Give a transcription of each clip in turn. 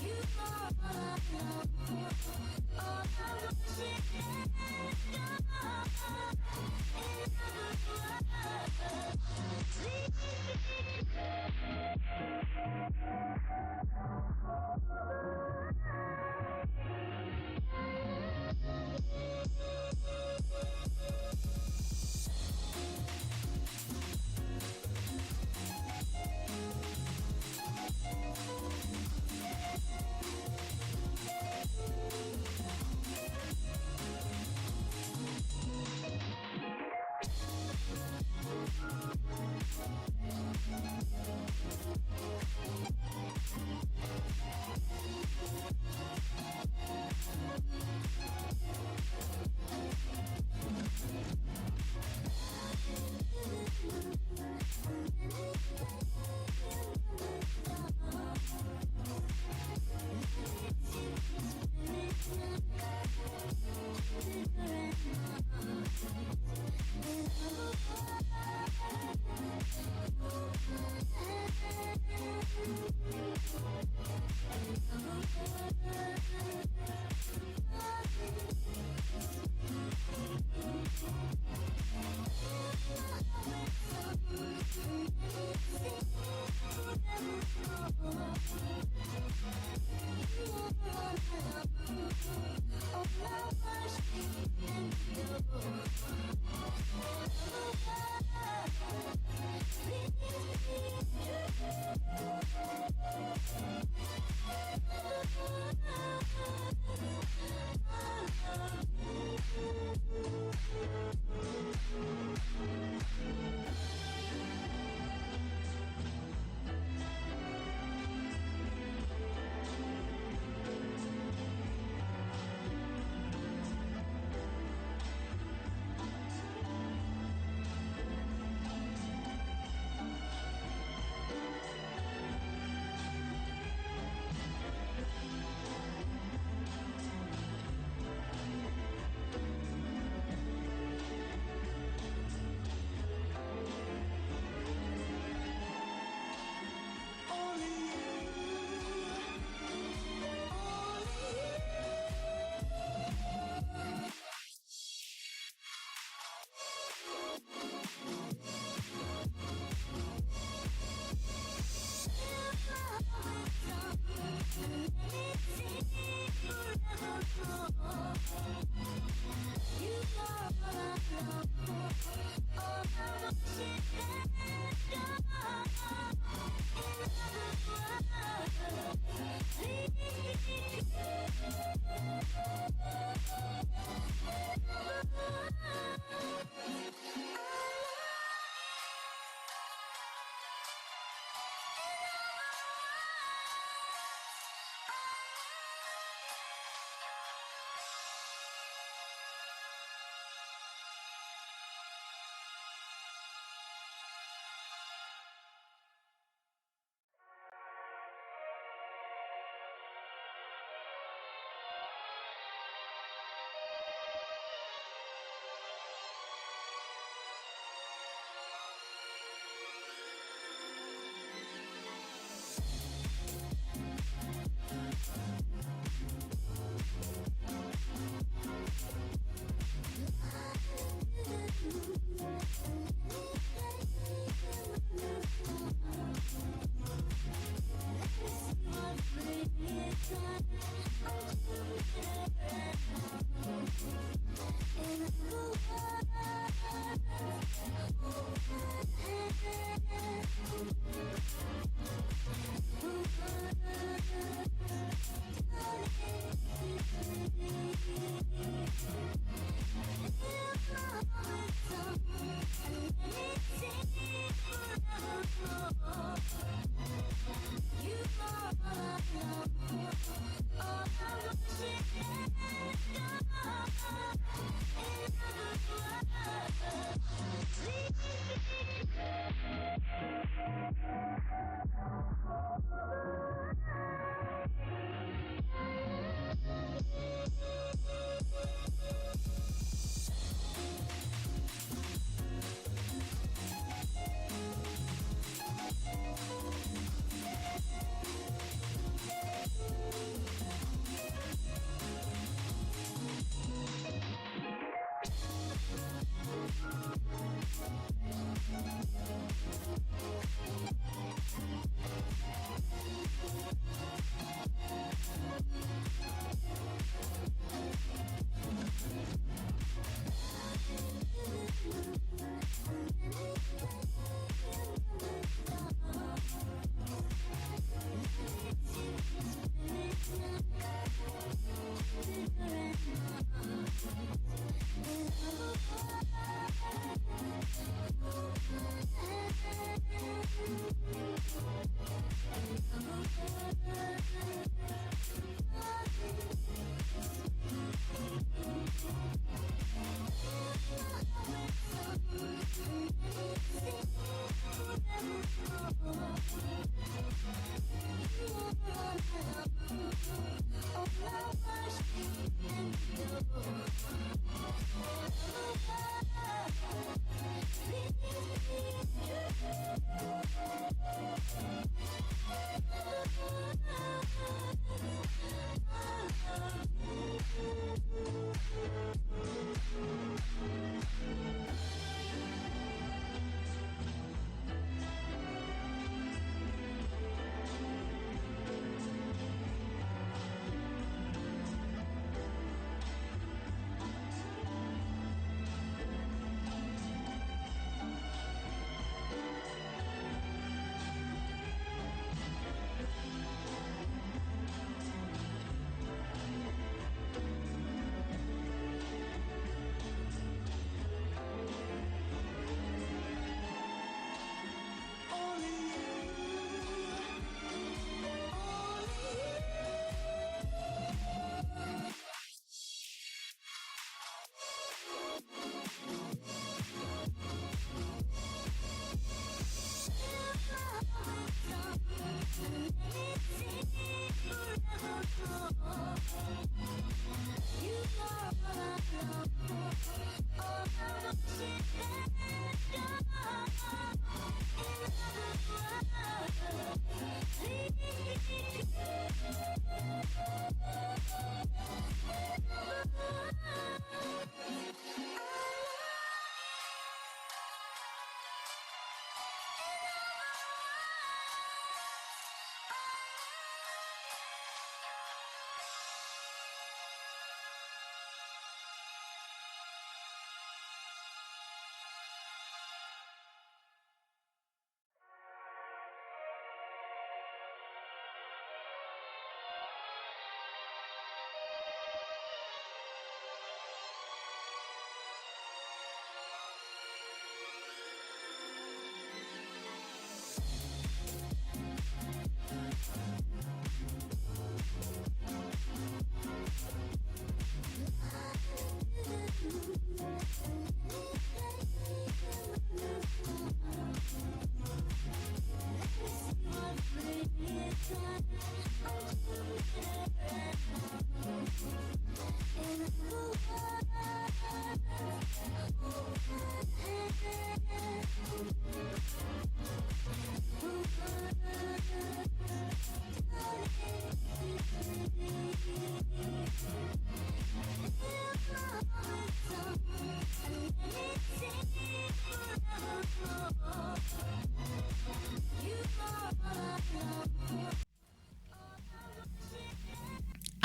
You are all I know.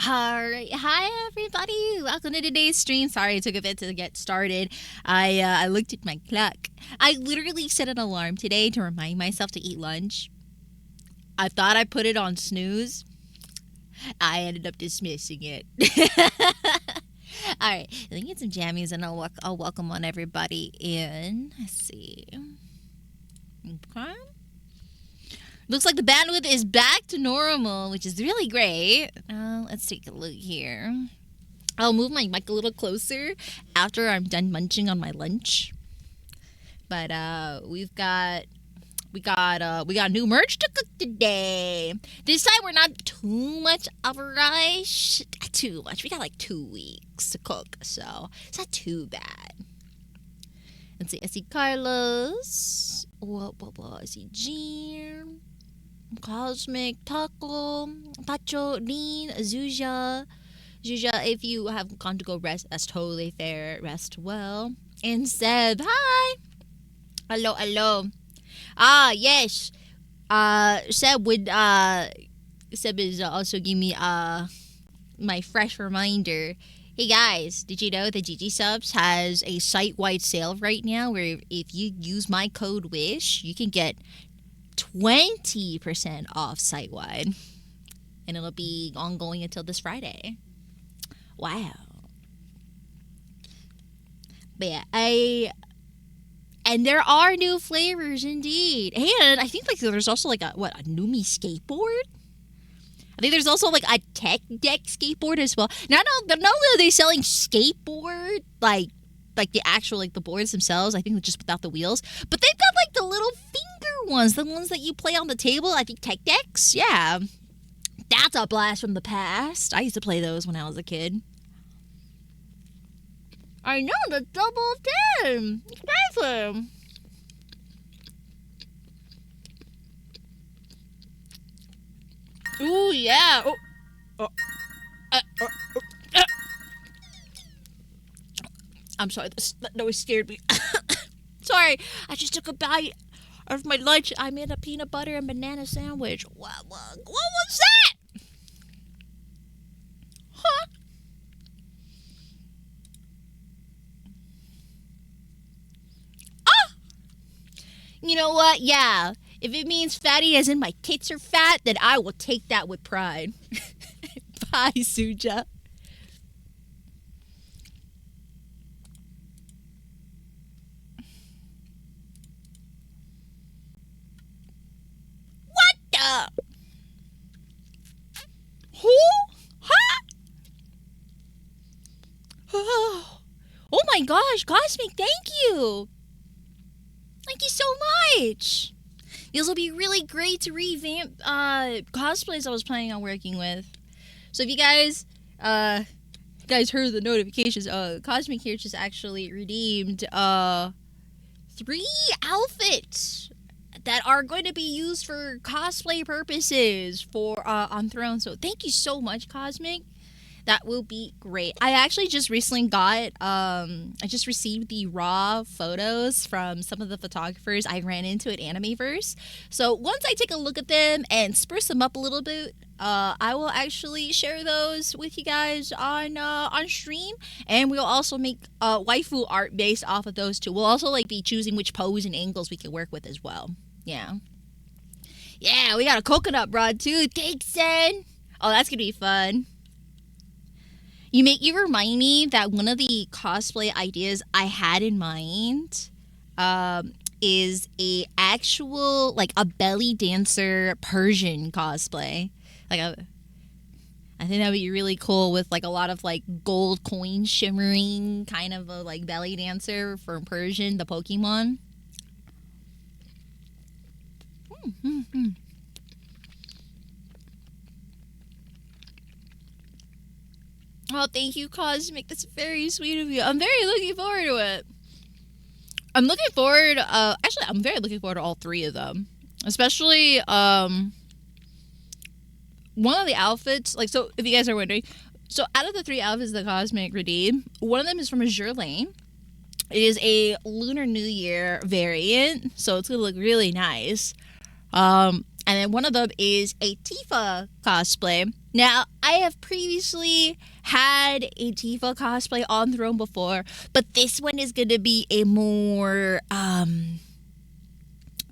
Alright, hi everybody! Welcome to today's stream. Sorry it took a bit to get started. I looked at my clock. I literally set an alarm today to remind myself to eat lunch. I thought I put it on snooze. I ended up dismissing it. Alright, let me get some jammies and I'll welcome on everybody in. Let's see. Okay. Looks like the bandwidth is back to normal, which is really great. Let's take a look here. I'll move my mic a little closer after I'm done munching on my lunch. But we got new merch to cook today. This time we're not too much of a rush. Not too much. We got like 2 weeks to cook, so it's not too bad. Let's see. I see Carlos. I see Jim. Cosmic, Taco, Pacho, Lean, Azuja. Azuja, if you have gone to go rest, that's totally fair. Rest well. And Seb, hi. Hello. Yes. Seb is also giving me my fresh reminder. Hey guys, did you know that GG Subs has a site-wide sale right now where if you use my code WISH, you can get 20% off site-wide. And it'll be ongoing until this Friday. Wow. But yeah, and there are new flavors indeed. And I think like there's also like a Numi skateboard? I think there's also like a tech deck skateboard as well. Not only are they selling skateboard, like the actual like the boards themselves, I think just without the wheels, but they've got like the little finger ones, the ones that you play on the table. I think tech decks, yeah, that's a blast from the past. I used to play those when I was a kid. I know, the double 10. It's awesome. Ooh yeah. I'm sorry, that noise scared me. Sorry, I just took a bite of my lunch. I made a peanut butter and banana sandwich. What was that? Huh? Ah! You know what? Yeah. If it means fatty as in my tits are fat, then I will take that with pride. Bye, Suja. Who? Huh? Oh my gosh, Cosmic, thank you. Thank you so much. These will be really great to revamp cosplays I was planning on working with. So if you guys heard the notifications, Cosmic here just actually redeemed 3 outfits that are going to be used for cosplay purposes for on Throne. So thank you so much, Cosmic. That will be great. I actually just recently got I just received the raw photos from some of the photographers I ran into at Animeverse. So once I take a look at them and spruce them up a little bit, I will actually share those with you guys on stream, and we'll also make waifu art based off of those too. We'll also like be choosing which pose and angles we can work with as well. Yeah, we got a coconut broad too. Thanks, Sen. Oh, that's gonna be fun. You remind me that one of the cosplay ideas I had in mind is a actual like a belly dancer Persian cosplay. I think that would be really cool with like a lot of like gold coin shimmering kind of a like belly dancer from Persian, the Pokemon. Oh, thank you, Cosmic. That's very sweet of you. I'm very looking forward to it. I'm very looking forward to all 3 of them. Especially, one of the outfits, like, so if you guys are wondering, So out of the 3 outfits the Cosmic redeemed, one of them is from Azure Lane. It is a Lunar New Year variant, so it's gonna look really nice. And then one of them is a Tifa cosplay. Now, I have previously had a Tifa cosplay on Throne before, but this one is gonna be a more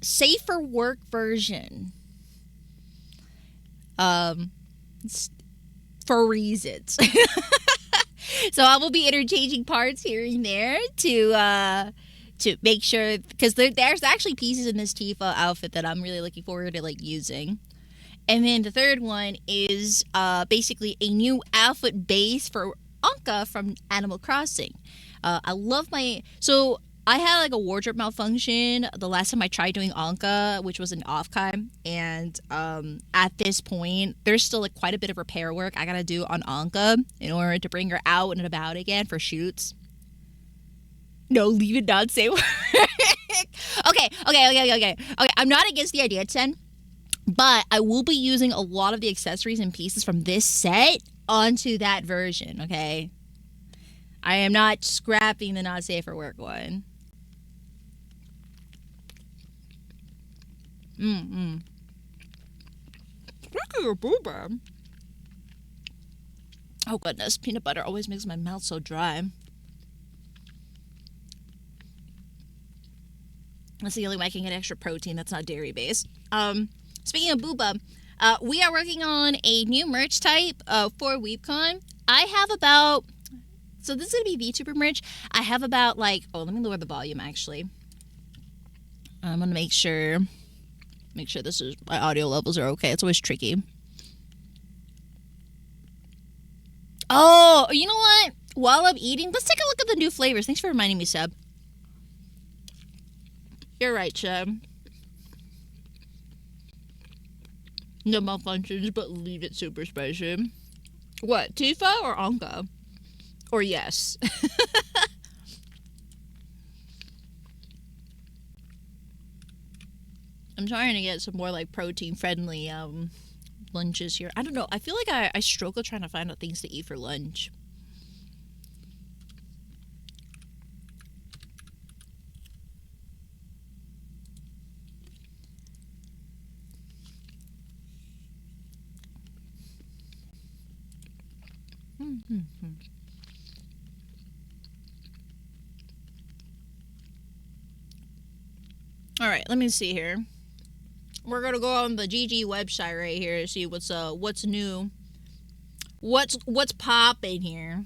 safer work version. For reasons. So I will be interchanging parts here and there to make sure, because there's actually pieces in this Tifa outfit that I'm really looking forward to like using. And then the third one is basically a new outfit base for Anka from Animal Crossing. I love so I had like a wardrobe malfunction the last time I tried doing Anka, which was in Offkai, and at this point there's still like quite a bit of repair work I gotta do on Anka in order to bring her out and about again for shoots. No, leave it not say work. Okay. I'm not against the idea, 10, but I will be using a lot of the accessories and pieces from this set onto that version, okay? I am not scrapping the not safe for work one. Speaking of booba. Oh goodness, peanut butter always makes my mouth so dry. That's the only way I can get extra protein that's not dairy based. Speaking of booba, we are working on a new merch type for weebcon. I have about, so this is gonna be VTuber merch. I have about like, oh, let me lower the volume actually. I'm gonna make sure this is, my audio levels are okay. It's always tricky. Oh, you know what? While I'm eating, let's take a look at the new flavors. Thanks for reminding me, Seb. You're right, Seb. No malfunctions, but leave it super spicy. What, Tifa or Anka? Or yes? I'm trying to get some more like protein-friendly lunches here. I don't know. I feel like I struggle trying to find out things to eat for lunch. All right, let me see here. We're gonna go on the GG website right here to see what's new, what's popping here.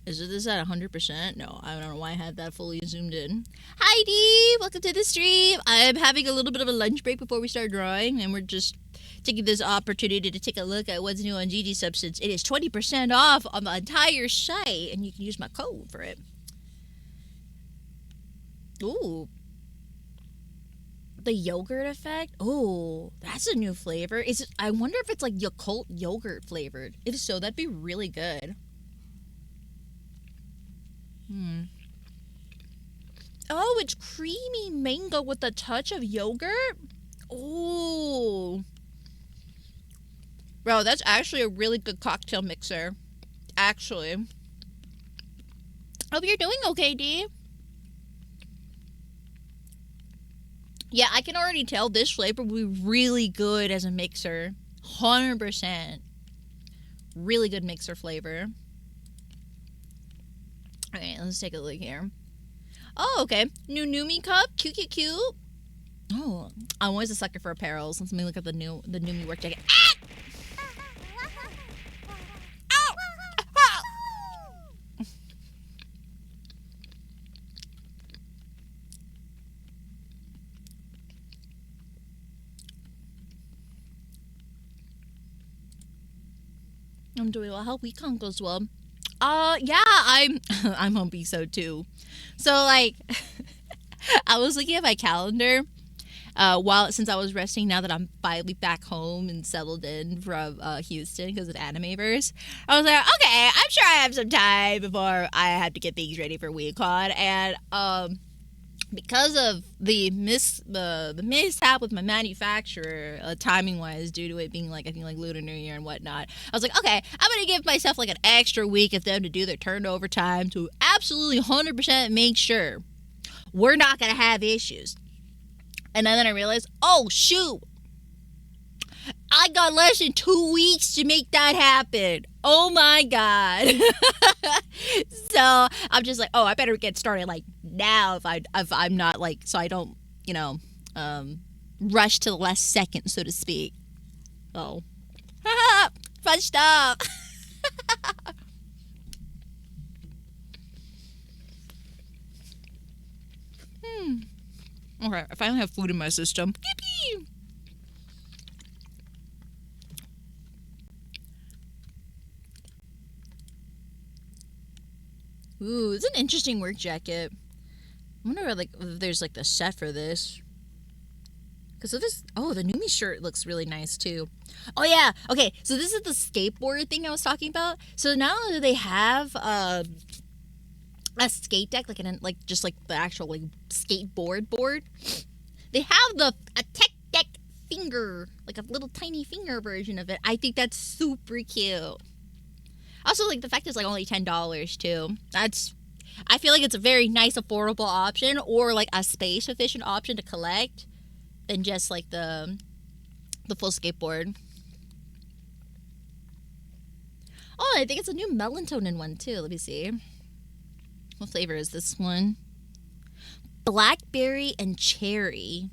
Is this at 100%? No, I don't know why I had that fully zoomed in. Hi Dee, welcome to the stream. I'm having a little bit of a lunch break before we start drawing, and we're just taking this opportunity to take a look at what's new on GG Substance. It is 20% off on the entire site, and you can use my code for it. Ooh. The yogurt effect? Oh, that's a new flavor. I wonder if it's like Yakult yogurt flavored. If so, that'd be really good. Oh, it's creamy mango with a touch of yogurt? Oh. Bro, that's actually a really good cocktail mixer. Actually. Hope you're doing okay, Dee. Yeah, I can already tell this flavor will be really good as a mixer. 100%. Really good mixer flavor. Alright, let's take a look here. Oh, okay. New Numi cup. Cute. Oh, I'm always a sucker for apparel. Let me look at the Numi work jacket. Ah! I'm doing well. How weekend goes well. Yeah, I'm humpy so too. So like, I was looking at my calendar, since I was resting. Now that I'm finally back home and settled in from Houston because of Animeverse, I was like, okay, I'm sure I have some time before I have to get things ready for weekend. And because of the mishap with my manufacturer, timing wise, due to it being like I think like Lunar New Year and whatnot, I was like, okay, I'm gonna give myself like an extra week of them to do their turnover time to absolutely 100% make sure we're not gonna have issues. And then I realized, oh shoot, I got less than 2 weeks to make that happen. Oh my god. So I'm just like, oh, I better get started like now if I'm not like, so I don't, rush to the last second, so to speak. Oh. Fun stuff. Okay, I finally have food in my system. Yippee! Ooh, it's an interesting work jacket. I wonder like if there's like the set for this. Cause of this, oh, the Numi shirt looks really nice too. Oh yeah, okay. So this is the skateboard thing I was talking about. So not only do they have a skate deck, like just like the actual like skateboard board, they have a tech deck finger, like a little tiny finger version of it. I think that's super cute. Also, like the fact it's like only $10 too. I feel like it's a very nice, affordable option, or like a space efficient option to collect, than just like the full skateboard. Oh, I think it's a new melatonin one too. Let me see. What flavor is this one? Blackberry and cherry.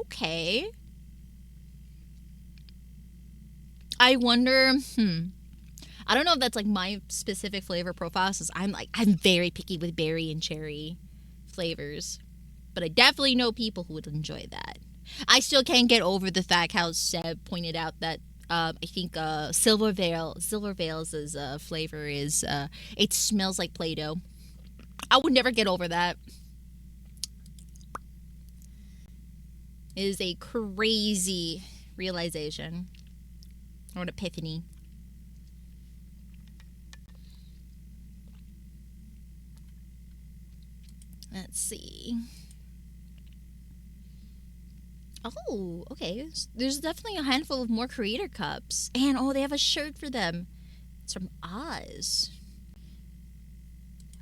Okay. I wonder, I don't know if that's like my specific flavor profile, since I'm very picky with berry and cherry flavors. But I definitely know people who would enjoy that. I still can't get over the fact how Seb pointed out that I think Silvervale's flavor is it smells like Play-Doh. I would never get over that. It is a crazy realization or an epiphany. Let's see. Oh, okay. There's definitely a handful of more creator cups. And oh, they have a shirt for them. It's from Oz.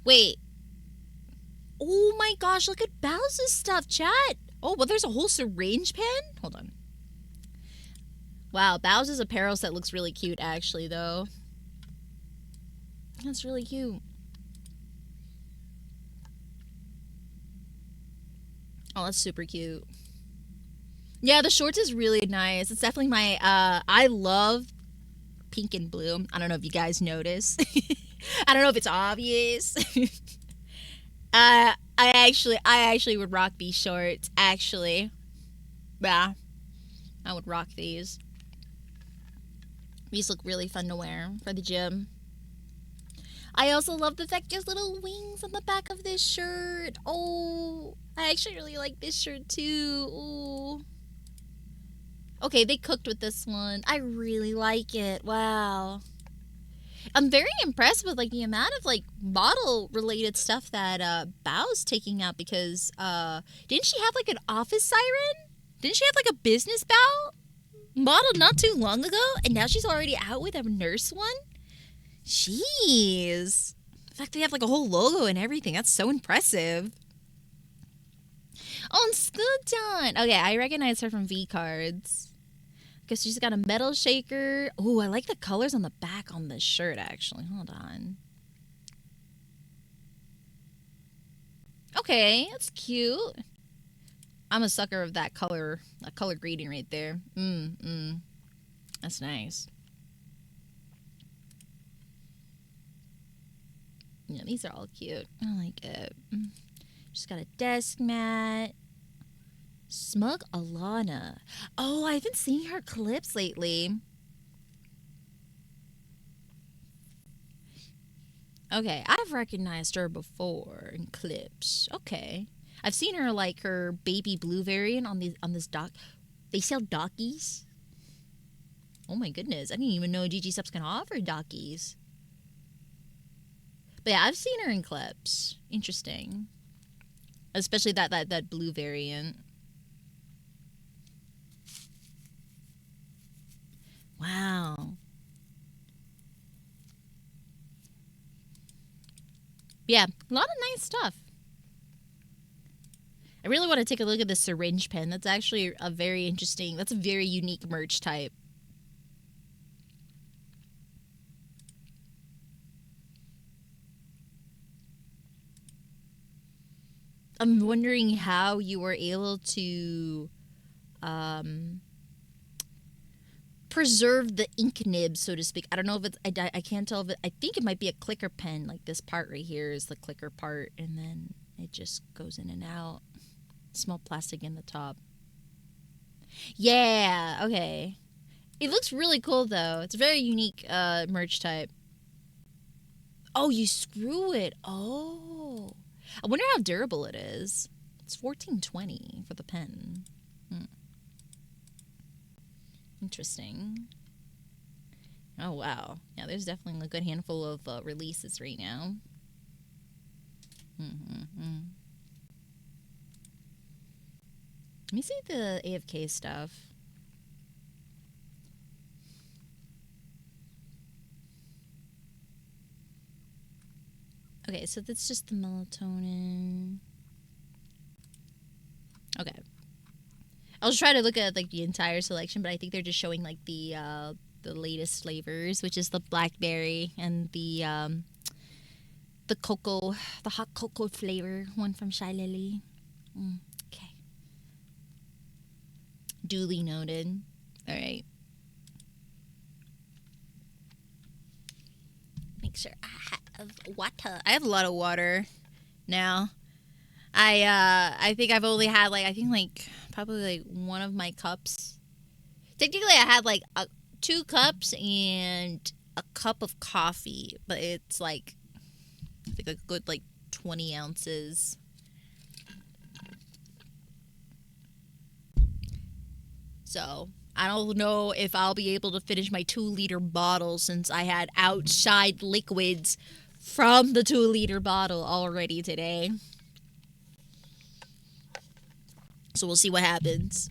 Wait. Oh my gosh, look at Bowser's stuff, chat. Oh, but there's a whole syringe pen? Hold on. Wow, Bowser's apparel set looks really cute actually, though. That's really cute. Oh, that's super cute. Yeah, the shorts is really nice. It's definitely my I love pink and blue. I don't know if you guys notice. I don't know if it's obvious. I actually would rock these shorts. Actually, yeah, I would rock these. These look really fun to wear for the gym. I also love the fact there's little wings on the back of this shirt. Oh, I actually really like this shirt too. Ooh. Okay, they cooked with this one. I really like it. Wow. I'm very impressed with like the amount of like model related stuff that Bao's taking out, because didn't she have like an office siren? Didn't she have like a business Bao modeled not too long ago, and now she's already out with a nurse one? Jeez. The fact they have like a whole logo and everything, that's so impressive. Oh, and Scoodon. Okay, I recognize her from V Cards. Because she's got a metal shaker. Oh, I like the colors on the back on this shirt, actually. Hold on. Okay, that's cute. I'm a sucker of that color grading right there. That's nice. Yeah, these are all cute. I like it. She's got a desk mat. Smug Alana. Oh, I haven't seen her clips lately. Okay, I've recognized her before in clips. Okay. I've seen her like her baby blue variant on this dock. They sell dockies? Oh my goodness, I didn't even know GG Subs can offer dockies. But yeah, I've seen her in clips. Interesting. Especially that blue variant. Wow. Yeah, a lot of nice stuff. I really want to take a look at the syringe pen. That's actually a very interesting, that's a very unique merch type. I'm wondering how you were able to preserve the ink nib, so to speak. I don't know if it's, I can't tell if it, I think it might be a clicker pen. Like this part right here is the clicker part, and then it just goes in and out. Small plastic in the top. Yeah, okay. It looks really cool though. It's a very unique merch type. Oh, you screw it. Oh. I wonder how durable it is. It's $14.20 for the pen. Interesting. Oh, wow. Yeah, there's definitely a good handful of releases right now. Let me see the AFK stuff. Okay, so that's just the melatonin. Okay. I'll try to look at like the entire selection, but I think they're just showing like the latest flavors, which is the blackberry and the cocoa, the hot cocoa flavor one from Shy Lily. Okay. Duly noted. All right. Make sure I have water. I have a lot of water now. I think I've only had like probably like one of my cups. Technically, I had like 2 cups and a cup of coffee, but it's like I think a good like 20 ounces. So I don't know if I'll be able to finish my 2-liter bottle since I had outside liquids from the 2-liter bottle already today. So we'll see what happens.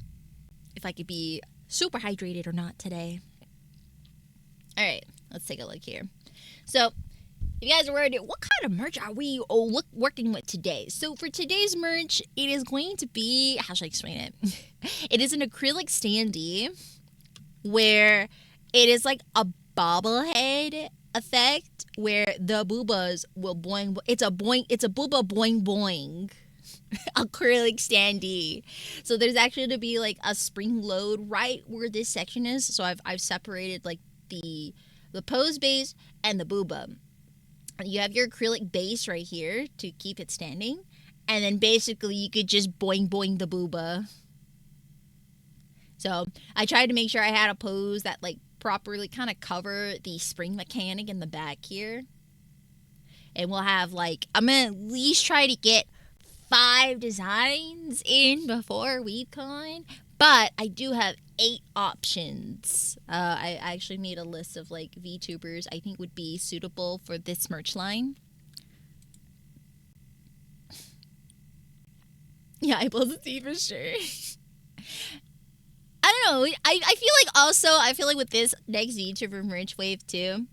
If I could be super hydrated or not today. Alright, let's take a look here. So, if you guys are wondering, what kind of merch are we working with today? So, for today's merch, it is going to be, how should I explain it? It is an acrylic standee where it is like a bobblehead effect where the boobas will boing. It's a booba boing boing. Acrylic standee. So there's actually going to be like a spring load right where this section is. So I've separated like the pose base and the booba. You have your acrylic base right here to keep it standing, and then basically you could just boing boing the booba. So I tried to make sure I had a pose that like properly kind of cover the spring mechanic in the back here. And we'll have like, I'm going to at least try to get 5 designs in before weebcon, but I do have 8 options. I actually made a list of like VTubers I think would be suitable for this merch line. Yeah, I will see for sure. I don't know. I feel like also, I feel like with this next VTuber merch wave too,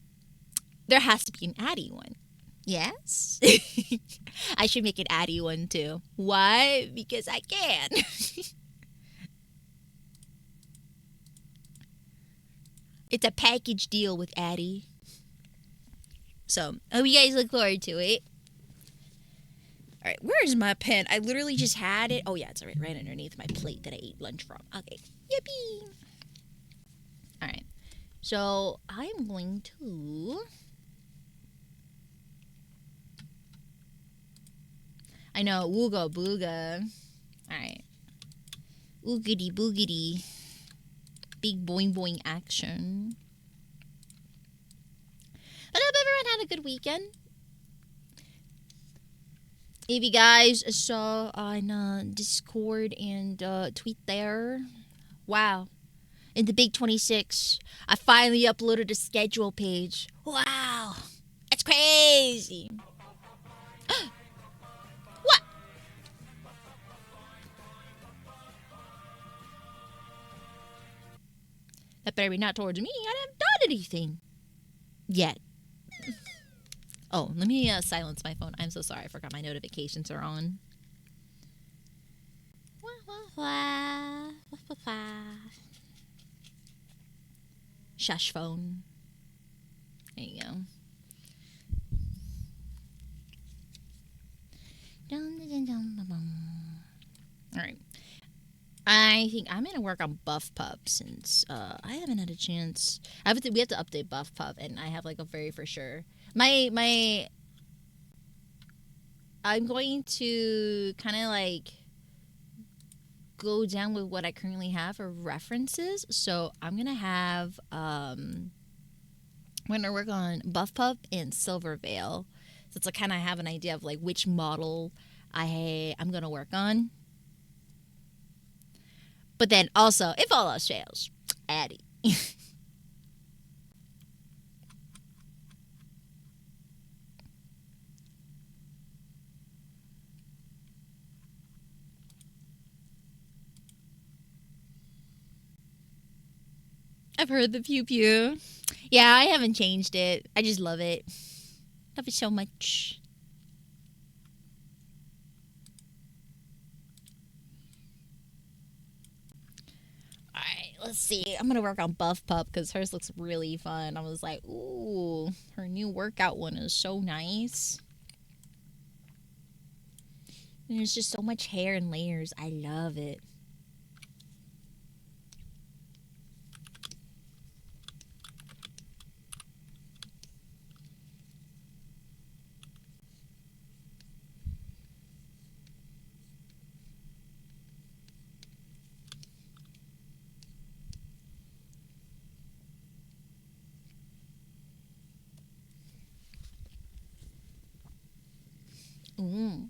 there has to be an Addy one. Yes? I should make an Addy one too. Why? Because I can. It's a package deal with Addy. So, I hope you guys look forward to it. Alright, where's my pen? I literally just had it. Oh yeah, it's right underneath my plate that I ate lunch from. Okay. Yippee! Alright. So, I'm going to... I know, wooga booga. Alright. Oogity boogity. Big boing boing action. But I hope everyone had a good weekend. If you guys saw on Discord and tweet there. Wow. In the Big 26, I finally uploaded a schedule page. Wow. That's crazy. That better be not towards me. I haven't done anything yet. Oh, let me silence my phone. I'm so sorry. I forgot my notifications are on. Shush phone. There you go. Alright. I think I'm gonna work on buffpup since I haven't had a chance. We have to update buffpup, and I have like a very for sure. I'm going to kind of like go down with what I currently have for references. So I'm gonna have I'm gonna work on buffpup and silvervale. So it's like kind of have an idea of like which model I'm gonna work on. But then also, if all else fails, Addy. I've heard the pew pew. Yeah, I haven't changed it. I just love it. Love it so much. Alright, let's see. I'm gonna work on buffpup because hers looks really fun. I was like, ooh, her new workout one is so nice. And there's just so much hair and layers. I love it. Mm.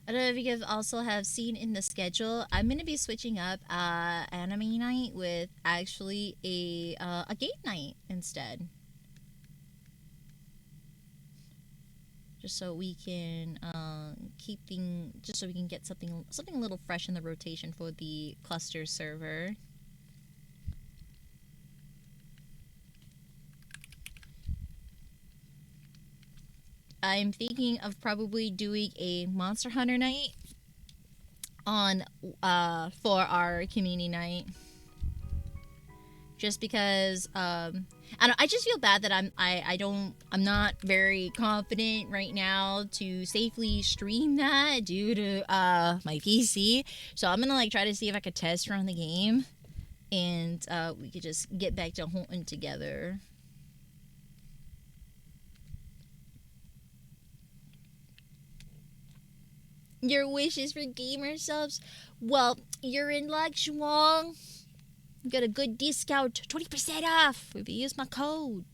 I don't know if you guys also have seen in the schedule. I'm gonna be switching up anime night with actually a game night instead, just so we can just so we can get something a little fresh in the rotation for the cluster server. I'm thinking of probably doing a Monster Hunter night on for our community night. Just because I just feel bad that I'm not very confident right now to safely stream that due to my PC. So I'm gonna like try to see if I could test run the game, and we could just get back to hunting together. Your wishes for gamer subs? Well, you're in luck, Shuang. You got a good discount, 20% off if you use my code.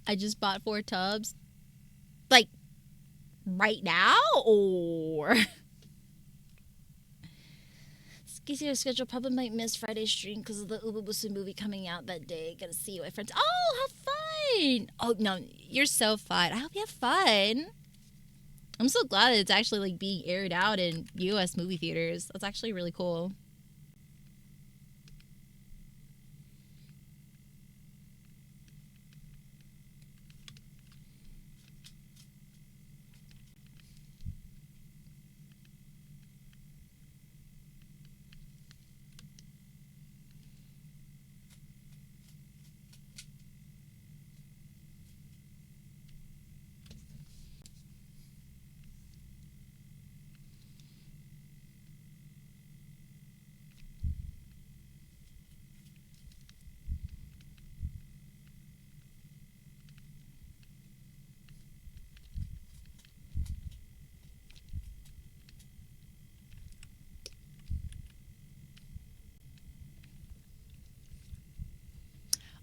I just bought 4 tubs. Like, right now? Or... Your schedule probably might miss Friday's stream because of the Ububusu movie coming out that day. Gotta see you, my friends. Oh, have fun! Oh, no, you're so fun. I hope you have fun. I'm so glad that it's actually, like, being aired out in U.S. movie theaters. That's actually really cool.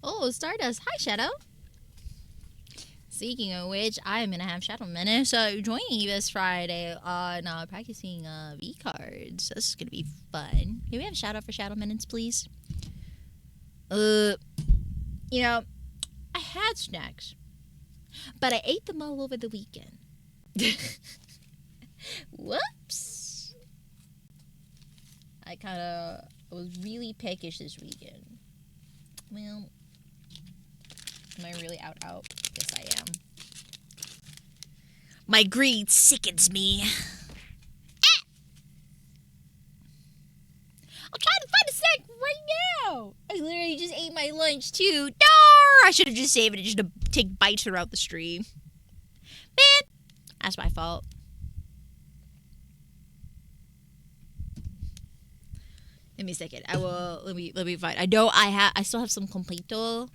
Oh, Stardust. Hi, Shadow. Speaking of which, I am going to have Shadow Menace joining me this Friday on practicing V cards. This is going to be fun. Can we have Shadow for Shadow Menace, please? You know, I had snacks, but I ate them all over the weekend. Whoops. I was really peckish this weekend. Well, am I really out? Yes, I am. My greed sickens me. I'll try to find a snack right now. I literally just ate my lunch too. No, I should have just saved it just to take bites throughout the stream. Man, that's my fault. Give me a second. Let me find. I know I still have some Completo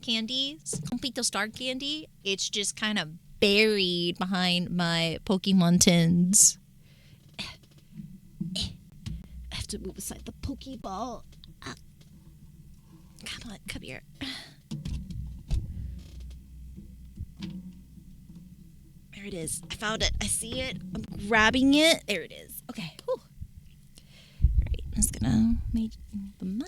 candy, Completo Star candy. It's just kind of buried behind my Pokemon tins. I have to move aside the Pokeball. Come on, come here. There it is. I found it. I see it. I'm grabbing it. There it is. Okay. Whew. Right. I'm just gonna make the mic.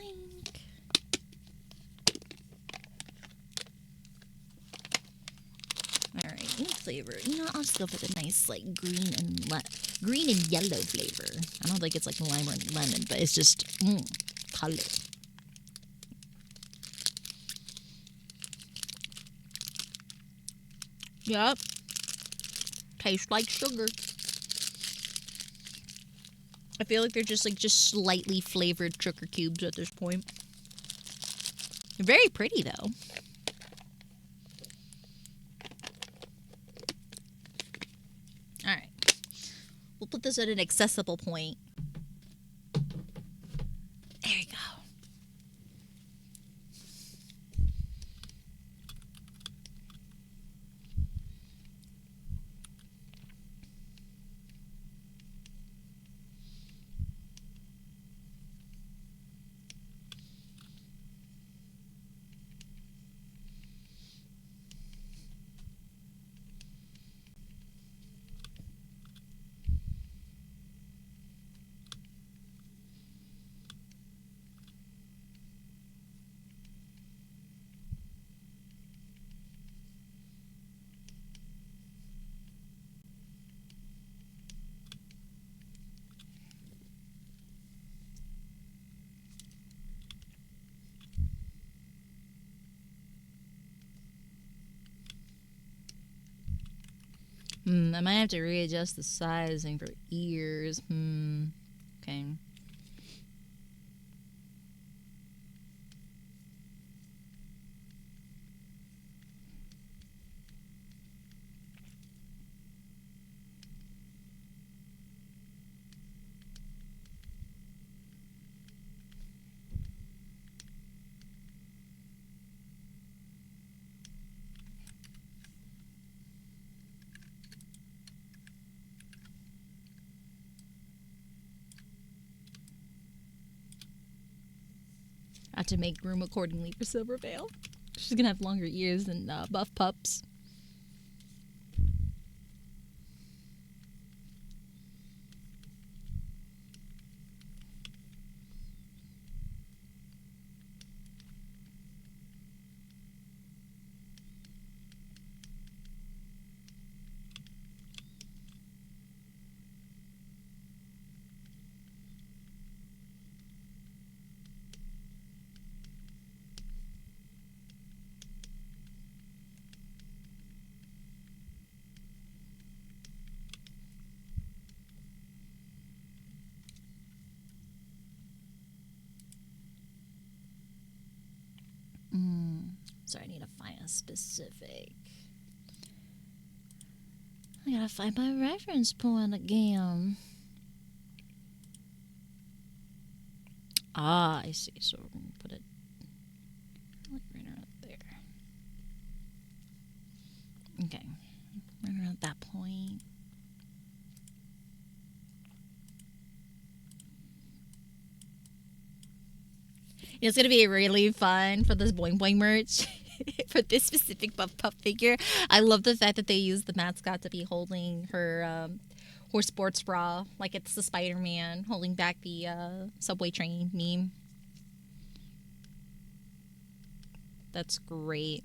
Alright, what flavor? You know, I'll just go for the nice, like, green and yellow flavor. I don't think it's like lime or lemon, but it's just color. Yep. Tastes like sugar. I feel like they're just slightly flavored sugar cubes at this point. They're very pretty though. Alright. We'll put this at an accessible point. There you go. I might have to readjust the sizing for ears. Okay. I have to make room accordingly for Silvervale. She's gonna have longer ears than buffpups. So I need to find a specific. I gotta find my reference point again. Ah, I see. So we're gonna put it like right around there. Okay, right around that point. It's gonna be really fun for this Boing Boing merch. For this specific Buff Pup figure, I love the fact that they use the mascot to be holding her sports bra, like it's the Spider-Man holding back the subway train meme. That's great.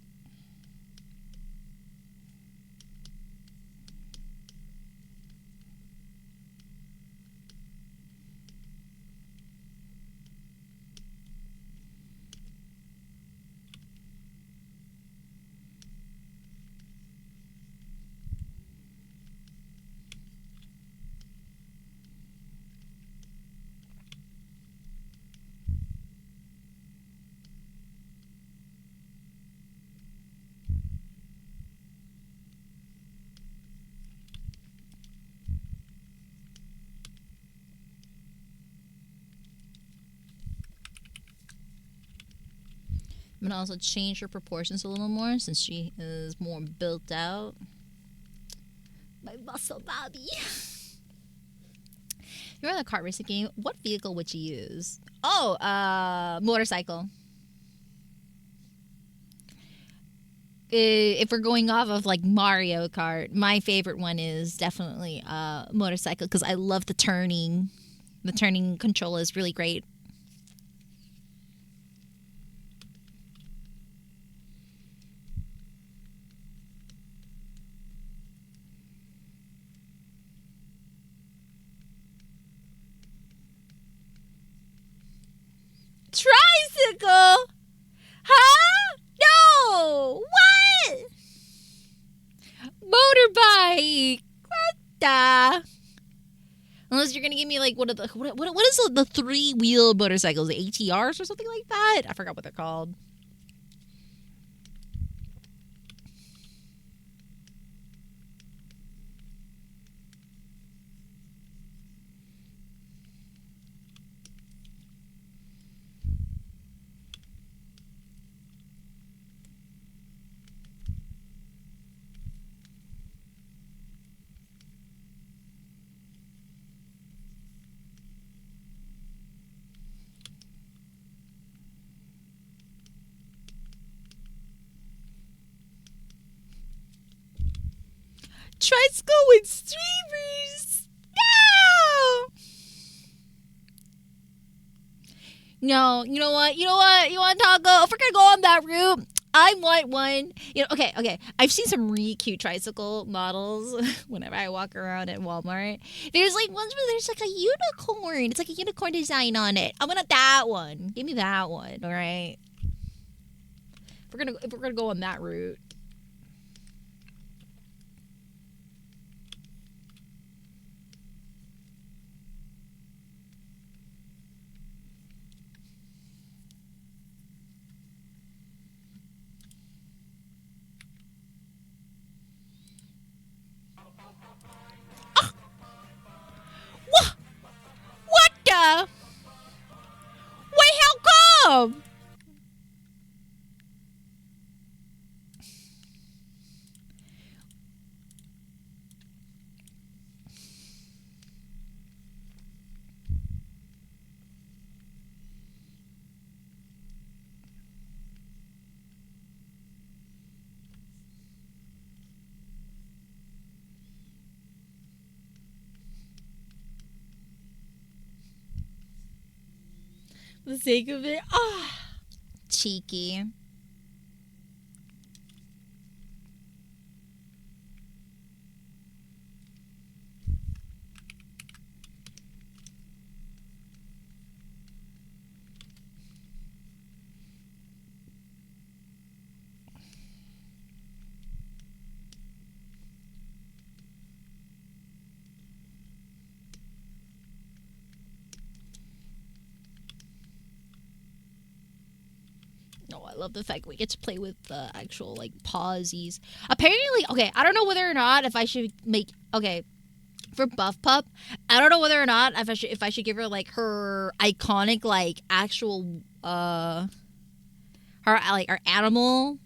I'm gonna also change her proportions a little more since she is more built out. My muscle Bobby. You're on the kart racing game. What vehicle would you use? Oh, motorcycle. If we're going off of like Mario Kart, my favorite one is definitely motorcycle because I love the turning. The turning control is really great. Tricycle? Huh? No! What? Motorbike? What the? Unless you're gonna give me like what is the 3-wheel motorcycles, the ATRs or something like that? I forgot what they're called. Tricycle with streamers. No, you know what? You want Taco? If we're gonna go on that route, I want one. Okay. I've seen some really cute tricycle models whenever I walk around at Walmart. There's like ones where there's like a unicorn. It's like a unicorn design on it. I want that one. Give me that one. All right. If we're gonna go on that route. What the? Wait, how come? For the sake of it. Cheeky. No, I love the fact we get to play with the actual like pausies. Apparently, okay, I don't know whether or not if I should make for Buff Pup. I don't know whether or not if I should give her like her iconic like actual her like her animal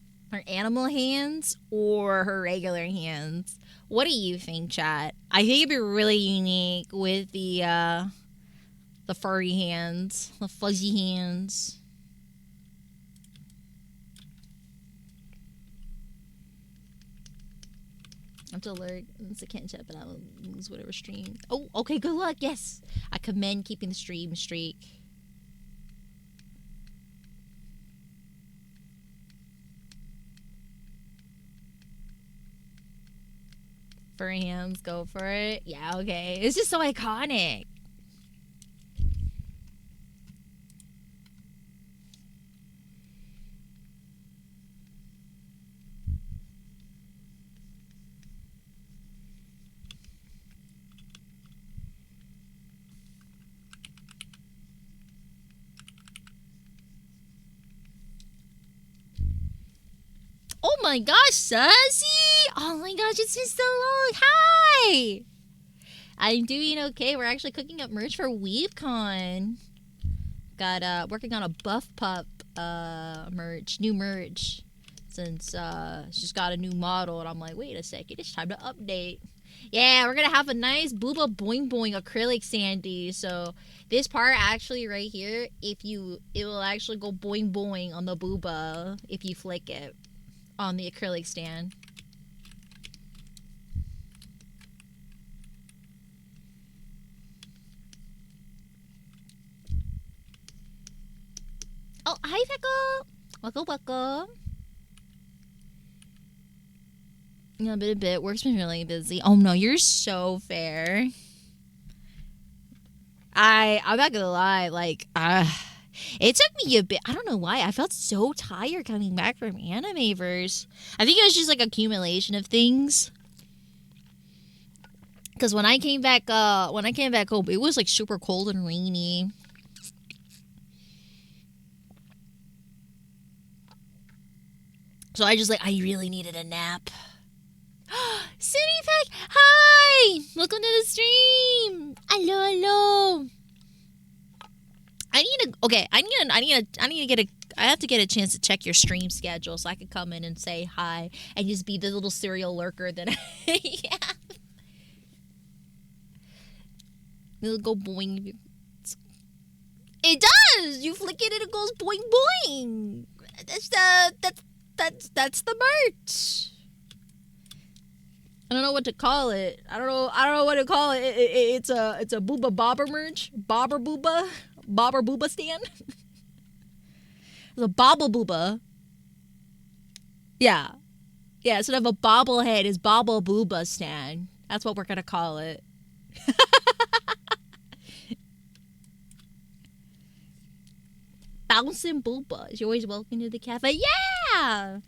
hands or her regular hands. What do you think, chat? I think it'd be really unique with the furry hands, the fuzzy hands. have to lurk. It's a kinship, and I'll lose whatever stream. Oh, okay, good luck. Yes. I commend keeping the stream streak. For hands, go for it. Yeah, okay. It's just so iconic. Oh my gosh, Sassy! Oh my gosh, it's been so long. Hi! I'm doing okay. We're actually cooking up merch for weebcon. Got working on a buffpup merch, new merch. Since she's got a new model, and I'm like, wait a second, it's time to update. Yeah, we're gonna have a nice booba boing boing acrylic standee. So this part actually right here, it will actually go boing boing on the booba if you flick it on the acrylic stand. Oh, hi, Feckle. Welcome. Yeah, a bit. Work's been really busy. Oh no, you're so fair. I'm not gonna lie, like, it took me a bit. I don't know why. I felt so tired coming back from Animeverse. I think it was just like accumulation of things. Because when I came back home, it was like super cold and rainy. So I really needed a nap. Citypack, hi! Welcome to the stream. Hello. I have to get a chance to check your stream schedule so I can come in and say hi and just be the little serial lurker that I am. It'll go boing. It does! You flick it and it goes boing boing. That's the merch. I don't know what to call it. I don't know what to call it. It's a booba bobber merch. Bobber booba stand. It's a bobble booba. Yeah. Yeah, instead of a bobblehead is bobble booba stand. That's what we're gonna call it. Bouncing boobas. You're always welcome to the cafe. Yeah!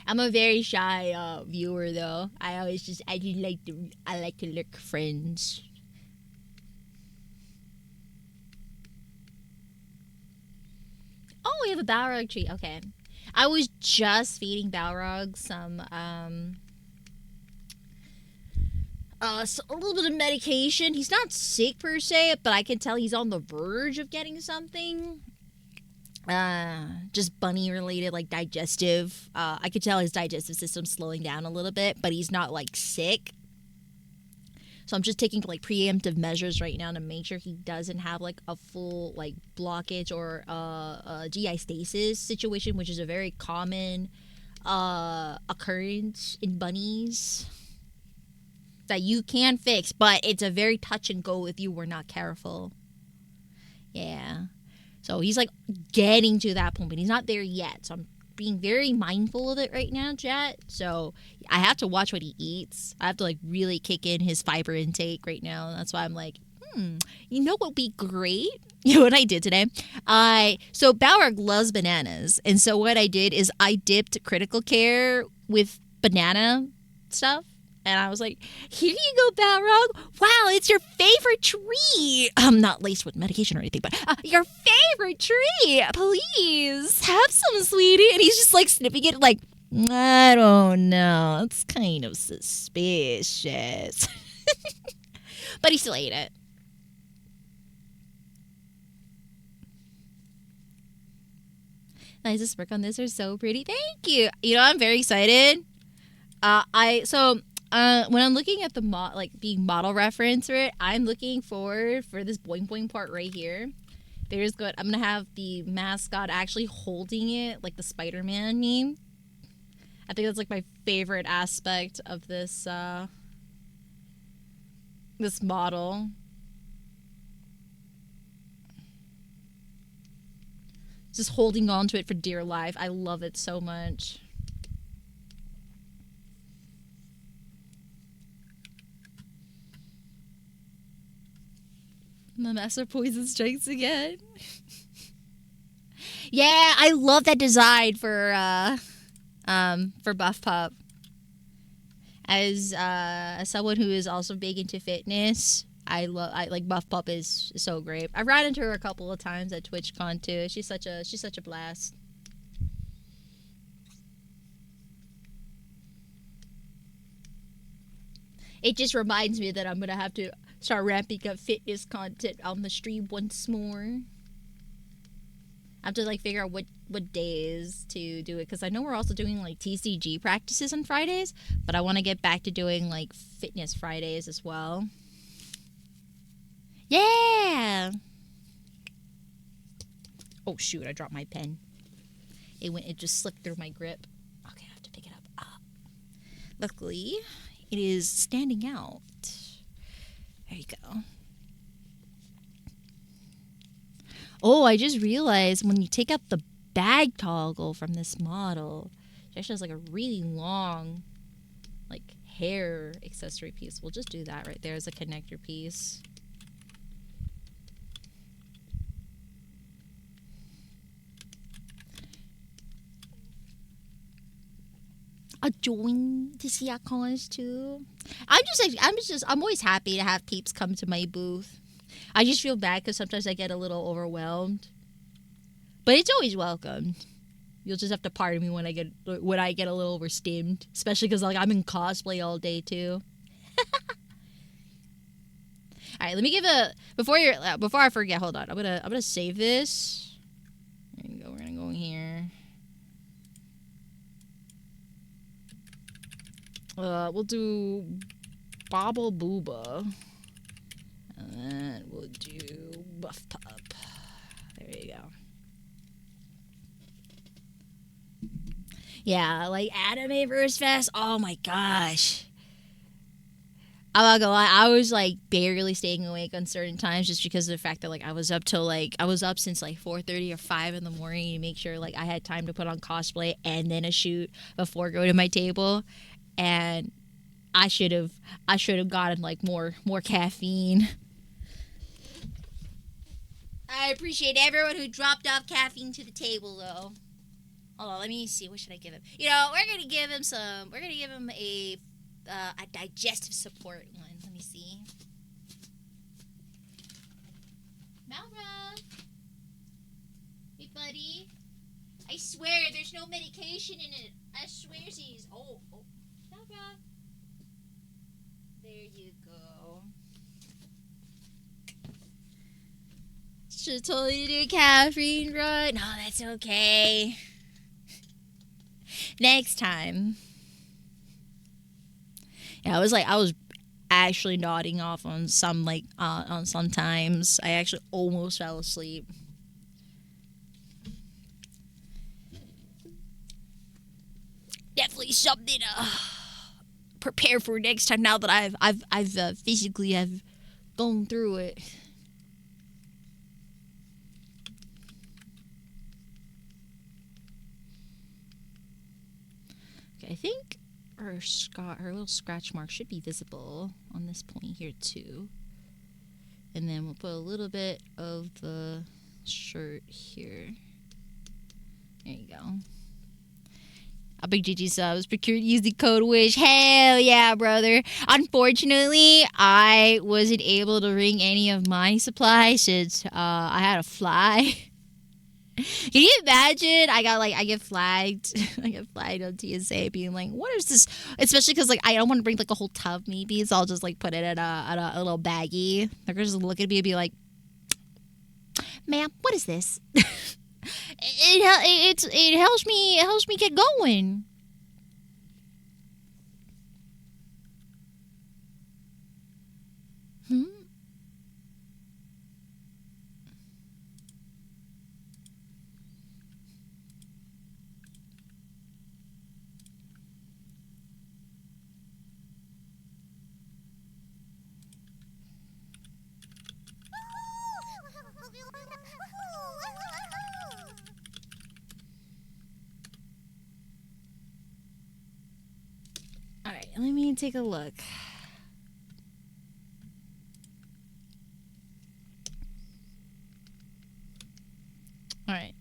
I'm a very shy viewer though. I like to lurk friends. Oh, we have a Balrog tree. Okay. I was just feeding Balrog some so a little bit of medication. He's not sick per se, but I can tell he's on the verge of getting something. Just bunny related, like digestive. I could tell his digestive system's slowing down a little bit, but he's not like sick. So I'm just taking like preemptive measures right now to make sure he doesn't have like a full like blockage or GI stasis situation, which is a very common occurrence in bunnies that you can fix, but it's a very touch and go if you were not careful. Yeah. So he's like getting to that point, but he's not there yet. So I'm being very mindful of it right now, chat. So I have to watch what he eats. I have to like really kick in his fiber intake right now. That's why I'm like, you know what would be great? You know what I did today? So Balrog loves bananas. And so what I did is I dipped Critical Care with banana stuff. And I was like, here you go, Balrog. Wow, it's your favorite tree. Not laced with medication or anything, but your favorite tree. Please have some, sweetie. And he's just like sniffing it like, I don't know. It's kind of suspicious. But he still ate it. Nice work on this are so pretty. Thank you. You know, I'm very excited. When I'm looking at the being model reference for it, I'm looking forward for this boing boing part right here. I'm gonna have the mascot actually holding it like the Spider-Man meme. I think that's like my favorite aspect of this this model. Just holding on to it for dear life. I love it so much. My master poison strikes again. Yeah, I love that design for buffpup. As someone who is also big into fitness, I like buffpup is so great. I ran into her a couple of times at TwitchCon too. She's such a blast. It just reminds me that I'm gonna have to start ramping up fitness content on the stream once more. I have to like figure out what days to do it, because I know we're also doing like TCG practices on Fridays, but I want to get back to doing like fitness Fridays as well. Yeah. Oh shoot! I dropped my pen. It just slipped through my grip. Okay, I have to pick it up. Luckily, it is standing out. There you go. Oh, I just realized when you take out the bag toggle from this model, it actually has like a really long, like, hair accessory piece. We'll just do that right there as a connector piece. A join to see our cons too. I'm always happy to have peeps come to my booth. I just feel bad because sometimes I get a little overwhelmed, but it's always welcome. You'll just have to pardon me when I get a little overstimmed, especially because like I'm in cosplay all day too. All right, let me give before I forget. Hold on, I'm gonna save this. There you go. We're gonna go in here. We'll do Bobble Booba. And then we'll do buffpup. There you go. Yeah, like Anime Verse Fest. Oh my gosh. I'm not gonna lie, I was like barely staying awake on certain times just because of the fact that like I was up since like 4:30 or 5 in the morning to make sure like I had time to put on cosplay and then a shoot before going to my table. And I should have gotten like more caffeine. I appreciate everyone who dropped off caffeine to the table, though. Hold on, let me see. What should I give him? You know, we're gonna give him a digestive support one. Let me see. Mouth rub. Hey, buddy. I swear, there's no medication in it. I swear, she's. Oh. Mouth rub. There you go. Should totally do a caffeine run. No, that's okay. Next time. Yeah, I was actually nodding off on some times. I actually almost fell asleep. Definitely something to prepare for next time. Now that I've physically gone through it. Okay, I think her little scratch mark should be visible on this point here too. And then we'll put a little bit of the shirt here. There you go. A big GG subs. Procured using code WISH. Hell yeah, brother. Unfortunately, I wasn't able to bring any of my supplies since I had to fly. Can you imagine? I get flagged. I get flagged on TSA being like, what is this? Especially because like I don't want to bring like a whole tub maybe, so I'll just like put it in a little baggie. They're gonna just look at me and be like, ma'am, what is this? It helps me get going. me take a look. All right.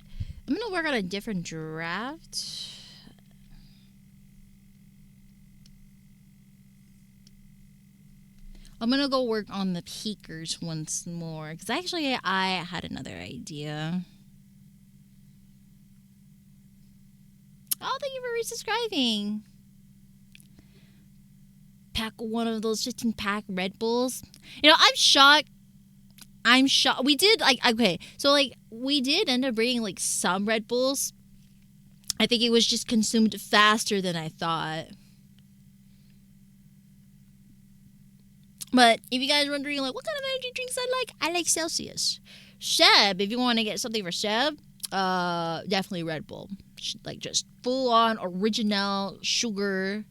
I'm going to work on a different draft. I'm going to go work on the peakers once more. Because actually, I had another idea. Oh, thank you for resubscribing. Pack one of those 15-pack Red Bulls. You know, I'm shocked. We did, like, okay. So, like, we did end up bringing, like, some Red Bulls. I think it was just consumed faster than I thought. But if you guys are wondering, like, what kind of energy drinks I like Celsius. Seb, if you want to get something for Seb, definitely Red Bull. Like, just full-on original sugar.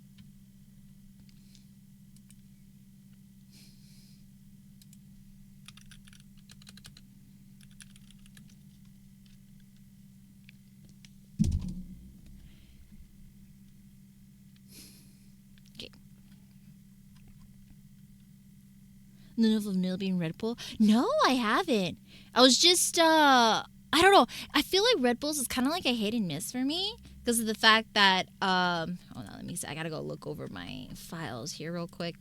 None of vanilla bean Red Bull? No, I haven't. I was just, I don't know. I feel like Red Bulls is kind of like a hit and miss for me because of the fact that, hold on, let me see. I gotta go look over my files here real quick.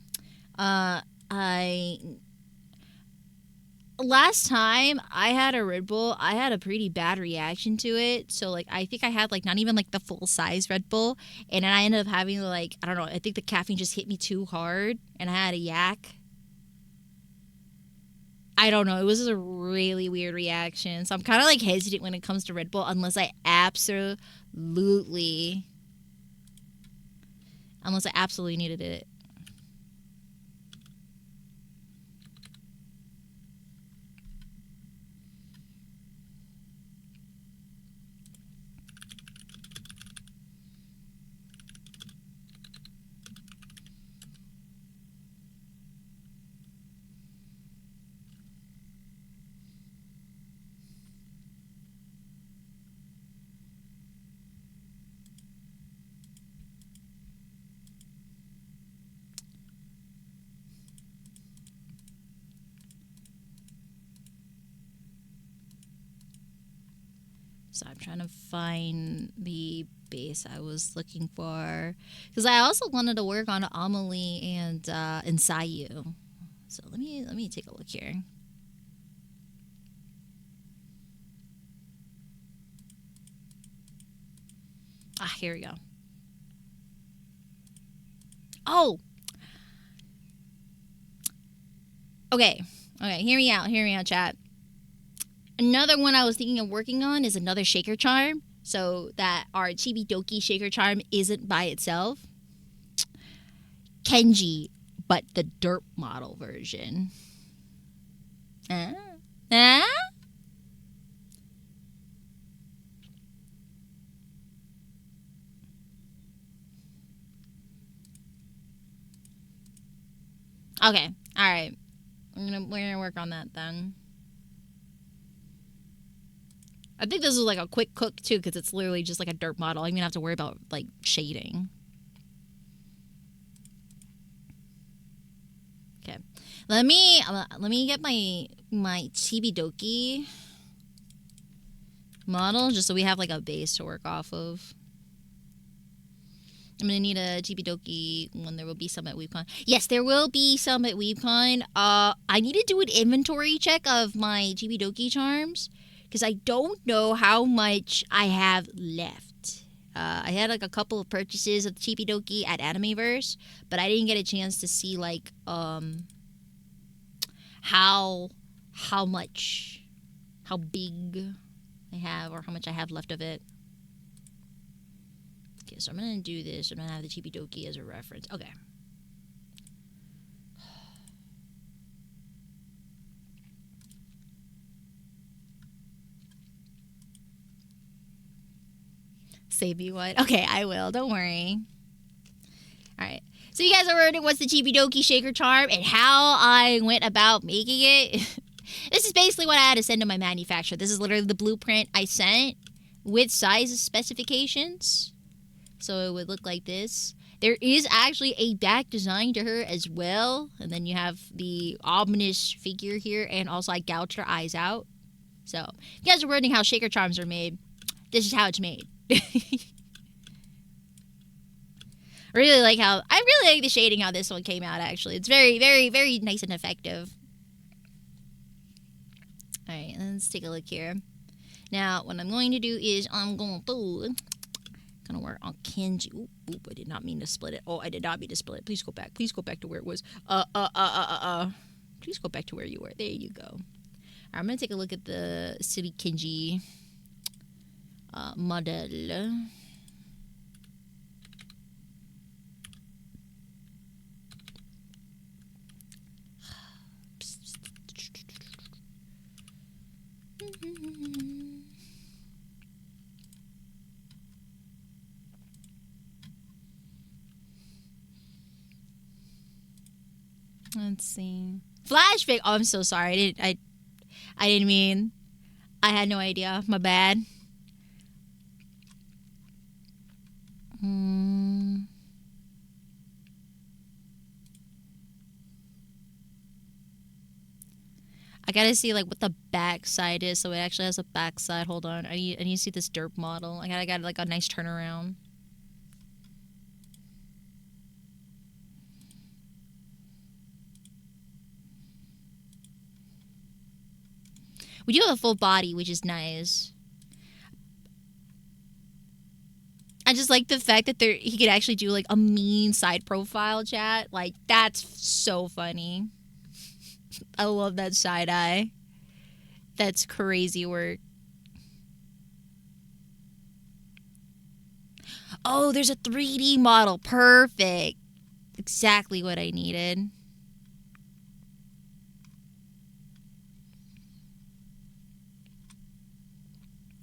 Last time I had a Red Bull, I had a pretty bad reaction to it. So, like, I think I had, like, not even, like, the full-size Red Bull. And then I ended up having, like, I don't know. I think the caffeine just hit me too hard. And I had a yak. I don't know. It was just a really weird reaction. So I'm kind of like hesitant when it comes to Red Bull unless I absolutely needed it. So I'm trying to find the base I was looking for. Because I also wanted to work on Amelie and Sayu. So let me take a look here. Ah, here we go. Oh! Okay, hear me out, chat. Another one I was thinking of working on is another shaker charm, so that our Chibi-Doki shaker charm isn't by itself. Kenji, but the derp model version. Okay, alright. We're gonna work on that then. I think this is like a quick cook too, because it's literally just like a dirt model. I don't even have to worry about like shading. Okay, let me get my Chibi-Doki model just so we have like a base to work off of. I'm gonna need a Chibi-Doki when there will be some at weebcon. Yes, there will be some at weebcon. I need to do an inventory check of my Chibi-Doki charms, because I don't know how much I have left. I had like a couple of purchases of Chibi-Doki at Animeverse, but I didn't get a chance to see like how big I have or how much I have left of it. Okay, so I'm gonna do this. I'm gonna have the Chibi-Doki as a reference. Okay. Save me one. Okay, I will. Don't worry. Alright. So you guys are wondering what's the Chibi-Doki shaker charm and how I went about making it. This is basically what I had to send to my manufacturer. This is literally the blueprint I sent with size specifications. So it would look like this. There is actually a back design to her as well. And then you have the ominous figure here. And also I gouged her eyes out. So if you guys are wondering how shaker charms are made, this is how it's made. I really like the shading how this one came out, actually. It's very, very, very nice and effective. Alright, let's take a look here. Now, what I'm going to do is gonna work on Kenji. Oop, I did not mean to split it. Oh, I did not mean to split it. Please go back. Please go back to where it was. Please go back to where you were. There you go. Alright, I'm gonna take a look at the City Kenji model. Let's see. Flashback. Oh, I'm so sorry. I didn't mean. I had no idea. My bad. I gotta see like what the back side is, so it actually has a back side. Hold on, I need to see this derp model. I got like a nice turnaround. We do have a full body, which is nice. I just like the fact that he could actually do like a mean side profile chat. Like, that's so funny. I love that side eye. That's crazy work. Oh, there's a 3D model. Perfect. Exactly what I needed.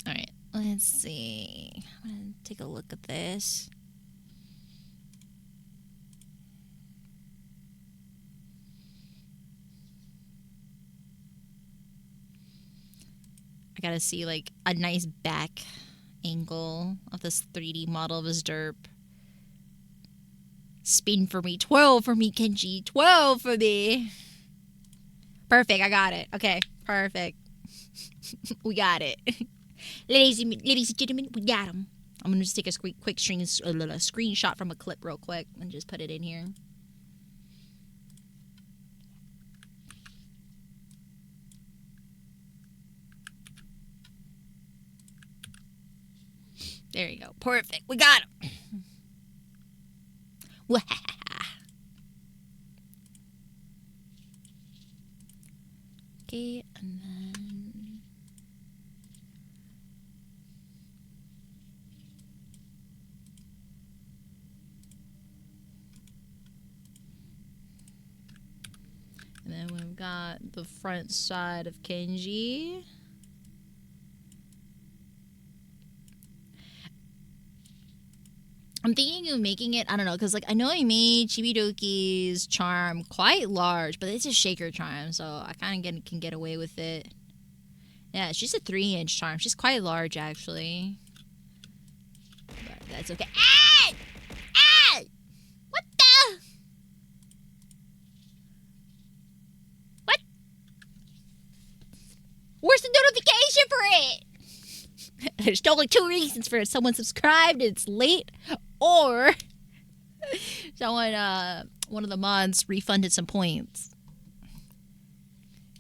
Alright, let's see. I'm gonna take a look at this. I gotta see like a nice back angle of this 3D model of his derp. Spin for me. 12 for me, Kenji. 12 for me. Perfect, I got it. Okay, perfect. We got it. Ladies and gentlemen, we got him. I'm gonna just take a quick screenshot from a clip real quick and just put it in here. There you go. Perfect. We got him. Okay, and then... And then we've got the front side of Kenji. I'm thinking of making it, I don't know, because like I know I made Chibidoki's charm quite large, but it's a shaker charm, so I kind of can get away with it. Yeah, she's a 3-inch charm. She's quite large, actually. But that's okay. Ah! Ah! What the? What? Where's the notification for it? There's only 2 reasons for it. Someone subscribed, it's late, or someone, one of the mods refunded some points.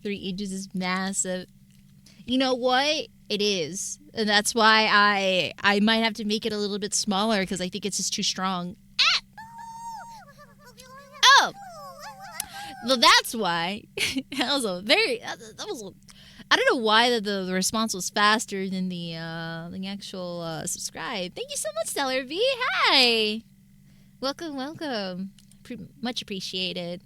3 inches is massive. You know what? It is. And that's why I might have to make it a little bit smaller because I think it's just too strong. Ah! Oh! Well, that's why. That was I don't know why the response was faster than the actual subscribe. Thank you so much, Stellar V. Hi! Welcome, welcome. Much appreciated.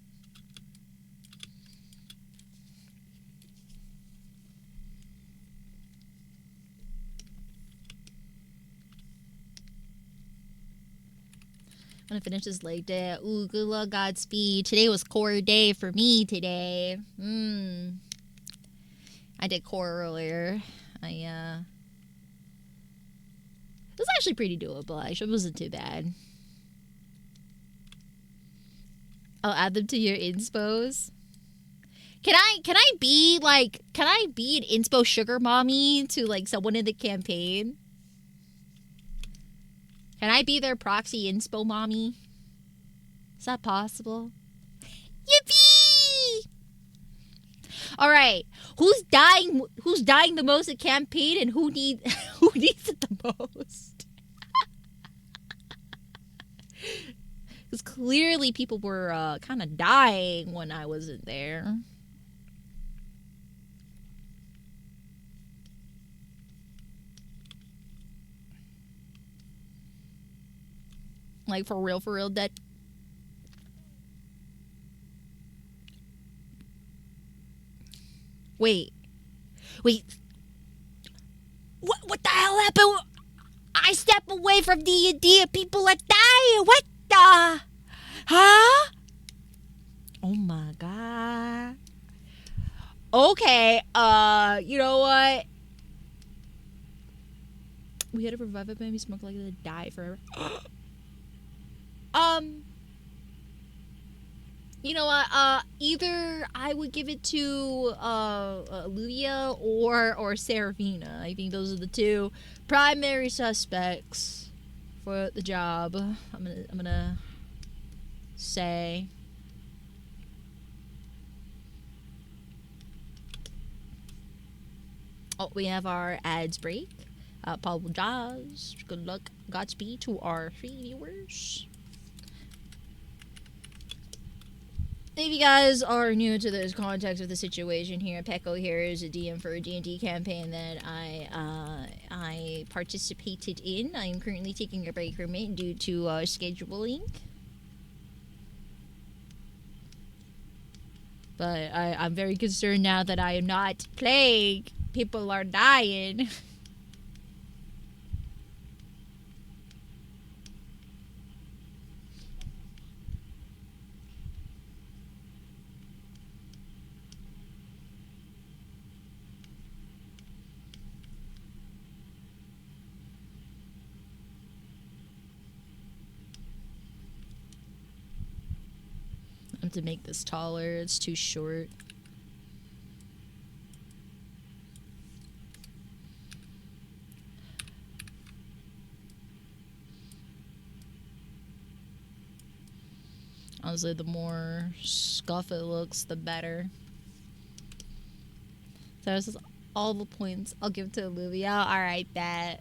I'm gonna finish this leg day. Ooh, good luck, Godspeed. Today was core day for me today. I did core earlier. It was actually pretty doable. Actually, it wasn't too bad. I'll add them to your inspos. Can I be an inspo sugar mommy to like someone in the campaign? Can I be their proxy inspo mommy? Is that possible? Yippee! All right, who's dying the most at campaign, and who needs it the most? Because clearly people were kind of dying when I wasn't there. Like, for real, dead. Wait. What the hell happened? I step away from D&D and people are dying. What the? Huh? Oh my god. Okay, you know what? We had to revive it, maybe smoke like to die forever. You know what? Either I would give it to Olivia or Serafina. I think those are the two primary suspects for the job. I'm gonna say. Oh, we have our ads break. Apologize. Good luck. Godspeed to our 3 viewers. If you guys are new to the context of the situation here, Pecco here is a DM for a D&D campaign that I participated in. I am currently taking a break from it due to scheduling. But I'm very concerned now that I am not playing. People are dying. I have to make this taller. It's too short. Honestly, the more scuff it looks, the better. So this is all the points I'll give to Olivia. All right, that.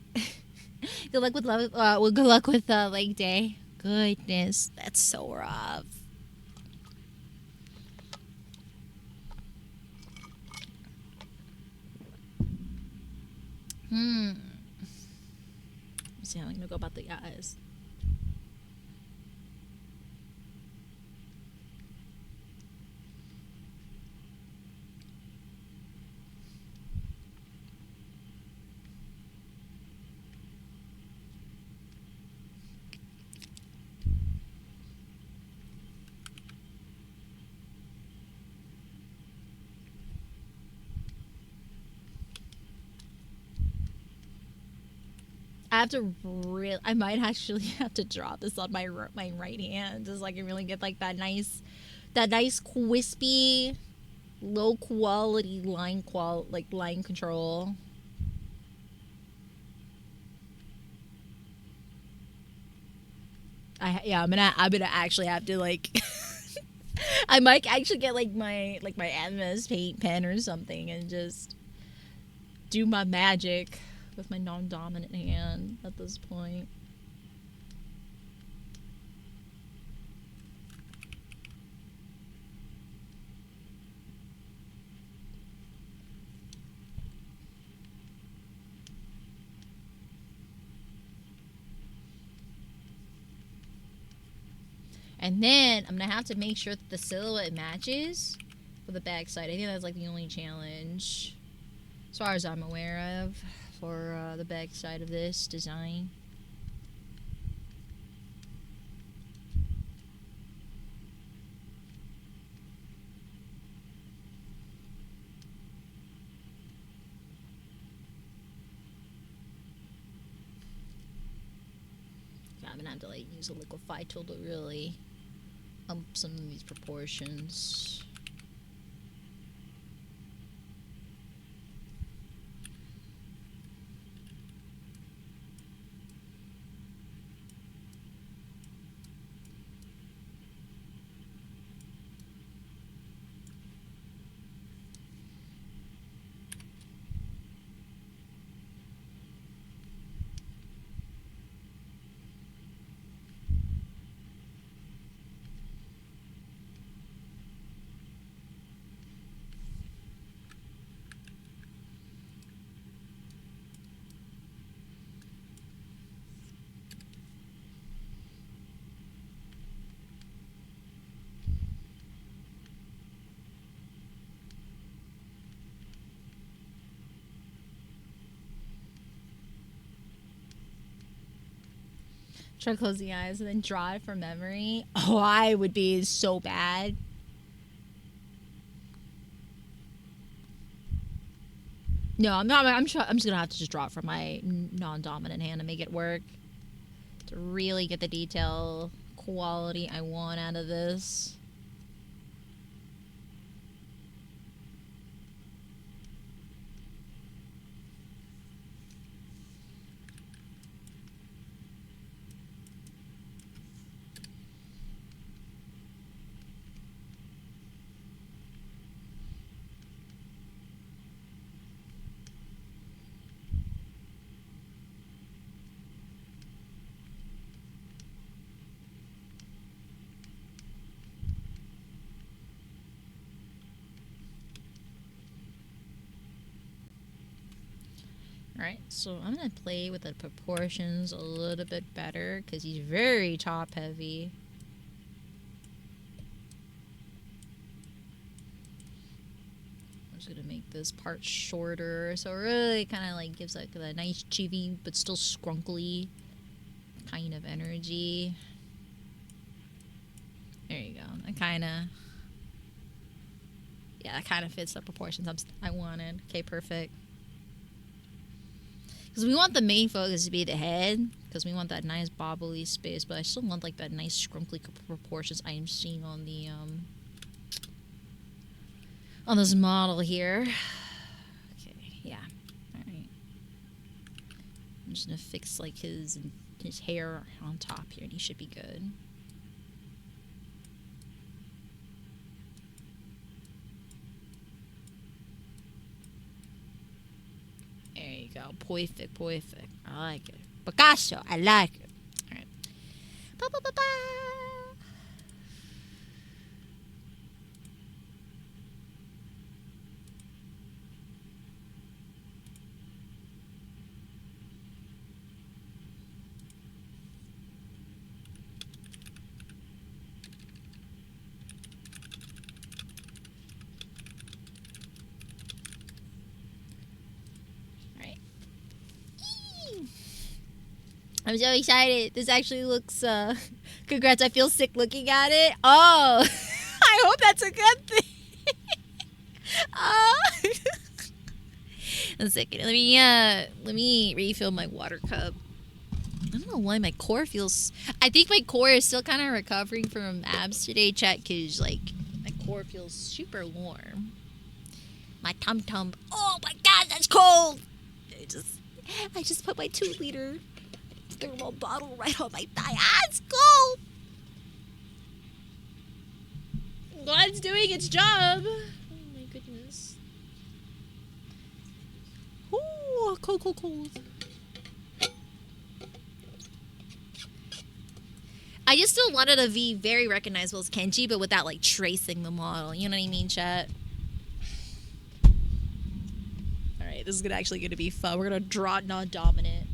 Good luck with good luck with leg day. Goodness, that's so rough. Let's see how I'm gonna go about the eyes. I might actually have to draw this on my right hand, just so I can really get like that nice crispy, low quality line control. I'm gonna actually have to like. I might actually get like my MS Paint pen or something and just do my magic with my non-dominant hand at this point. And then I'm gonna have to make sure that the silhouette matches for the backside. I think that's like the only challenge, as far as I'm aware of, for the backside of this design. I'm gonna have to like use a liquify tool to really up some of these proportions. Try to close the eyes and then draw it from memory. Oh, I would be so bad. No, I'm not. I'm just gonna have to just draw it from my non-dominant hand to make it work. To really get the detail quality I want out of this. Alright, so I'm going to play with the proportions a little bit better because he's very top heavy. I'm just going to make this part shorter so it really kind of like gives like a nice chibi but still scrunkly kind of energy. There you go. That kind of... Yeah, that kind of fits the proportions I wanted. Okay, perfect. Because we want the main focus to be the head, because we want that nice bobbly space, but I still want like that nice scrunkly proportions I am seeing on the on this model here. Okay, yeah, all right. I'm just gonna fix like his hair on top here, and he should be good. There you go. Perfect, perfect. I like it. Picasso, I like it. All right. Ba, ba, ba, ba. I'm so excited. This actually looks, congrats, I feel sick looking at it. Oh, I hope that's a good thing. Oh. One second. Let me refill my water cup. I don't know why my core feels... I think my core is still kind of recovering from abs today, chat, because, like, my core feels super warm. My tum-tum... Oh, my God, that's cold! I just put my 2-liter... thermal bottle right on my thigh. Ah, it's cold. God's doing its job. Oh my goodness. Ooh, cold, cold, cold. I just still wanted to be very recognizable as Kenji, but without like tracing the model. You know what I mean, chat? All right, this is actually gonna be fun. We're gonna draw non-dominant.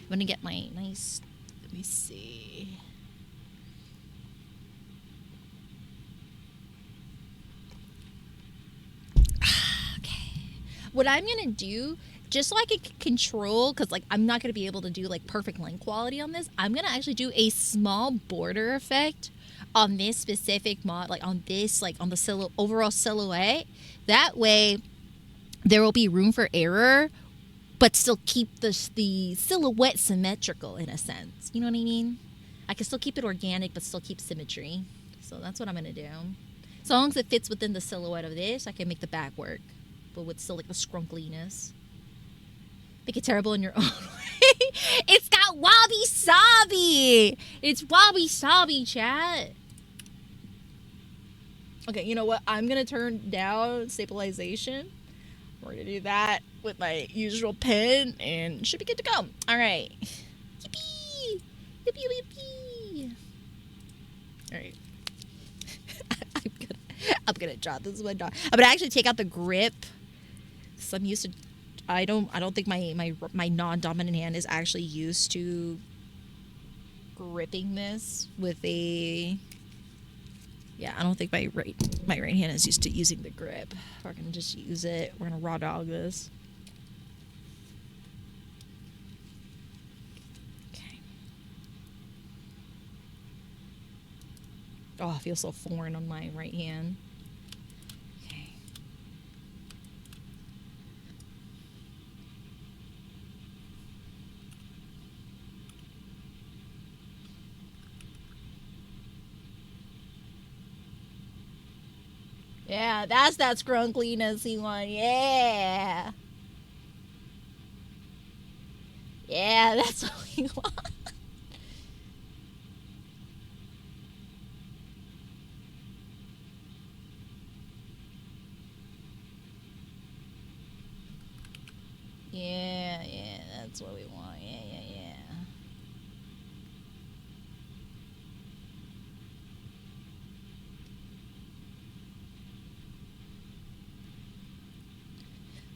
I'm gonna get my nice, let me see. Okay. What I'm gonna do, just so I can control, because like I'm not gonna be able to do like perfect line quality on this, I'm gonna actually do a small border effect on this specific mod, like on this, like on the overall silhouette. That way there will be room for error, but still keep the silhouette symmetrical in a sense. You know what I mean? I can still keep it organic, but still keep symmetry. So that's what I'm going to do. As long as it fits within the silhouette of this, I can make the back work. But with still like the scrunkliness. Make it terrible in your own way. It's got wabi-sabi. It's wabi-sabi, chat. Okay, you know what? I'm going to turn down stabilization. We're going to do that with my usual pen and should be good to go. All right. Yippee! Yippee, yippee. All right. I'm gonna draw this one. I'm gonna actually take out the grip. So I'm used to. I don't think my non-dominant hand is actually used to gripping this with a. Yeah, I don't think my right hand is used to using the grip. We're gonna just use it. We're gonna raw dog this. Okay. Oh, I feel so foreign on my right hand. Okay. Yeah, that's that scrunkliness one. Yeah. Yeah, that's what we want. Yeah, that's what we want. Yeah.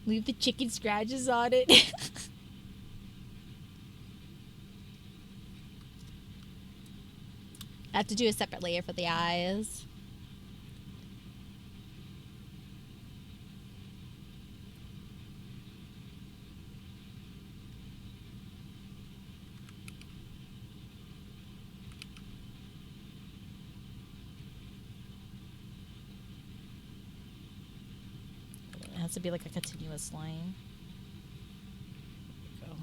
Leave the chicken scratches on it. I have to do a separate layer for the eyes. It has to be like a continuous line. There we go.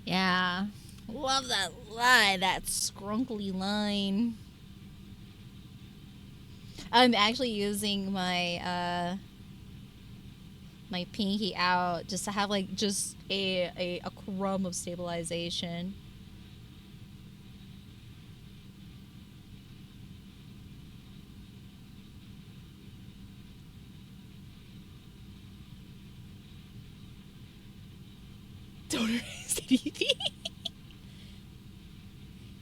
Yeah. Love that line, that scrunkly line. I'm actually using my my pinky out just to have like just a crumb of stabilization. Don't erase anything.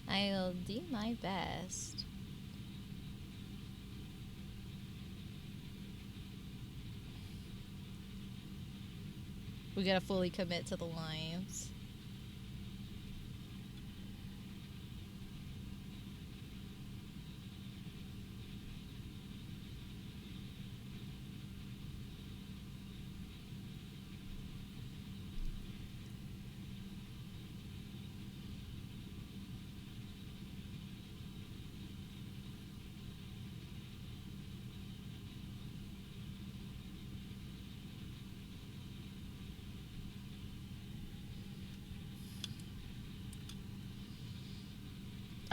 I will do my best. We gotta fully commit to the lines.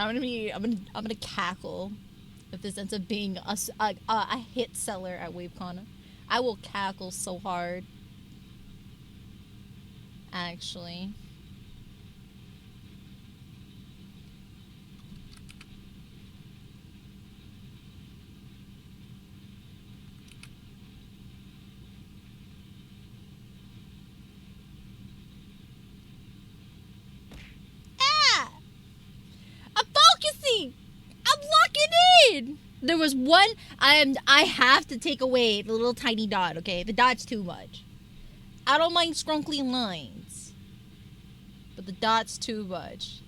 I'm gonna cackle if this ends up being a hit seller at weebcon. I will cackle so hard. Actually. grid. There was one. I have to take away the little tiny dot. Okay, the dot's too much. I don't mind scrunkly lines, but the dot's too much.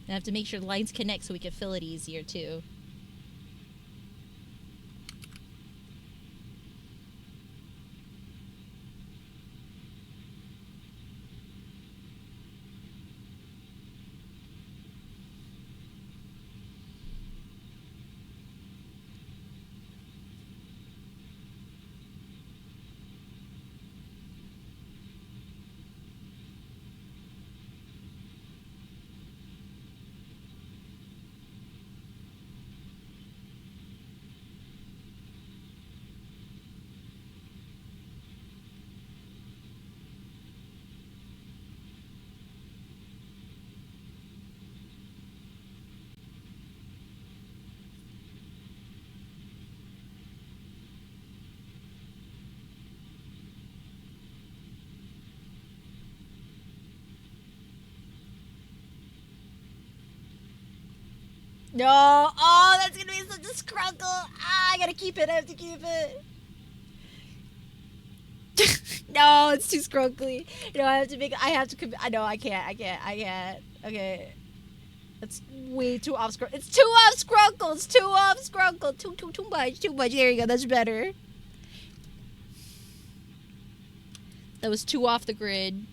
I have to make sure the lines connect so we can fill it easier too. No! Oh, that's gonna be such a scrunkle! Ah, I gotta keep it. I have to keep it. No, it's too scrunkly. No, I have to make. I have to. I know. I can't. Okay. That's way too off scrunkle. It's too off scrunkle. It's too off scrunkle. Too much. Too much. There you go. That's better. That was too off the grid.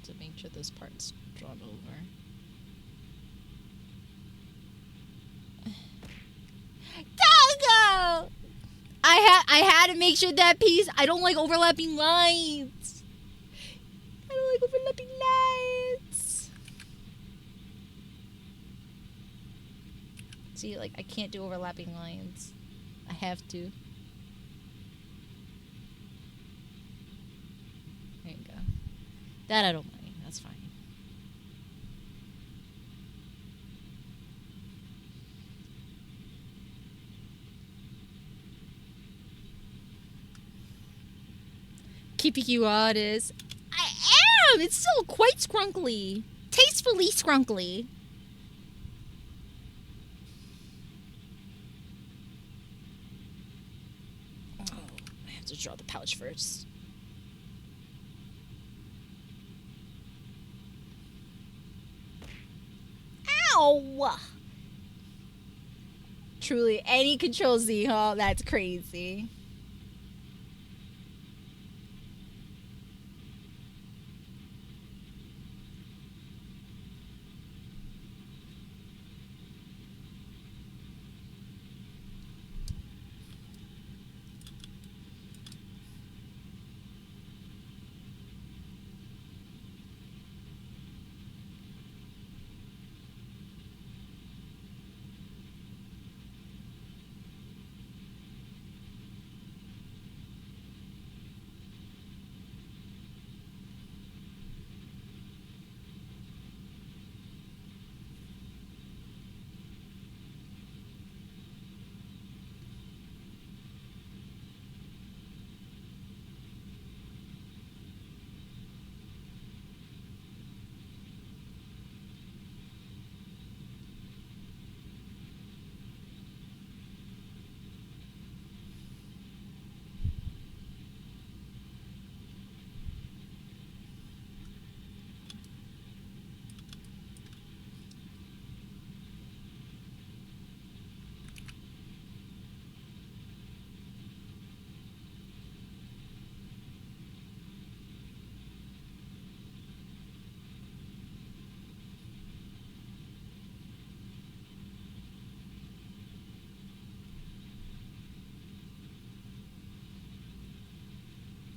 To make sure this part's drawn over. Doggo! I had to make sure that piece. I don't like overlapping lines. I don't like overlapping lines. See, like I can't do overlapping lines. I have to. There you go. That I don't mind. That's fine. Keeping you honest. I am! It's still quite scrunkly. Tastefully scrunkly. Oh, I have to draw the pouch first. Ow! Truly, any Control Z, huh? That's crazy.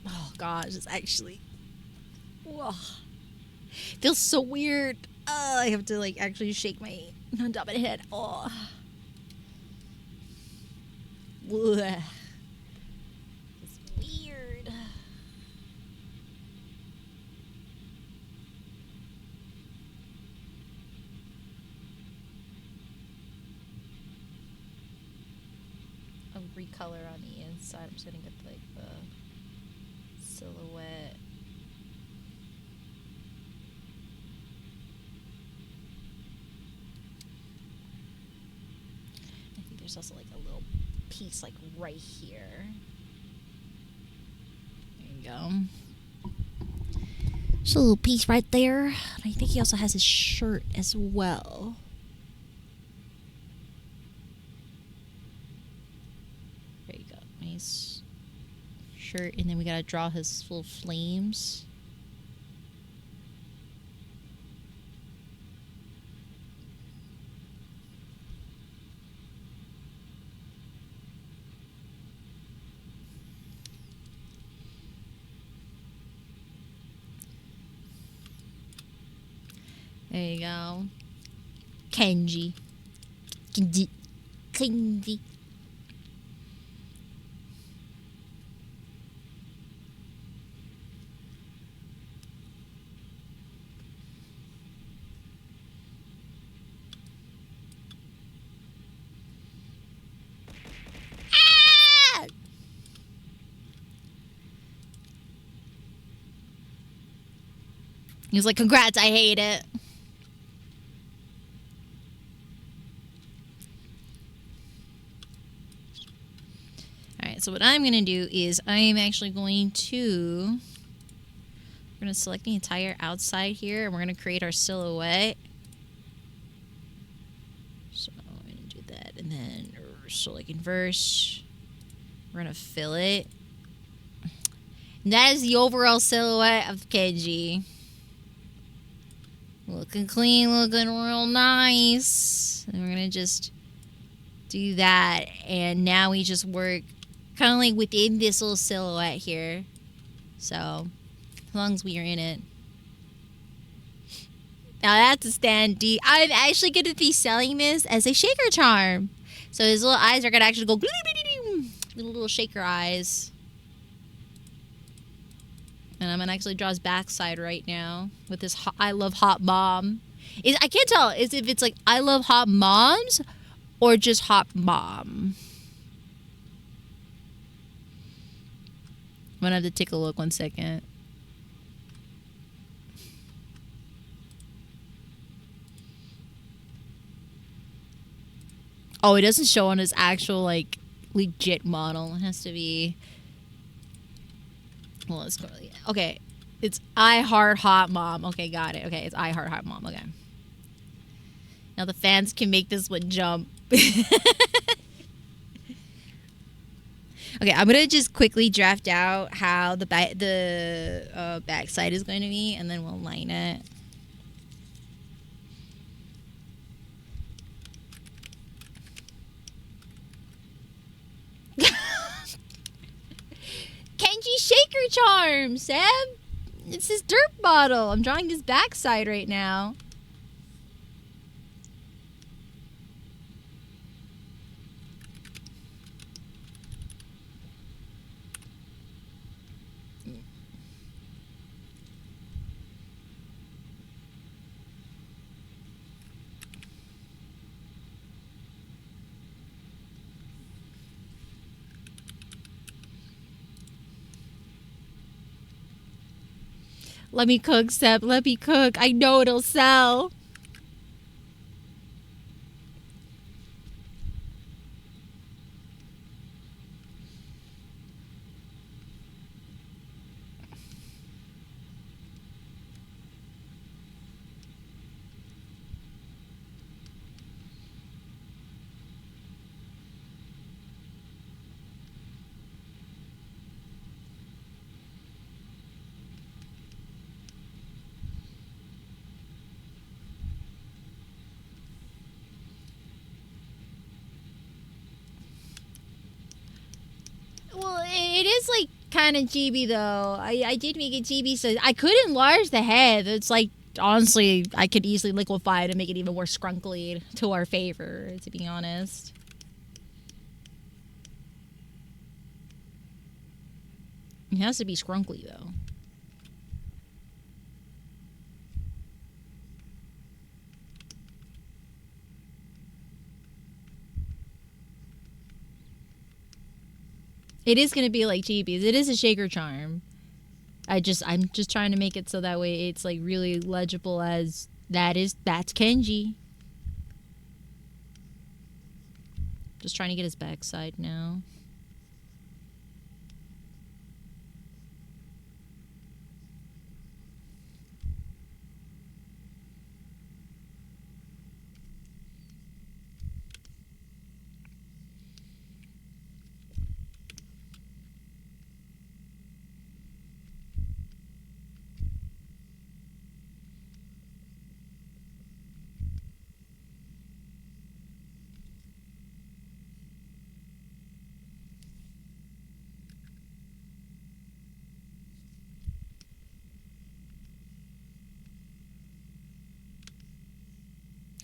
Oh gosh, it's actually, whoa, feels so weird. I have to like actually shake my on top of my head. Oh, blech. It's recolor on the inside. I'm just gonna get like the silhouette. I think there's also like a little piece like right here. There you go. Just a little piece right there. And I think he also has his shirt as well. There you go. Nice shirt. And then we gotta draw his little flames. There you go. Kenji. Kenji. Kenji. Ah! He was like, congrats, I hate it. So what I'm going to do is I am actually going to, we're going to select the entire outside here, and we're going to create our silhouette. So I'm going to do that, and then so like inverse, we're going to fill it. And that is the overall silhouette of Kenji. Looking clean, looking real nice. And we're going to just do that, and now we just work kind of like within this little silhouette here. So, as long as we are in it. Now that's a standee. I'm actually going to be selling this as a shaker charm. So his little eyes are going to actually go little shaker eyes. And I'm going to actually draw his backside right now with this I love hot mom. I can't tell if it's like I love hot moms or just hot mom. I'm gonna have to take a look 1 second. Oh, it doesn't show on his actual, like, legit model. It has to be... Well, let's go... Okay. It's I Heart Hot Mom. Okay, got it. Okay, it's I Heart Hot Mom. Okay. Now the fans can make this one jump. Okay, I'm gonna just quickly draft out how the backside is going to be, and then we'll line it. Kenji Shaker Charm, Sam. It's his dirt bottle. I'm drawing his backside right now. Let me cook, Seb. Let me cook. I know it'll sell. Well, it is like kind of GB though. I did make it GB, so I could enlarge the head. It's like honestly, I could easily liquefy it and make it even more scrunkly to our favor. To be honest. It has to be scrunkly though. It is gonna be like Chibi's. It is a shaker charm. I'm just trying to make it so that way it's like really legible as that's Kenji. Just trying to get his backside now.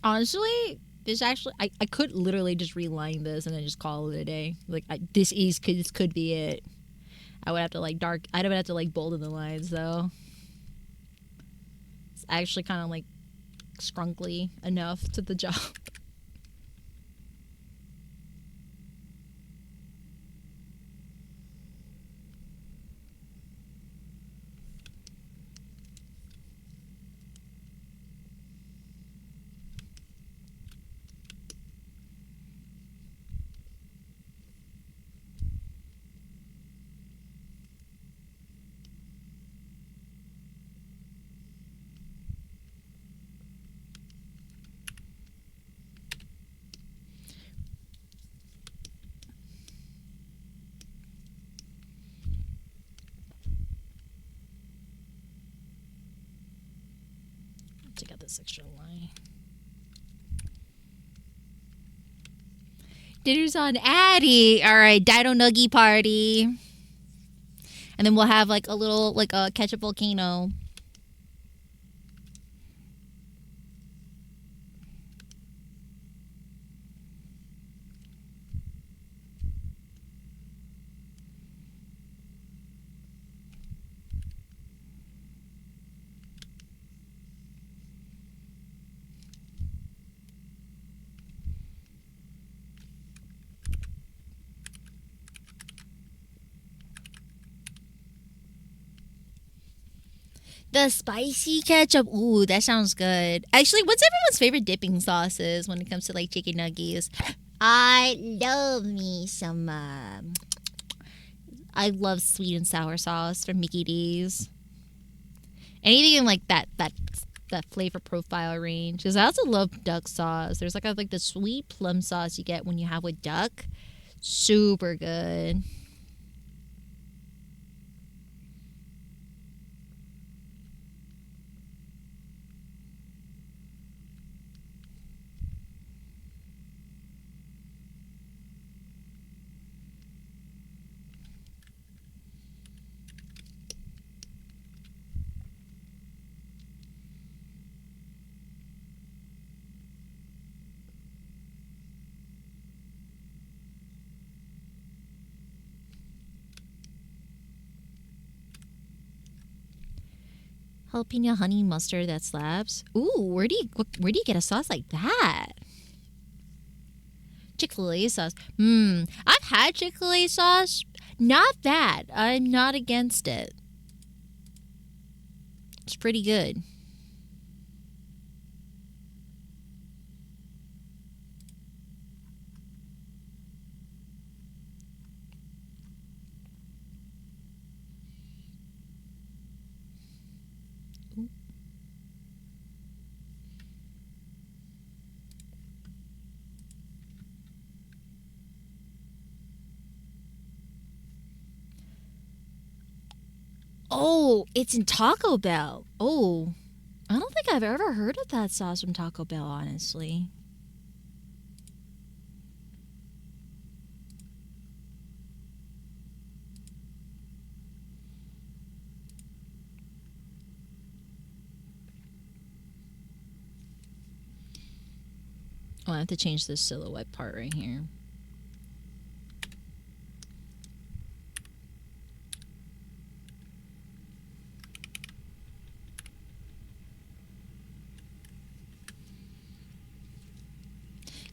Honestly, this actually, I could literally just reline this and then just call it a day. Like, this could be it. I would have to like I would have to like bolden the lines though. It's actually kind of like scrunkly enough to the job. Take out this extra line. Dinner's on Addy. All right, Dido Nuggy party. And then we'll have like a little like a ketchup volcano. The spicy ketchup. Ooh, that sounds good. Actually, what's everyone's favorite dipping sauces when it comes to like chicken nuggies? I love me some. I love sweet and sour sauce from Mickey D's. Anything in like that flavor profile range. Because I also love duck sauce. There's like the sweet plum sauce you get when you have with duck. Super good. Jalapeno honey mustard that slaps. Ooh, where do you get a sauce like that? Chick-fil-A sauce. I've had Chick-fil-A sauce. Not bad. I'm not against it. It's pretty good. Oh, it's in Taco Bell. Oh, I don't think I've ever heard of that sauce from Taco Bell, honestly. Oh, I have to change this silhouette part right here.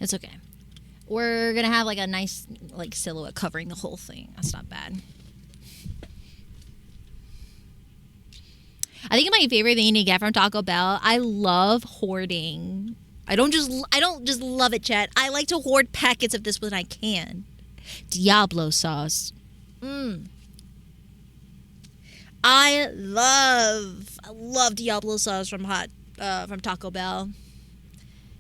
It's okay. We're gonna have like a nice like silhouette covering the whole thing. That's not bad. I think my favorite thing to get from Taco Bell, I love hoarding. I don't just love it, chat. I like to hoard packets of this when I can. Diablo sauce. I love Diablo sauce from Taco Bell.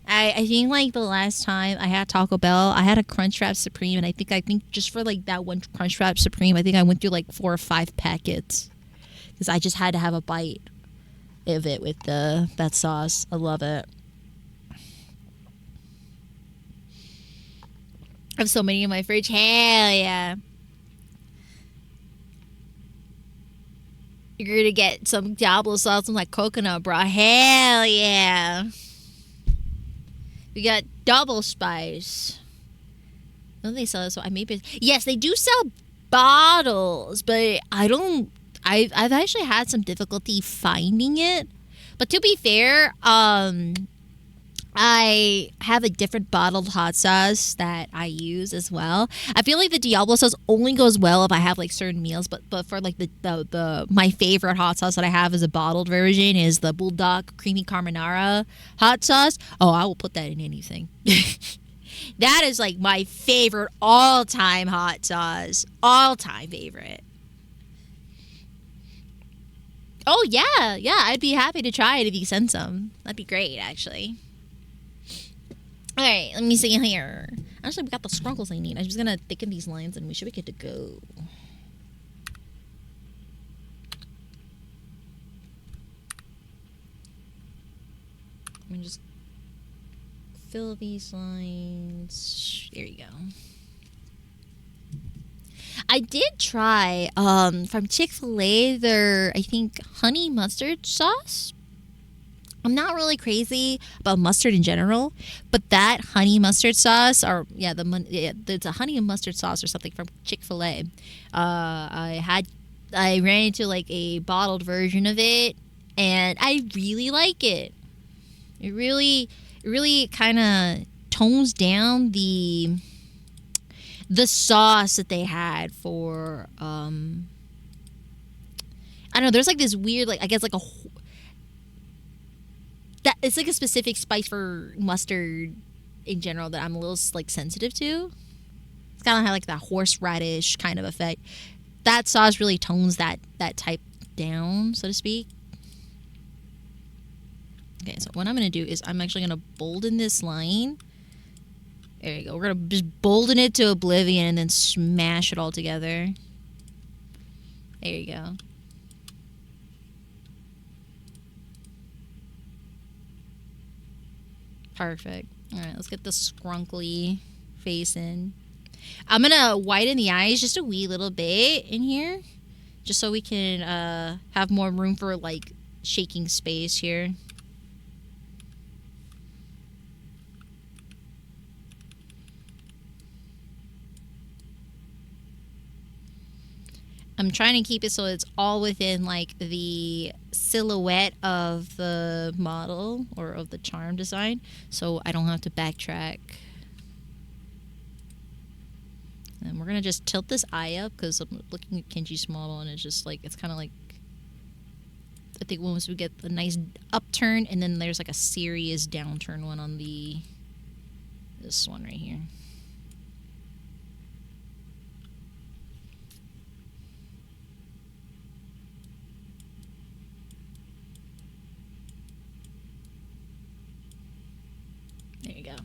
I think like the last time I had Taco Bell, I had a Crunchwrap Supreme, and I think just for like that one Crunchwrap Supreme, I think I went through like 4 or 5 packets because I just had to have a bite of it with that sauce. I love it. I have so many in my fridge. Hell yeah. You're gonna get some Diablo sauce and like coconut, bro. Hell yeah. We got double spice. Don't they sell this? I maybe yes, they do sell bottles, but I've actually had some difficulty finding it. But to be fair, I have a different bottled hot sauce that I use as well. I feel like the Diablo sauce only goes well if I have like certain meals, but for like the my favorite hot sauce that I have as a bottled version is the Bulldog Creamy Carbonara hot sauce. Oh, I will put that in anything. That is like my favorite all-time hot sauce. All-time favorite. Oh yeah, I'd be happy to try it if you send some. That'd be great, actually. All right, let me see here. Actually, we got the sprinkles I need. I'm just gonna thicken these lines, and we should be good to go. I'm gonna just fill these lines. There you go. I did try from Chick-fil-A their, I think, honey mustard sauce. I'm not really crazy about mustard in general, but that honey mustard sauce, or it's a honey and mustard sauce or something from Chick-fil-A. I ran into like a bottled version of it, and I really like it. It really kind of tones down the sauce that they had for I don't know. There's like this weird, like I guess like that it's like a specific spice for mustard in general that I'm a little like sensitive to. It's kind of like that horseradish kind of effect. That sauce really tones that type down, so to speak. Okay, so what I'm gonna do is I'm actually gonna bolden this line. There you go. We're gonna just bolden it to oblivion and then smash it all together. There you go. Perfect. All right, let's get the scrunkly face in. I'm gonna whiten the eyes just a wee little bit in here, just so we can have more room for like shaking space here. I'm trying to keep it so it's all within like the silhouette of the model or of the charm design, so I don't have to backtrack. And we're gonna just tilt this eye up because I'm looking at Kenji's model and it's just like it's kind of like, I think once we get the nice upturn and then there's like a serious downturn one on this one right here. There you go.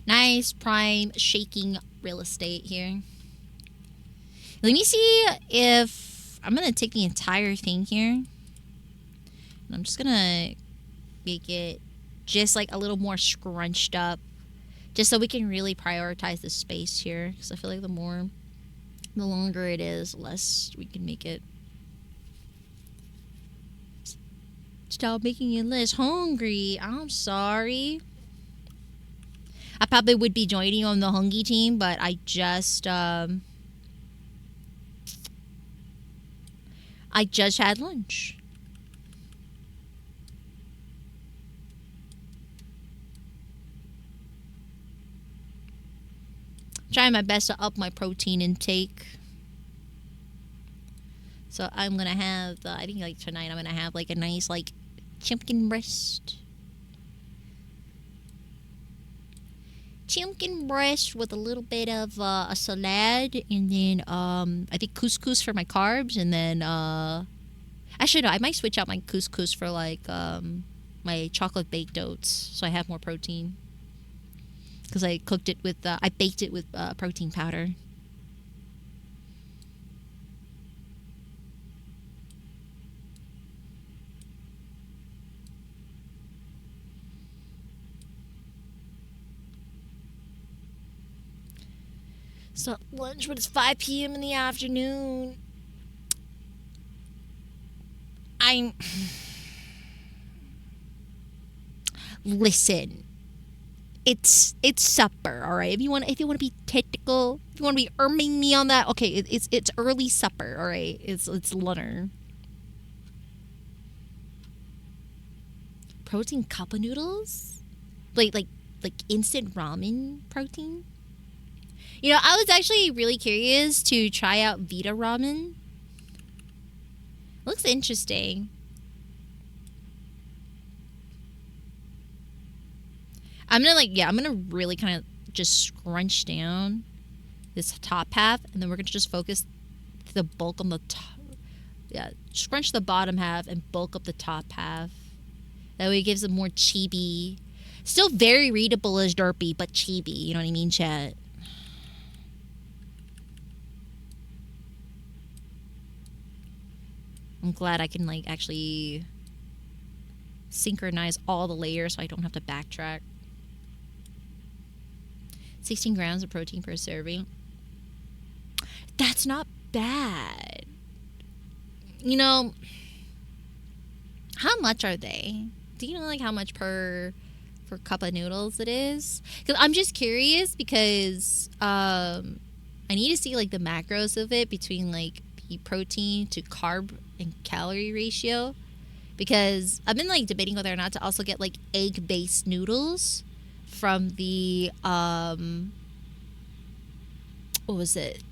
Nice prime shaking real estate here. Let me see if I'm gonna take the entire thing here and I'm just gonna make it just like a little more scrunched up, just so we can really prioritize the space here, because I feel like the longer it is, the less we can make it. Stop making you less hungry. I'm sorry. I probably would be joining you on the hungry team, but I just had lunch. trying my best to up my protein intake. So I'm gonna have I think like tonight I'm gonna have like a nice like chicken breast. Chicken breast with a little bit of a salad, and then I think couscous for my carbs, and then actually no, I might switch out my couscous for like my chocolate baked oats, so I have more protein. Because I cooked it with I baked it with protein powder. So lunch, but it's 5 p.m. in the afternoon. Listen. It's supper, all right. If you want to be technical, if you want to be erming me on that, okay. It's early supper, all right. It's lunner. Protein cup of noodles, like instant ramen protein. You know, I was actually really curious to try out Vita ramen. Looks interesting. I'm gonna really kind of just scrunch down this top half, and then we're gonna just focus the bulk on the top. Yeah, scrunch the bottom half and bulk up the top half. That way it gives it more chibi. Still very readable as derpy, but chibi. You know what I mean, chat? I'm glad I can like actually synchronize all the layers so I don't have to backtrack. 16 grams of protein per serving. That's not bad. You know, how much are they? Do you know like how much per cup of noodles it is? Because I'm just curious because I need to see like the macros of it between like protein to carb and calorie ratio, because I've been like debating whether or not to also get like egg-based noodles from the what was it?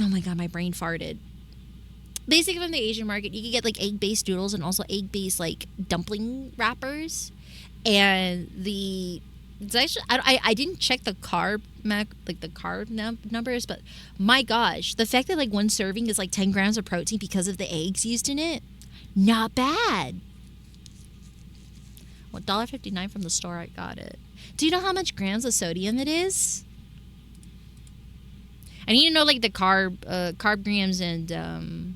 Oh my god, my brain farted. Basically from the Asian market, you can get like egg-based noodles and also egg-based like dumpling wrappers, and it's actually I didn't check the carb numbers, but my gosh, the fact that like one serving is like 10 grams of protein because of the eggs used in it, not bad. $1.59 from the store. I got it. Do you know how much grams of sodium it is? I need to know like the carb grams and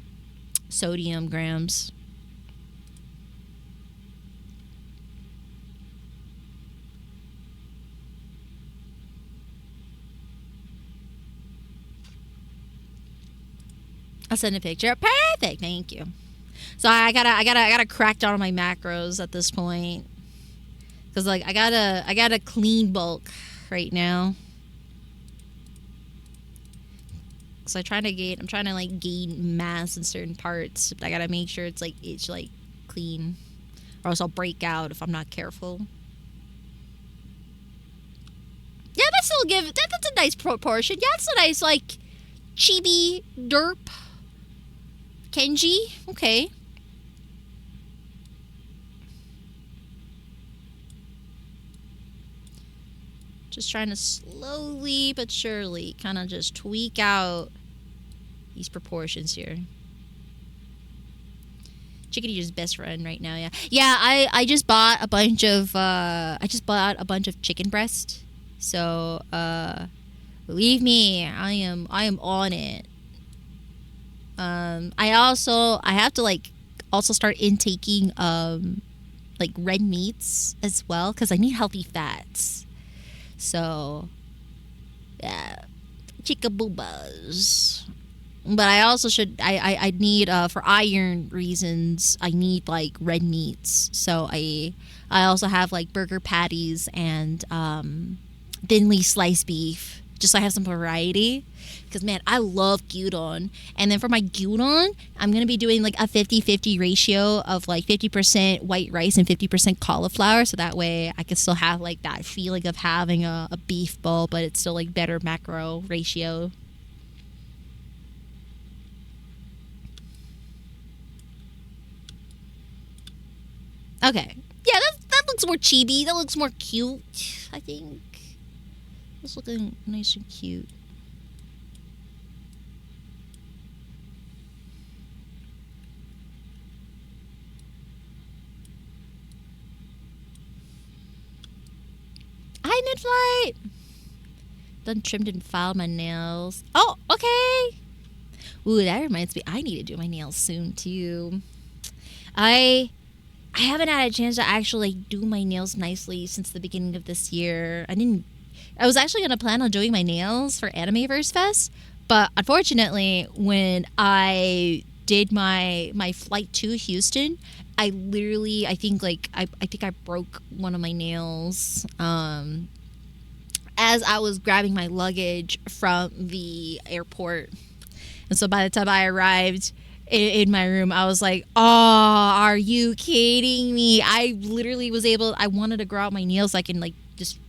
sodium grams. I'll send a picture. Perfect. Thank you. So I gotta crack down on my macros at this point, because like I gotta clean bulk right now. So I'm trying to like gain mass in certain parts, but I gotta make sure it's like clean, or else I'll break out if I'm not careful. Yeah, that's a nice proportion. Yeah, it's a nice like chibi derp. Kenji, okay. Just trying to slowly but surely kind of just tweak out these proportions here. Chicken Eater's best friend right now, yeah. Yeah, I just bought a bunch of chicken breast. So believe me, I am on it. I have to like also start intaking like red meats as well, because I need healthy fats. So yeah, chickaboobas. But I also I need for iron reasons, I need like red meats. So I also have like burger patties and thinly sliced beef just so I have some variety. Because, man, I love gyudon. And then for my gyudon, I'm going to be doing like a 50-50 ratio of like 50% white rice and 50% cauliflower. So that way I can still have like that feeling of having a beef bowl, but it's still like better macro ratio. Okay. Yeah, that looks more chibi. That looks more cute, I think. It's looking nice and cute. Hi, Midflight. Done trimmed and filed my nails. Oh, okay. Ooh, that reminds me. I need to do my nails soon too. I haven't had a chance to actually do my nails nicely since the beginning of this year. I was actually going to plan on doing my nails for Animeverse Fest, but unfortunately, when I did my flight to Houston, I think I broke one of my nails as I was grabbing my luggage from the airport. And so by the time I arrived in my room, I was like, oh, are you kidding me? I literally I wanted to grow out my nails so I can like just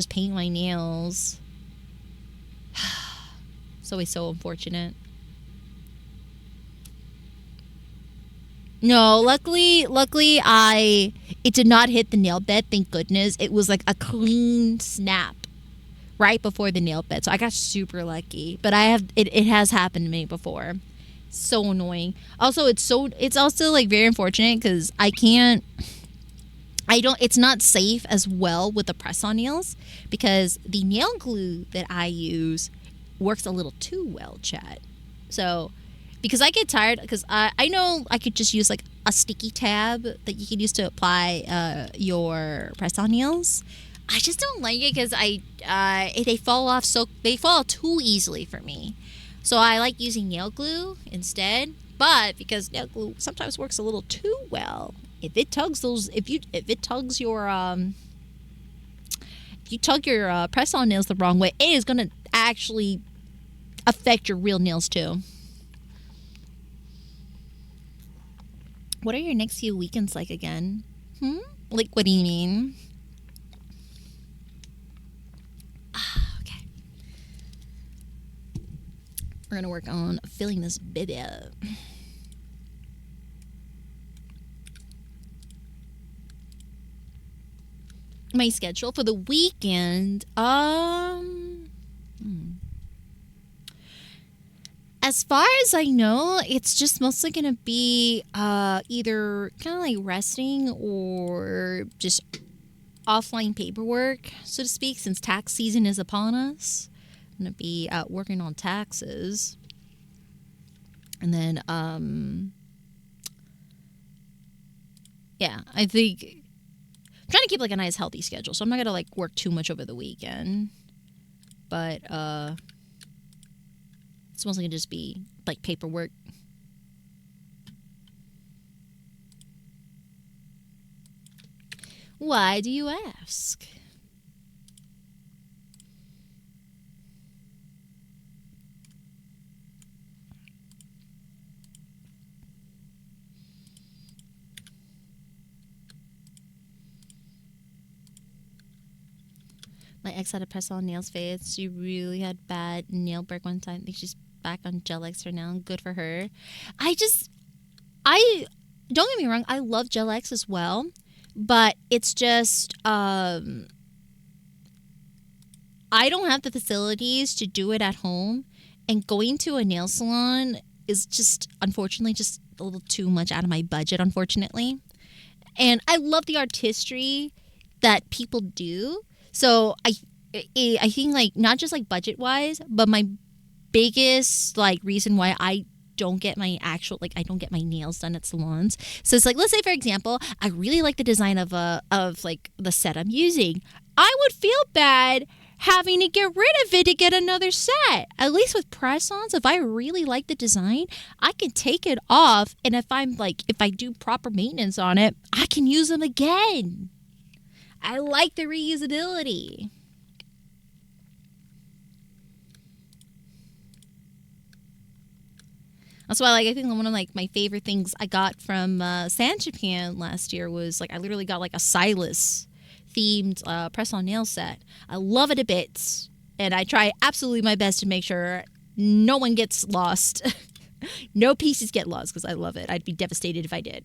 paint my nails. It's always so unfortunate. No, luckily it did not hit the nail bed, thank goodness. It was like a clean snap right before the nail bed. So I got super lucky. But it has happened to me before. So annoying. Also, it's also like very unfortunate because it's not safe as well with the press-on nails because the nail glue that I use works a little too well, chat. So, because I get tired, because I know I could just use like a sticky tab that you can use to apply your press-on nails. I just don't like it because they fall too easily for me. So I like using nail glue instead. But because nail glue sometimes works a little too well, if you tug your press-on nails the wrong way, it is gonna actually affect your real nails too. What are your next few weekends like again? Like, what do you mean? Okay. We're gonna work on filling this baby up. My schedule for the weekend, as far as I know, it's just mostly gonna be either kind of like resting or just offline paperwork, so to speak, since tax season is upon us. I'm gonna be working on taxes, and then yeah, I think I'm trying to keep like a nice healthy schedule, so I'm not gonna like work too much over the weekend, but it's mostly gonna just be like paperwork. Why do you ask? My ex had a press-on nails phase. She really had bad nail break one time. I think she's back on Gel X for now. Good for her. I don't get me wrong, I love Gel X as well, but it's just I don't have the facilities to do it at home, and going to a nail salon is just unfortunately just a little too much out of my budget, unfortunately. And I love the artistry that people do. So I think like not just like budget wise, but my biggest like reason why I don't get my nails done at salons. So it's like, let's say for example, I really like the design of like the set I'm using. I would feel bad having to get rid of it to get another set. At least with press-ons, if I really like the design, I can take it off, and if I do proper maintenance on it, I can use them again. I like the reusability. That's why, like, I think one of like my favorite things I got from San Japan last year was like I literally got like a Silas themed press-on nail set. I love it a bit, and I try absolutely my best to make sure no one gets lost, no pieces get lost because I love it. I'd be devastated if I did.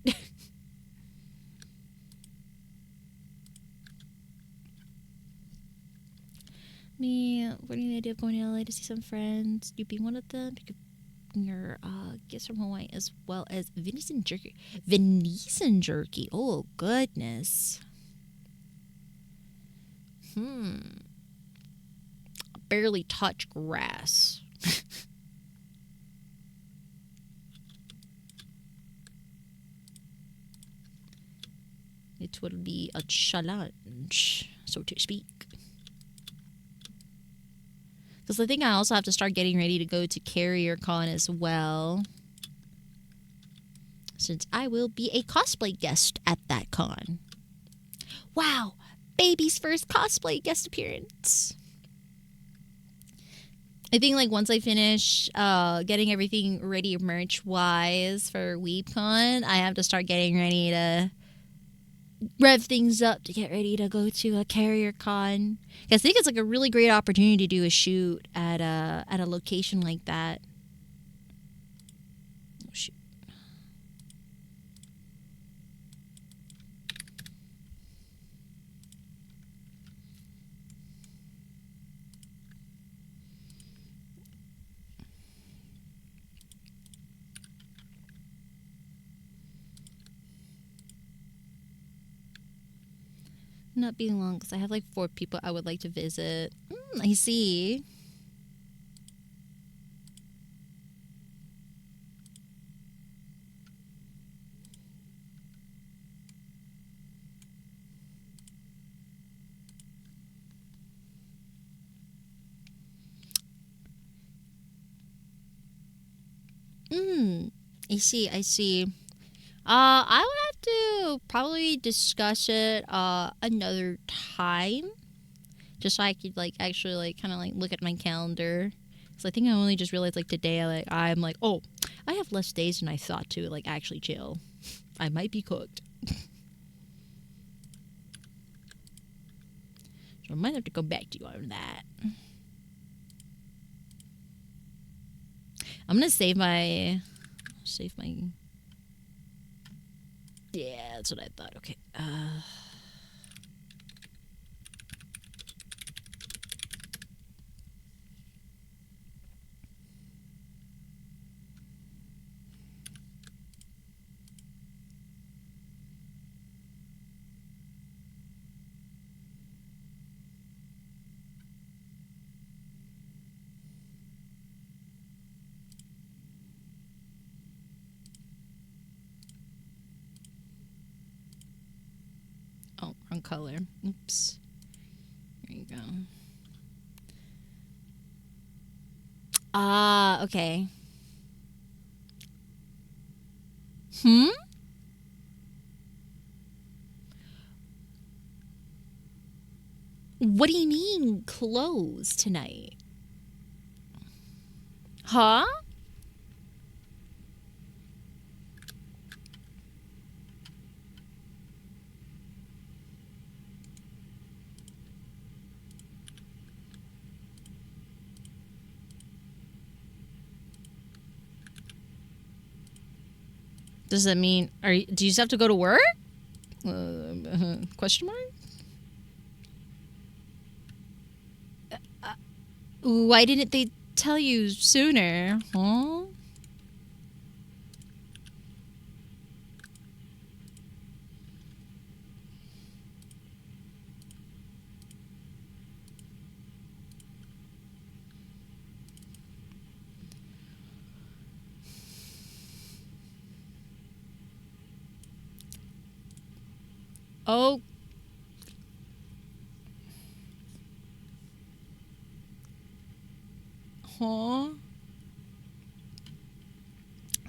Me, what do you idea of going to LA to see some friends? You be one of them. You could bring your gifts from Hawaii as well as venison jerky. Venison jerky. Oh goodness. Barely touch grass. It will be a challenge, so to speak. Because I think I also have to start getting ready to go to CarrierCon as well, since I will be a cosplay guest at that con. Wow, baby's first cosplay guest appearance. I think like once I finish getting everything ready merch-wise for weebcon, I have to start getting ready to rev things up to get ready to go to a CarrierCon. I think it's like a really great opportunity to do a shoot at a location like that. Oh shoot. Not being long because I have like 4 people I would like to visit. I see. I see. I see. I would have to probably discuss it another time, just so I could like actually like kind of like look at my calendar. Because I think I only just realized like today I'm like, oh, I have less days than I thought to like actually chill. I might be cooked. So I might have to go back to you on that. I'm gonna save my. Yeah, that's what I thought. Okay. Oh, wrong color. Oops. There you go. Okay. What do you mean close tonight? Huh? Does that mean do you just have to go to work? Question mark? Why didn't they tell you sooner? Huh? Oh. Huh?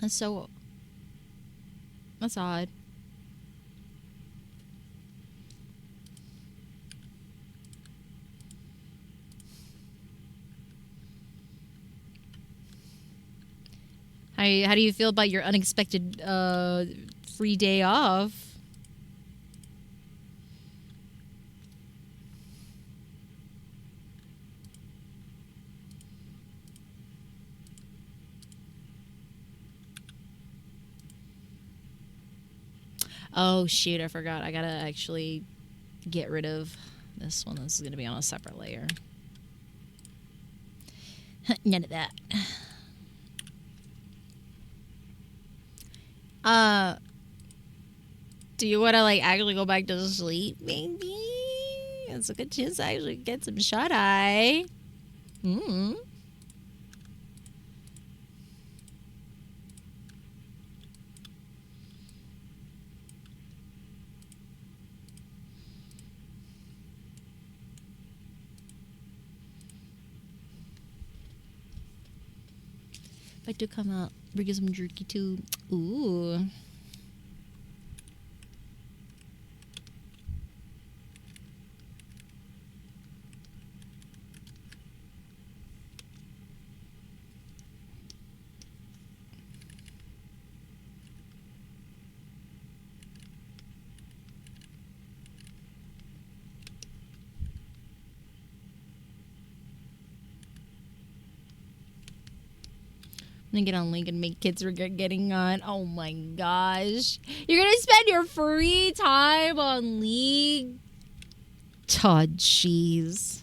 That's odd. How do you feel about your unexpected free day off? Oh shoot, I forgot. I gotta actually get rid of this one. This is gonna be on a separate layer. None of that. Do you want to like actually go back to sleep? Maybe it's a good chance I actually get some shut eye. Hmm. If I do come out, bring you some jerky too. Ooh. I'm gonna get on Link and make kids regret getting on. Oh my gosh. You're gonna spend your free time on League? Oh, jeez.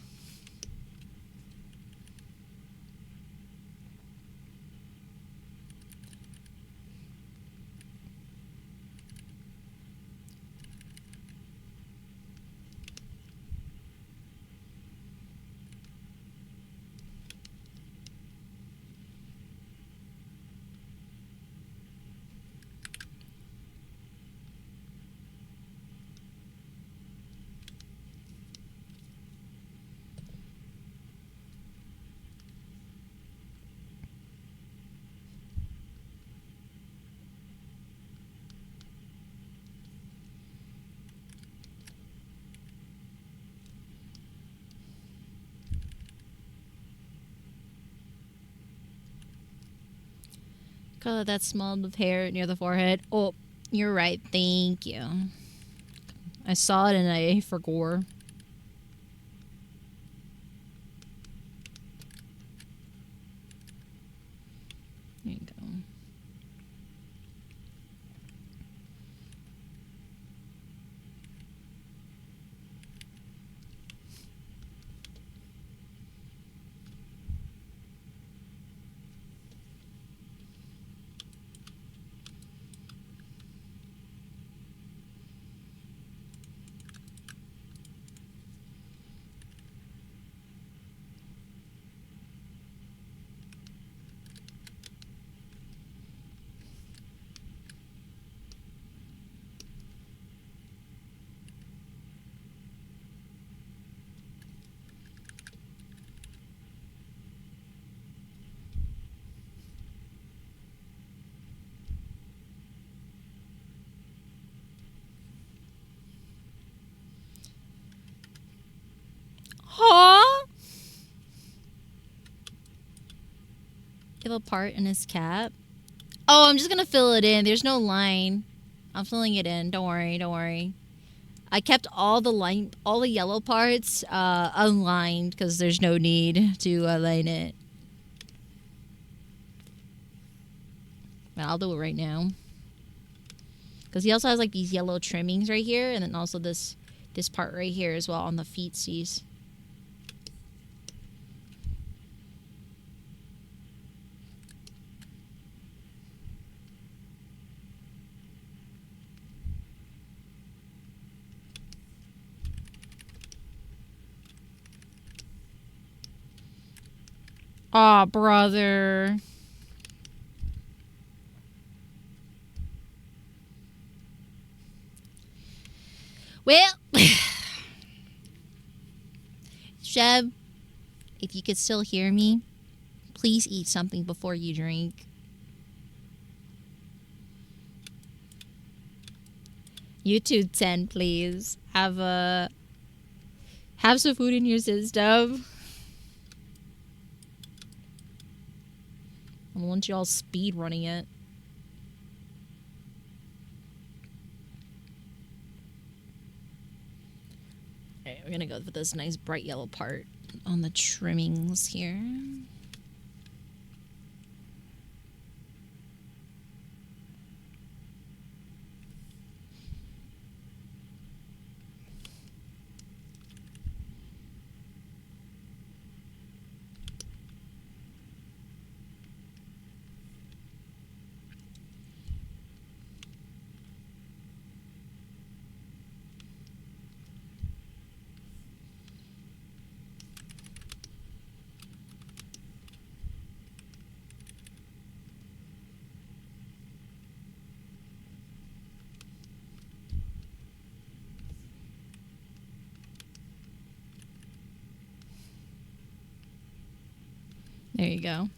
Color that small of hair near the forehead. Oh, you're right. Thank you. I saw it and I forgot. There you go. Huh? Yellow part in his cap. Oh, I'm just gonna fill it in. There's no line. I'm filling it in. Don't worry. Don't worry. I kept all the yellow parts unlined because there's no need to line it. But I'll do it right now. Because he also has like these yellow trimmings right here, and then also this part right here as well on the feetsies. Aw, brother. Well, Sheb, if you could still hear me, please eat something before you drink. You too, 10, please. Have some food in your system. I don't want y'all speed running it. Alright, we're gonna go with this nice bright yellow part on the trimmings here. There you go.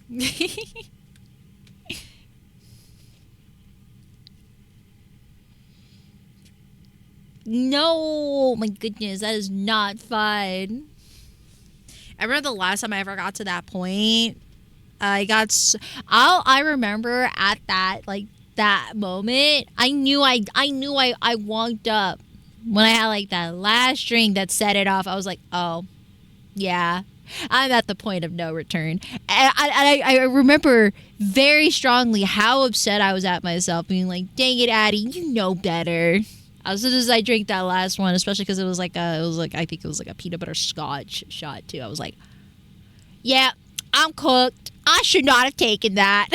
No, my goodness, that is not fun. I remember the last time I ever got to that point. I remember at that that moment. I knew I wonked up when I had like that last drink that set it off. I was like, oh, yeah. I'm at the point of no return. And I remember very strongly how upset I was at myself, being like, dang it, Addie, you know better. As soon as I drank that last one, especially because it was like I think it was like a peanut butter scotch shot too. I was like, yeah, I'm cooked. I should not have taken that.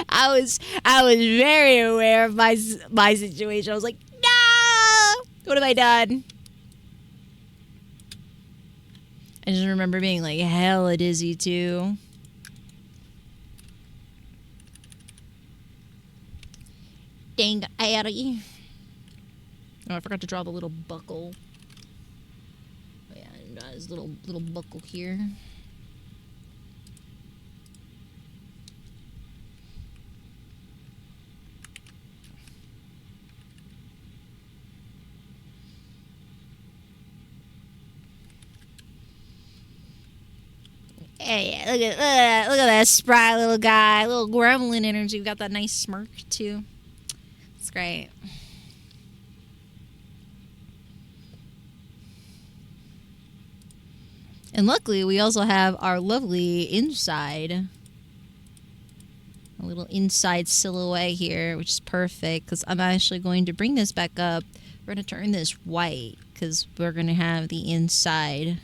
I was very aware of my situation. I was like, no, what have I done? I just remember being like hella dizzy too. Dang, Addie. Oh, I forgot to draw the little buckle. Oh, yeah, I draw his little buckle here. Hey, look at that spry little guy, little gremlin energy. We've got that nice smirk too. It's great. And luckily, we also have our lovely inside. A little inside silhouette here, which is perfect because I'm actually going to bring this back up. We're going to turn this white because we're going to have the inside.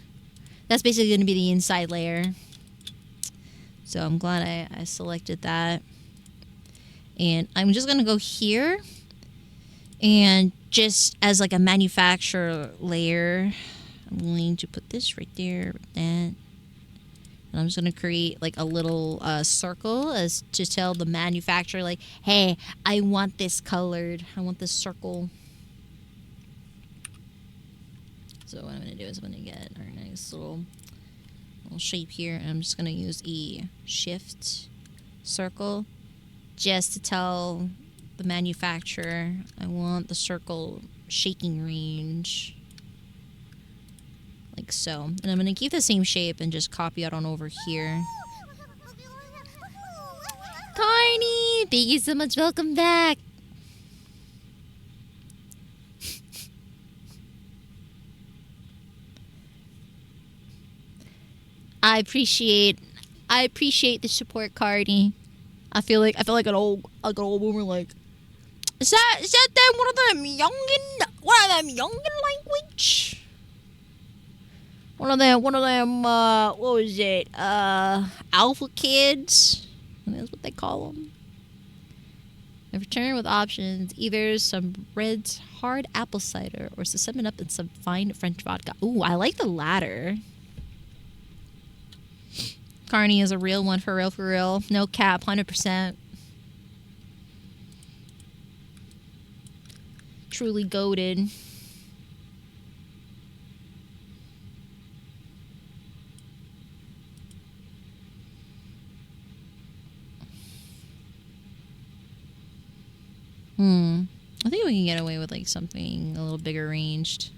That's basically going to be the inside layer. So I'm glad I selected that. And I'm just going to go here. And just as like a manufacturer layer, I'm going to put this right there, like that. And I'm just going to create like a little circle as to tell the manufacturer like, hey, I want this colored. I want this circle. So what I'm going to do is I'm going to get our nice little shape here. And I'm just going to use a shift circle just to tell the manufacturer I want the circle shaking range. Like so. And I'm going to keep the same shape and just copy it on over here. Carney! Thank you so much. Welcome back. I appreciate the support, Carney. I feel like an old boomer. Like, is that then one of them youngin language? One of them, what was it? Alpha kids? That's what they call them. I return with options, either some Red's hard apple cider or to sum it up in some fine French vodka. Ooh, I like the latter. Carney is a real one, for real. No cap, 100%. Truly goated. I think we can get away with like something a little bigger ranged.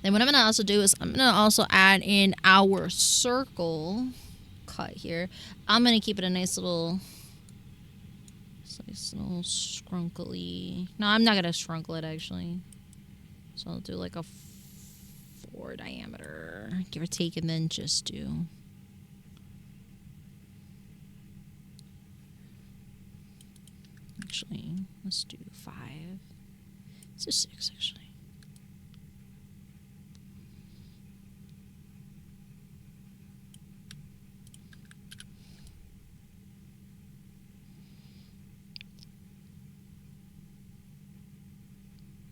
Then what I'm gonna also do is I'm gonna also add in our circle cut here. I'm gonna keep it a nice little scrunkly. No, I'm not gonna scrunkle it actually. So I'll do like a 4 diameter, give or take, and then just do. Actually, let's do 5. Let's do 6 actually.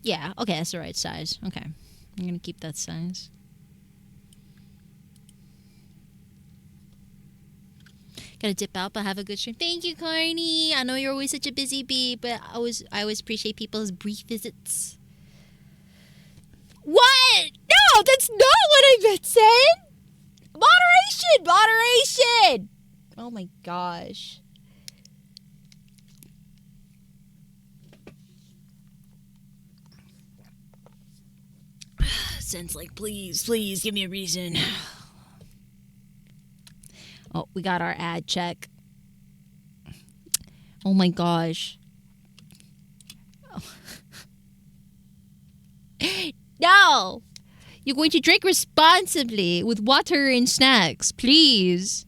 Yeah, okay, that's the right size. Okay. I'm gonna keep that size. Gotta dip out, but have a good stream. Thank you, Carney. I know you're always such a busy bee, but I always appreciate people's brief visits. What? No, that's not what I meant said. Moderation. Oh my gosh. Sense like, please give me a reason. Oh, we got our ad check. Oh my gosh. Oh. No! You're going to drink responsibly with water and snacks, please.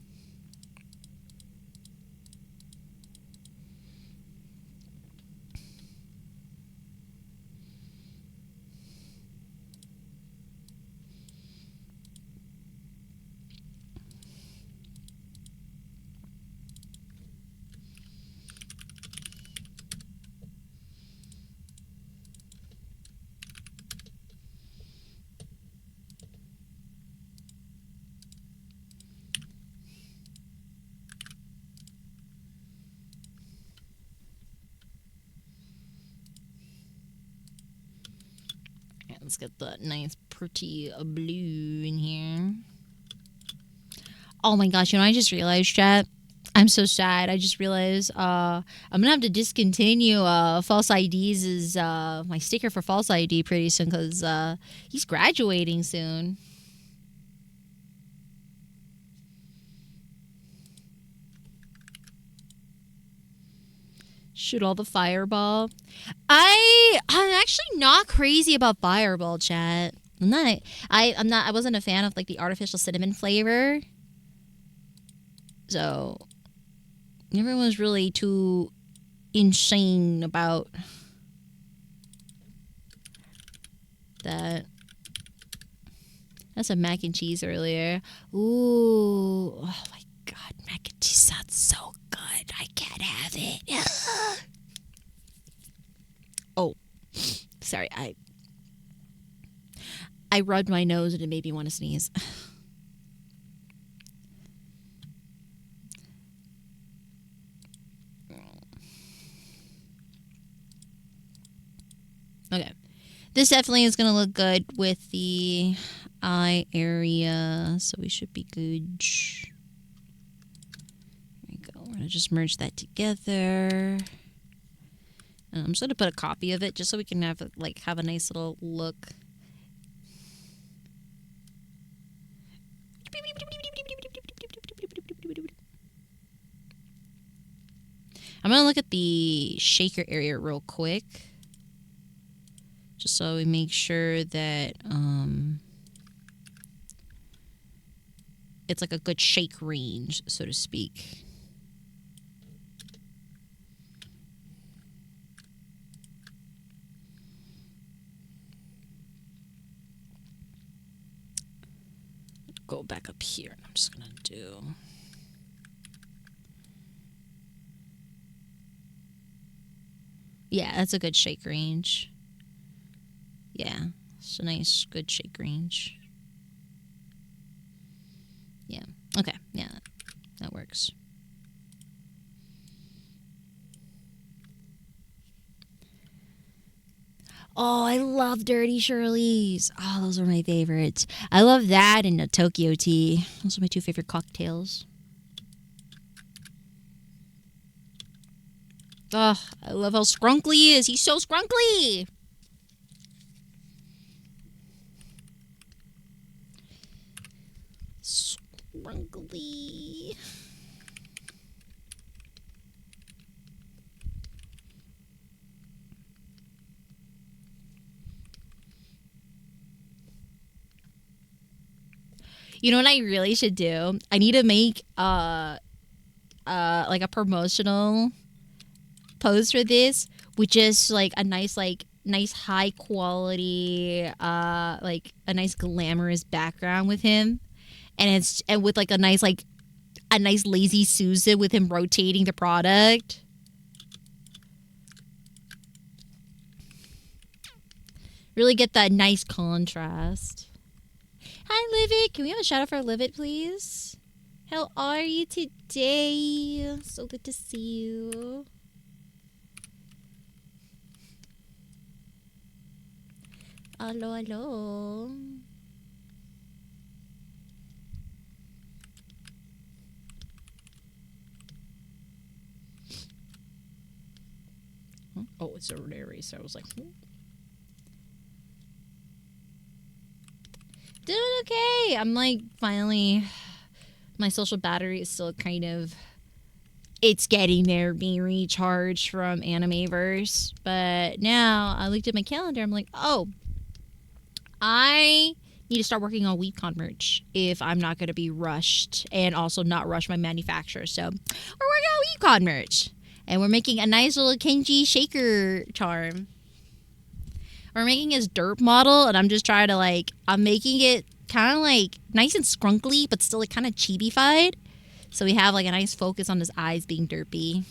Let's get that nice pretty blue in here. Oh my gosh, you know, I just realized, chat. I'm so sad. I just realized I'm gonna have to discontinue false IDs as my sticker for false ID pretty soon because he's graduating soon. Shoot all the fireball. I'm actually not crazy about fireball, chat. I wasn't a fan of like the artificial cinnamon flavor. So everyone's really too insane about that. That's a mac and cheese earlier. Ooh, oh my god, mac and cheese sounds so good. I can't have it. Oh, sorry. I rubbed my nose and it made me want to sneeze. Okay. This definitely is going to look good with the eye area, so we should be good. There we go. We're going to just merge that together. And I'm just going to put a copy of it just so we can have a nice little look. I'm going to look at the shaker area real quick. Just so we make sure that it's like a good shake range, so to speak. Go back up here. I'm just going to do... Yeah, that's a good shake range. Yeah, it's a nice, good shake range. Yeah, okay, yeah, that works. Oh, I love Dirty Shirley's. Oh, those are my favorites. I love that and a Tokyo tea. Those are my 2 favorite cocktails. Oh, I love how scrunkly he is. He's so scrunkly. Wrinkly. You know what I really should do? I need to make like a promotional post for this, with just like a nice high quality like a nice glamorous background with him, and with like a nice lazy Susan with him rotating the product. Really get that nice contrast. Hi, Livid. Can we have a shout out for Livid, please? How are you today? So good to see you. Hello, hello. Oh, it's over there, so I was like, doing okay. I'm like, finally, my social battery is still kind of, it's getting there, being recharged from Animeverse. But now I looked at my calendar. I'm like, oh, I need to start working on weebcon merch if I'm not going to be rushed, and also not rush my manufacturer. So we're working on weebcon merch, and we're making a nice little Kenji shaker charm. We're making his derp model, and I'm just trying to I'm making it kind of like nice and scrunkly, but still like kind of chibi-fied. So we have like a nice focus on his eyes being derpy.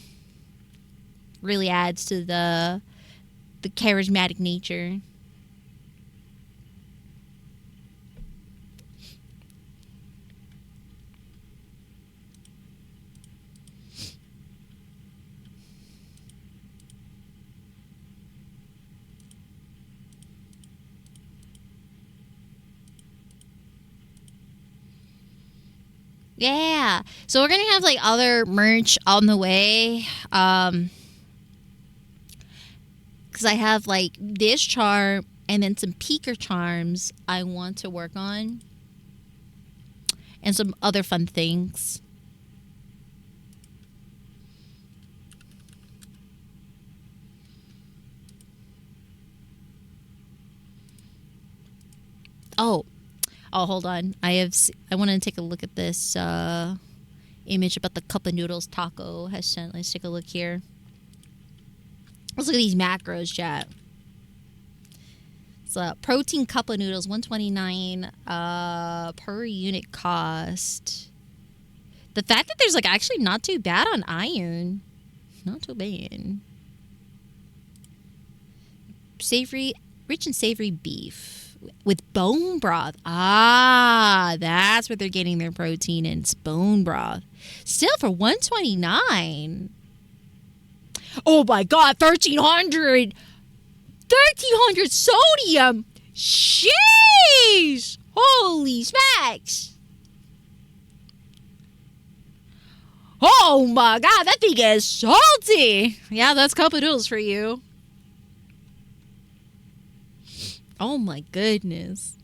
Really adds to the charismatic nature. Yeah. So we're going to have like other merch on the way. Because I have like this charm and then some peeker charms I want to work on. And some other fun things. Oh, hold on. I want to take a look at this image about the cup of noodles Taco has sent. Let's take a look here. Let's look at these macros, chat. So protein cup of noodles, $129 per unit cost. The fact that there's like actually not too bad on iron. Not too bad. Savory, rich and savory beef with bone broth. Ah, that's where they're getting their protein, and it's bone broth. Still for $129. Oh my god, 1300 sodium. Sheesh. Holy smacks. Oh my god, that thing is salty. Yeah, that's cup of noodles for you. Oh my goodness.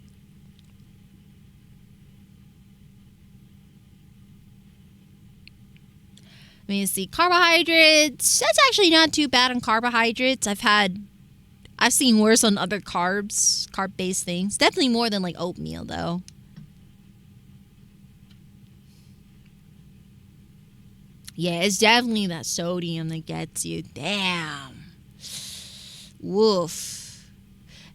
I mean, see, carbohydrates, that's actually not too bad on carbohydrates. I've seen worse on other carb-based things. Definitely more than like oatmeal, though. Yeah, it's definitely that sodium that gets you. Damn. Woof.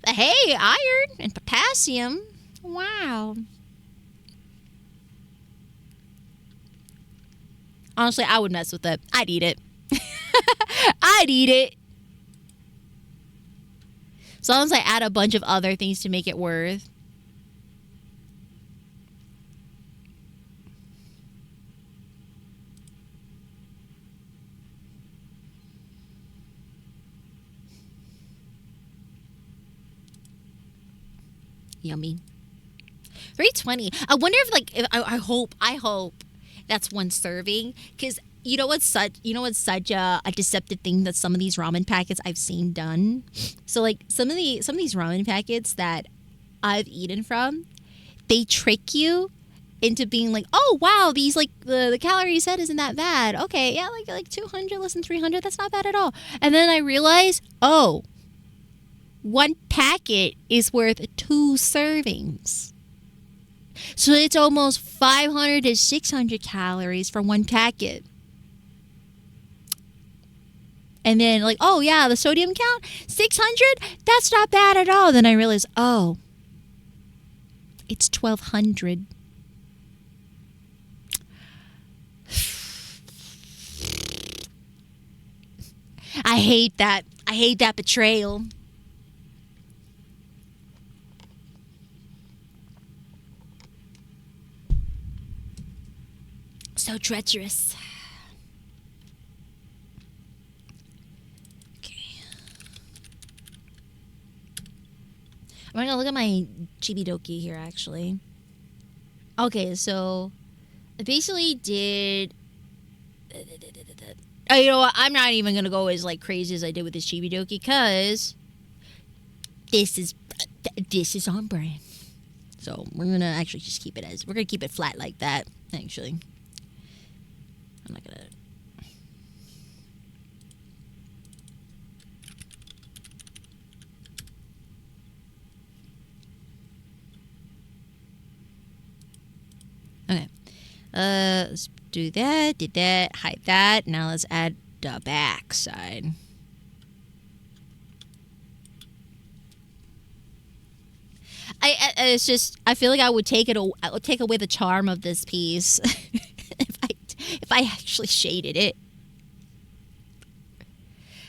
But hey, iron and potassium. Wow. Honestly, I would mess with it. I'd eat it. I'd eat it. As long as I add a bunch of other things to make it worth. Yummy. 320. I wonder if I hope that's one serving, because you know what's such a deceptive thing that some of these ramen packets I've seen done. So like some of these ramen packets that I've eaten from, they trick you into being like, oh wow, these like the calorie set isn't that bad. Okay, yeah, like 200 less than 300, that's not bad at all. And then I realize, oh, one packet is worth 2 servings. So it's almost 500 to 600 calories for one packet. And then like, oh yeah, the sodium count, 600? That's not bad at all. Then I realize, oh, it's 1,200. I hate that. I hate that betrayal. So treacherous. Okay. I'm gonna look at my Chibidoki here actually. Okay, so I basically did. Oh, you know what? I'm not even gonna go as like crazy as I did with this Chibidoki because this is on brand. So we're gonna actually just keep it flat like that. Actually, I'm not gonna. Okay. Let's do that. Did that. Hide that. Now let's add the back side. It's just I feel like I would take away the charm of this piece if I actually shaded it.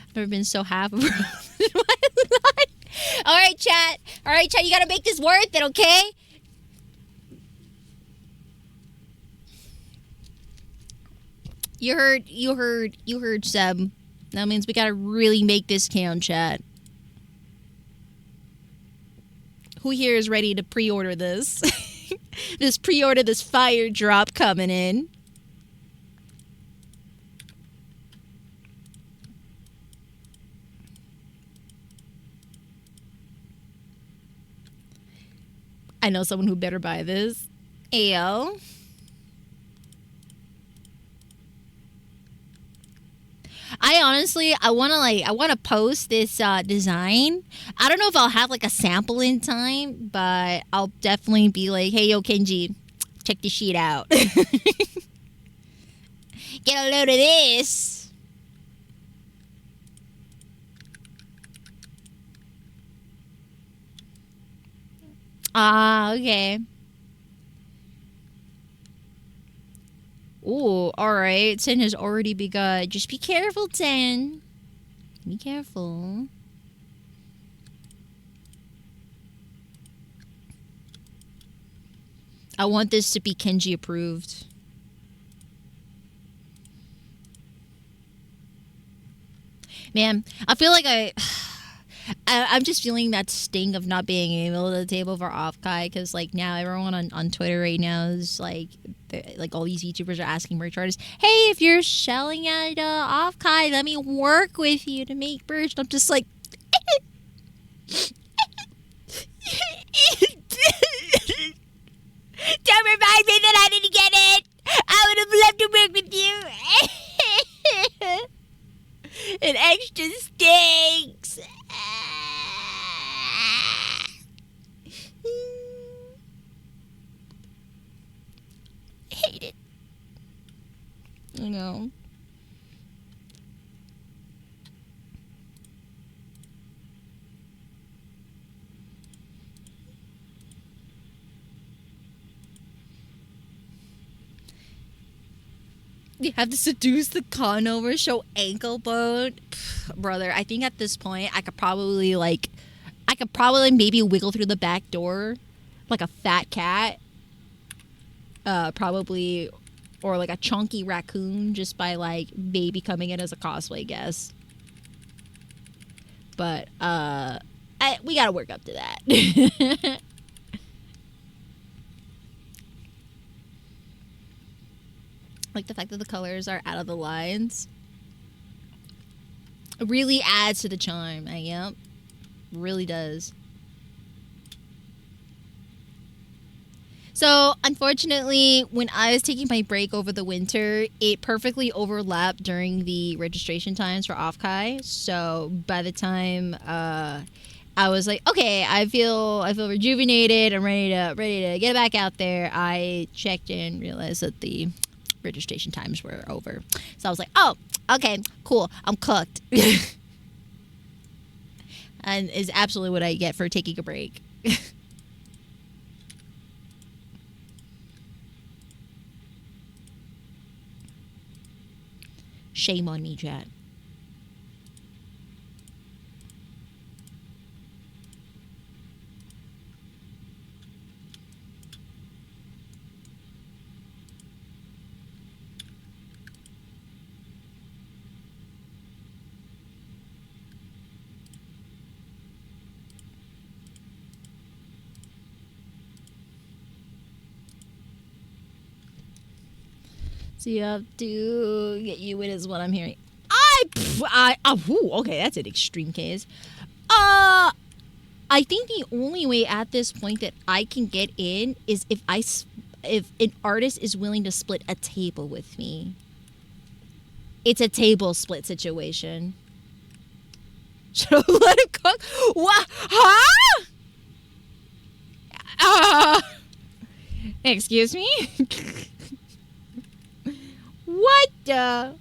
I've never been so happy in my life. All right, chat. You gotta make this worth it, okay? You heard Seb. That means we gotta really make this count, chat. Who here is ready to pre-order this? This fire drop coming in. I know someone who better buy this. Ayo. I want to post this design. I don't know if I'll have like a sample in time, but I'll definitely be like, hey, yo, Kenji, check this sheet out. Get a load of this. Okay. Ooh, alright. 10 has already begun. Just be careful, 10. Be careful. I want this to be Kenji approved. Man, I feel like I'm just feeling that sting of not being able to the table for Offkai because like now everyone on Twitter right now is like all these YouTubers are asking merch artists, hey, if you're selling at Offkai, let me work with you to make merch. I'm just like, don't remind me that I didn't get it. I would have loved to work with you. It extra stinks. Hate it. I know. You have to seduce the con over, show ankle bone. Brother, I think at this point I could probably maybe wiggle through the back door like a fat cat. Probably, or like a chunky raccoon just by like maybe coming in as a cosplay guest. But we gotta work up to that. Like the fact that the colors are out of the lines really adds to the charm. Yep, really does. So, unfortunately, when I was taking my break over the winter, it perfectly overlapped during the registration times for Offkai. So, by the time I was like, okay, I feel rejuvenated. I'm ready to get back out there. I checked in, realized that the registration times were over. So I was like, oh, okay, cool. I'm cooked. And is absolutely what I get for taking a break. Shame on me, chat. So you have to get you in is what I'm hearing. Okay, that's an extreme case. I think the only way at this point that I can get in is if if an artist is willing to split a table with me. It's a table split situation. Should I let him cook? What? Huh? Excuse me? What the?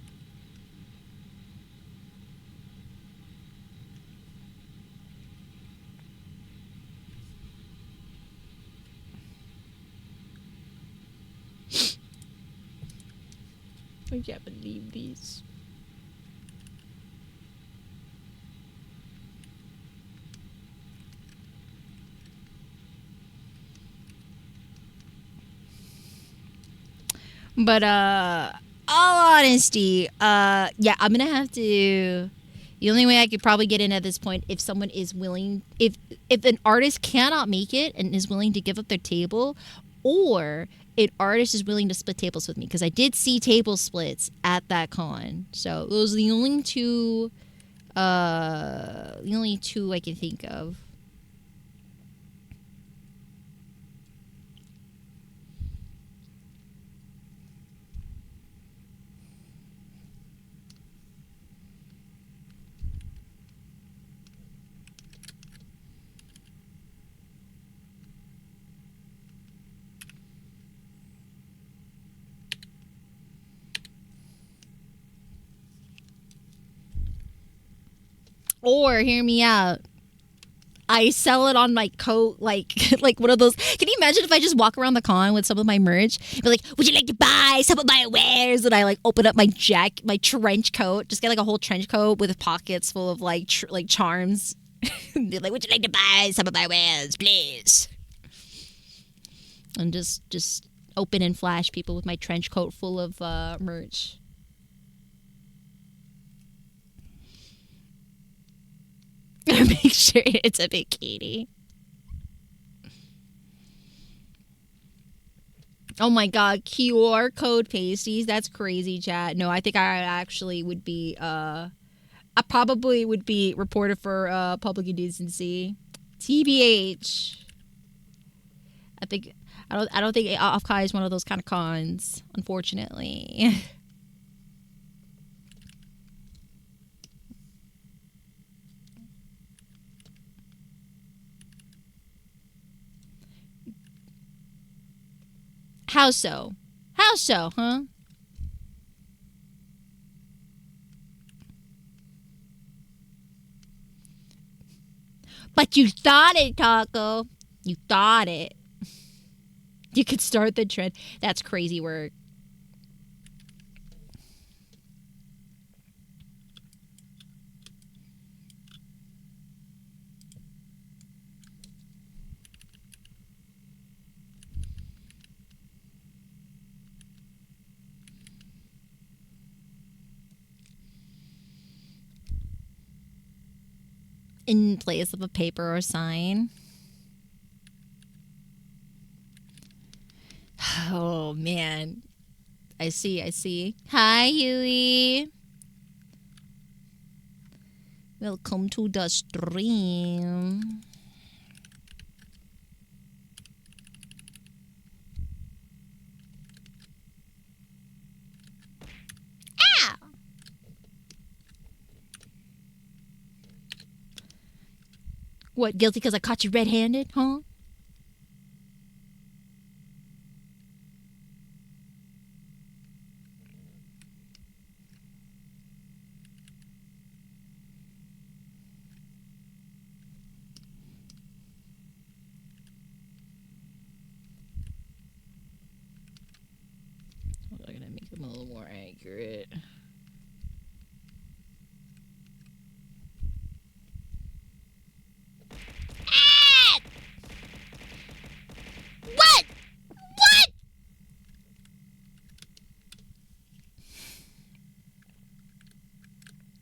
I can't believe these. But all honesty, yeah, I'm gonna have to. The only way I could probably get in at this point if someone is willing, if an artist cannot make it and is willing to give up their table, or an artist is willing to split tables with me, because I did see table splits at that con. So those are the only two I can think of. Or hear me out. I sell it on my coat, like like one of those. Can you imagine if I just walk around the con with some of my merch, be like, "Would you like to buy some of my wares?" And I like open up my my trench coat, just get like a whole trench coat with pockets full of like like charms. Be like, "Would you like to buy some of my wares, please?" And just open and flash people with my trench coat full of merch. Make sure it's a bikini. Oh my god, QR code pasties. That's crazy, chat. No, I think I actually would be I probably would be reported for public indecency. TBH. I don't think Afkai is one of those kind of cons, unfortunately. How so? How so, huh? But you thought it, Taco. You thought it. You could start the trend. That's crazy work. In place of a paper or sign. Oh man. I see. Hi, Huey. Welcome to the stream. What, guilty because I caught you red-handed, huh? I'm gonna make them a little more accurate. Ah! What? What?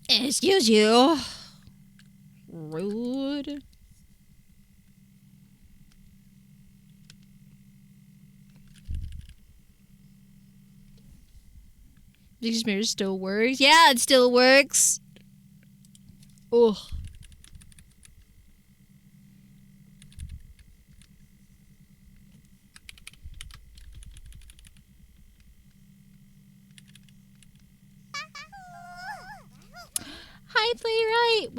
Excuse you. Rude. This mirror still works. Yeah, it still works. Ugh. Hi, Playwright.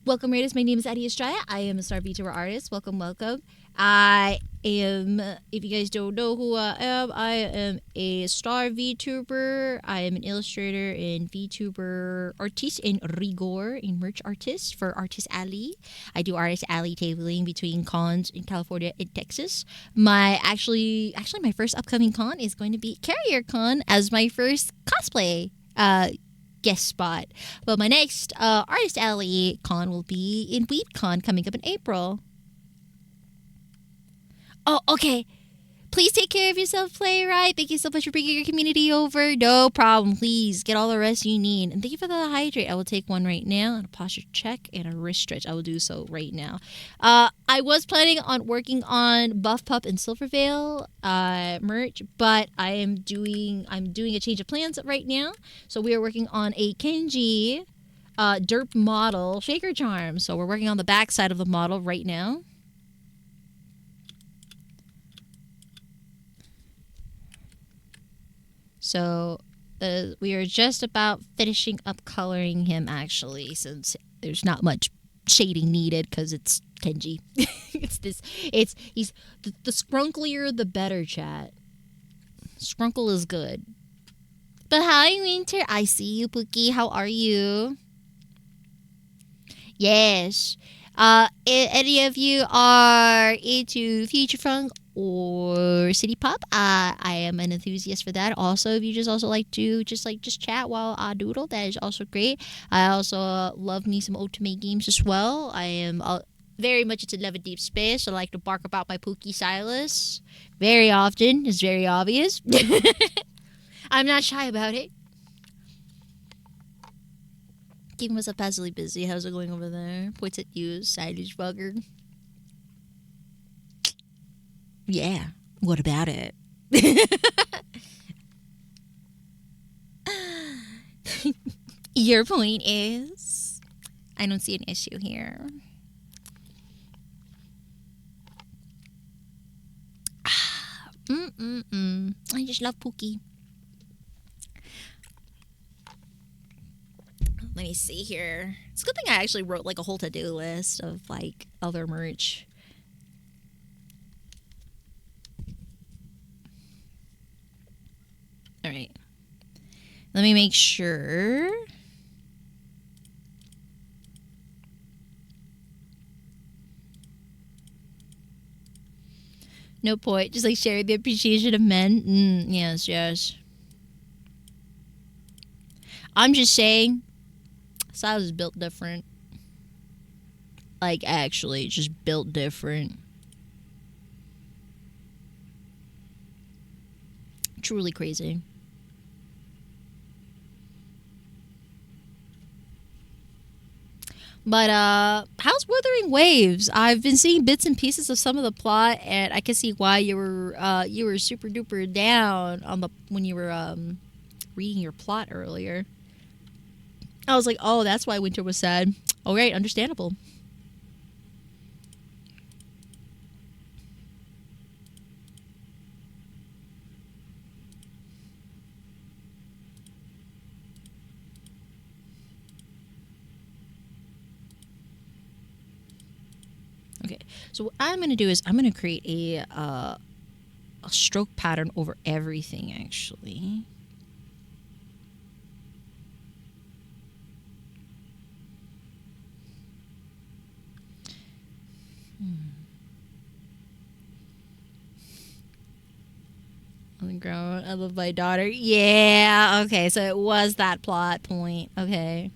Welcome, Raiders. My name is AdiAstraya. I am a star VTuber artist. Welcome, welcome. I am, if you guys don't know who I am a star VTuber. I am an illustrator and VTuber artist in rigor, a merch artist for Artist Alley. I do Artist Alley tabling between cons in California and Texas. My first upcoming con is going to be CarrierCon as my first cosplay guest spot. But my next Artist Alley con will be in weebcon coming up in April. Oh, okay. Please take care of yourself, Playwright. Thank you so much for bringing your community over. No problem. Please get all the rest you need. And thank you for the hydrate. I will take one right now. And a posture check and a wrist stretch. I will do so right now. I was planning on working on buffpup and silvervale merch, but I'm doing a change of plans right now. So we are working on a Kenji derp model shaker charm. So we're working on the back side of the model right now. So we are just about finishing up coloring him, actually, since there's not much shading needed because it's Kenji. He's the scrunklier the better, chat. Scrunkle is good. But hi, Winter. I see you, Pookie. How are you? Yes. Any of you are into future funk or city pop, I am an enthusiast for that. Also, if you just also like to just chat while I doodle, that is also great. I also love me some ultimate games as well. I am very much into Love and Deep Space. I like to bark about my Pookie Silas very often. It's very obvious. I'm not shy about it. Keeping myself passively busy. How's it going over there? Points at you, silage bugger. Yeah. What about it? Your point is, I don't see an issue here. I just love Pookie. Let me see here. It's a good thing I actually wrote like a whole to-do list of like other merch. All right. Let me make sure. No point. Just like sharing the appreciation of men. Yes, yes. I'm just saying, Silas is built different. Like, actually, just built different. Truly crazy. But how's Wuthering Waves? I've been seeing bits and pieces of some of the plot, and I can see why you were super duper down on when you were reading your plot earlier. I was like, oh, that's why Winter was sad. All right, understandable. Okay, so what I'm gonna do is I'm gonna create a stroke pattern over everything, actually. On the ground, I love my daughter. Yeah, okay, so it was that plot point. Okay.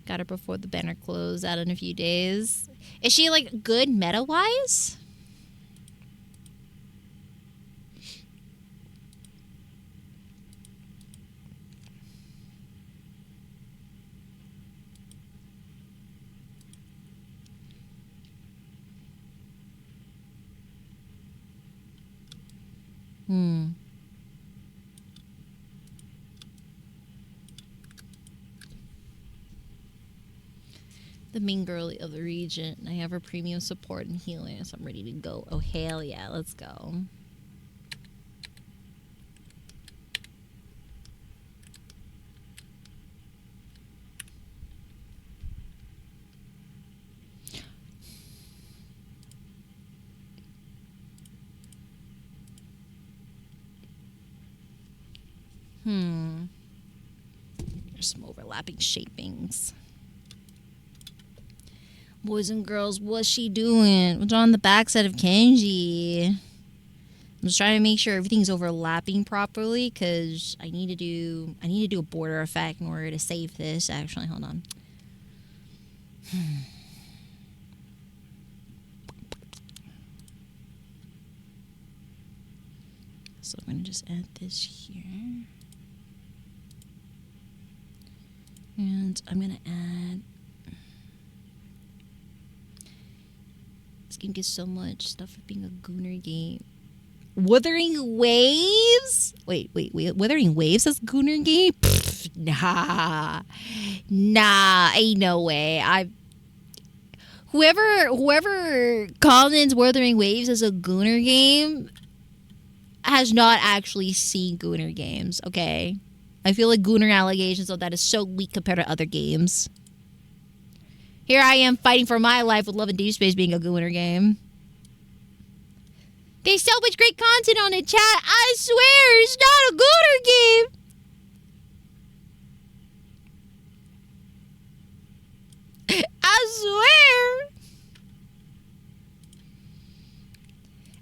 Got her before the banner closed out in a few days. Is she, like, good meta-wise? The mean girly of the region. I have her premium support and healing, so I'm ready to go. Oh, hell yeah, let's go. There's some overlapping shapings. Boys and girls, what's she doing? What's on the backside of Kenji? I'm just trying to make sure everything's overlapping properly because I need to do a border effect in order to save this. Actually, hold on. So I'm gonna just add this here. And I'm gonna add. This game gets so much stuff for being a gooner game. Wuthering Waves? Wait. Wuthering Waves as gooner game? Pfft, nah, ain't no way. Whoever comments Wuthering Waves as a gooner game has not actually seen gooner games. Okay. I feel like gooner allegations of that is so weak compared to other games. Here I am fighting for my life with Love and Deep Space being a gooner game. There's so much great content on it, chat. I swear, it's not a gooner game. I swear.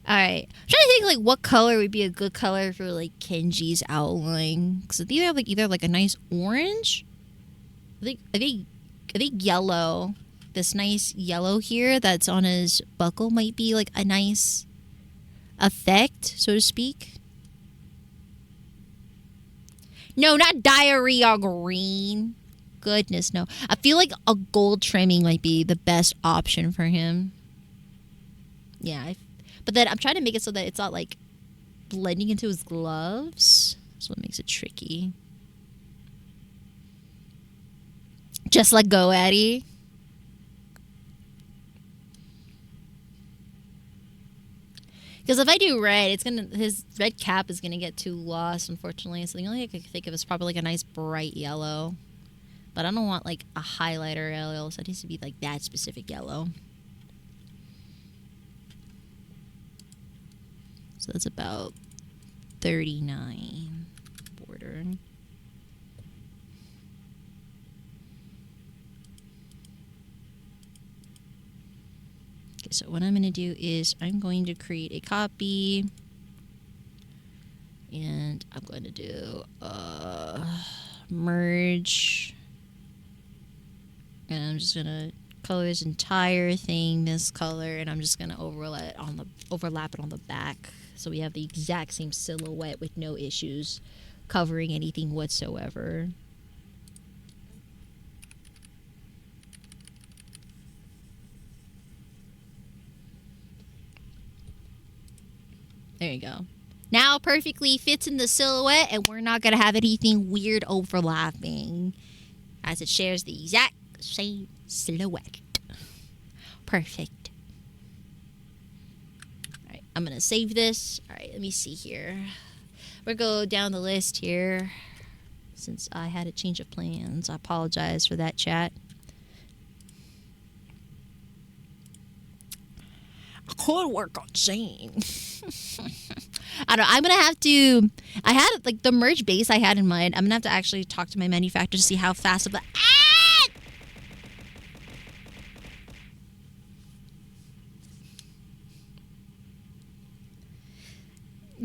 Alright. I'm trying to think like what color would be a good color for like Kenji's outline. Because they have like either like a nice orange. I think yellow. This nice yellow here that's on his buckle might be like a nice effect, so to speak. No, not diarrhea green. Goodness, no. I feel like a gold trimming might be the best option for him. Yeah, but then I'm trying to make it so that it's not like blending into his gloves. That's what makes it tricky. Just let go, Addie. Because if I do red, his red cap is gonna get too lost, unfortunately. So the only thing I could think of is probably like a nice bright yellow. But I don't want like a highlighter yellow, so it needs to be like that specific yellow. So that's about 39 border. Okay, so what I'm going to do is I'm going to create a copy. And I'm going to do merge. And I'm just going to color this entire thing this color. And I'm just going to overlap it on the back. So we have the exact same silhouette with no issues covering anything whatsoever. There you go. Now perfectly fits in the silhouette and we're not going to have anything weird overlapping as it shares the exact same silhouette. Perfect. Alright, I'm going to save this. Alright, let me see here. We'll go down the list here since I had a change of plans. I apologize for that, chat. could work on Shane. I don't know. I'm gonna have to. I had like the merge base I had in mind. I'm gonna have to actually talk to my manufacturer to see how fast of the. Ah!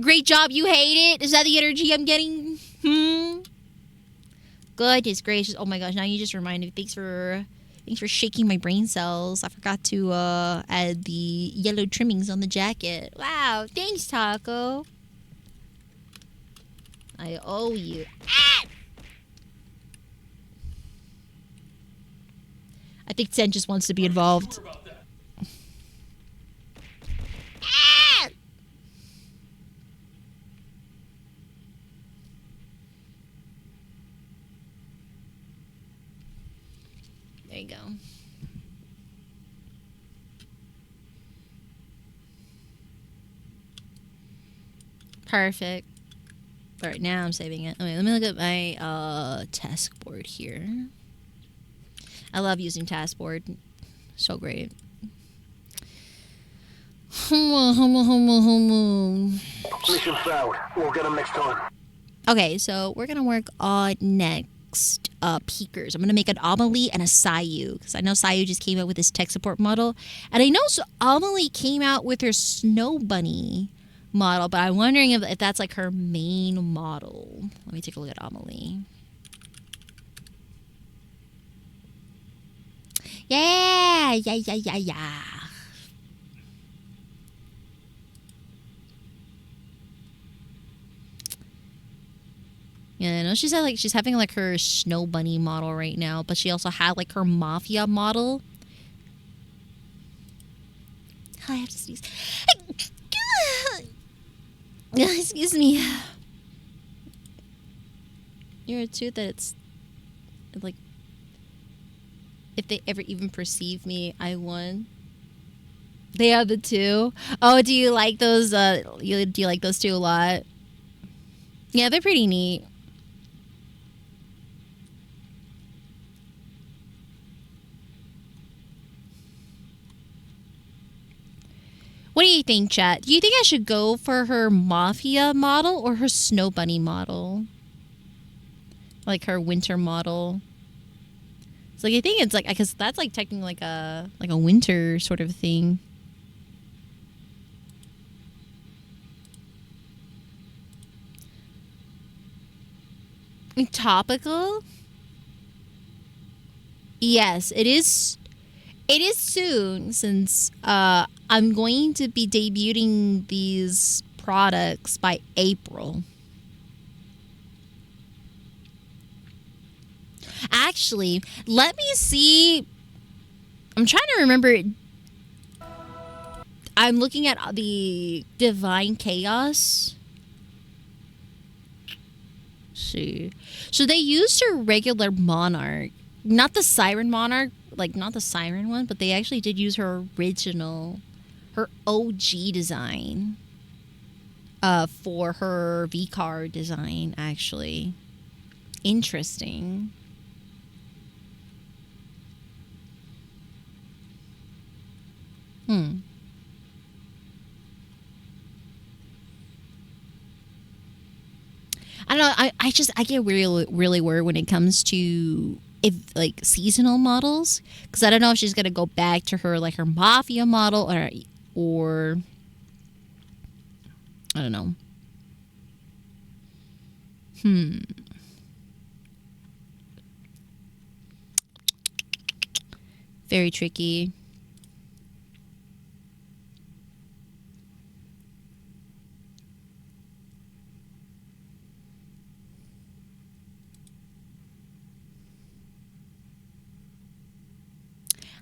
Great job. You hate it? Is that the energy I'm getting? Goodness gracious. Oh my gosh. Now you just reminded me. Thanks for shaking my brain cells. I forgot to add the yellow trimmings on the jacket. Wow. Thanks, Taco. I owe you. Ah! I think Sen just wants to be involved. Ah! There you go. Perfect. All right, now I'm saving it. Okay, let me look at my task board here. I love using task board. So great. Mission failed. We'll get them next time. Okay, so we're gonna work on next peakers. I'm gonna make an Amelie and a Sayu because I know Sayu just came out with his tech support model, and I know Amelie came out with her Snow Bunny model, but I'm wondering if that's like her main model. Let me take a look at Amelie. Yeah. Yeah, I know she's having like her Snow Bunny model right now, but she also had like her Mafia model. I have to sneeze. Excuse me. You're a tooth that it's like if they ever even perceive me, I won. They are the two. Oh, do you like those? Do you like those two a lot? Yeah, they're pretty neat. What do you think, chat? Do you think I should go for her Mafia model or her Snow Bunny model? Like her winter model. So like, I think it's like, because that's like technically like a winter sort of thing. Topical? Yes, it is. It is soon since I'm going to be debuting these products by April. Actually, let me see. I'm trying to remember. I'm looking at the Divine Chaos. Let's see. So they used her regular Monarch. Not the Siren Monarch, like not the Siren one, but they actually did use her original, her OG design for her V-Car design, actually. Interesting. I don't know. I get really worried when it comes to if like seasonal models, because I don't know if she's gonna go back to her like her Mafia model or I don't know. Very tricky.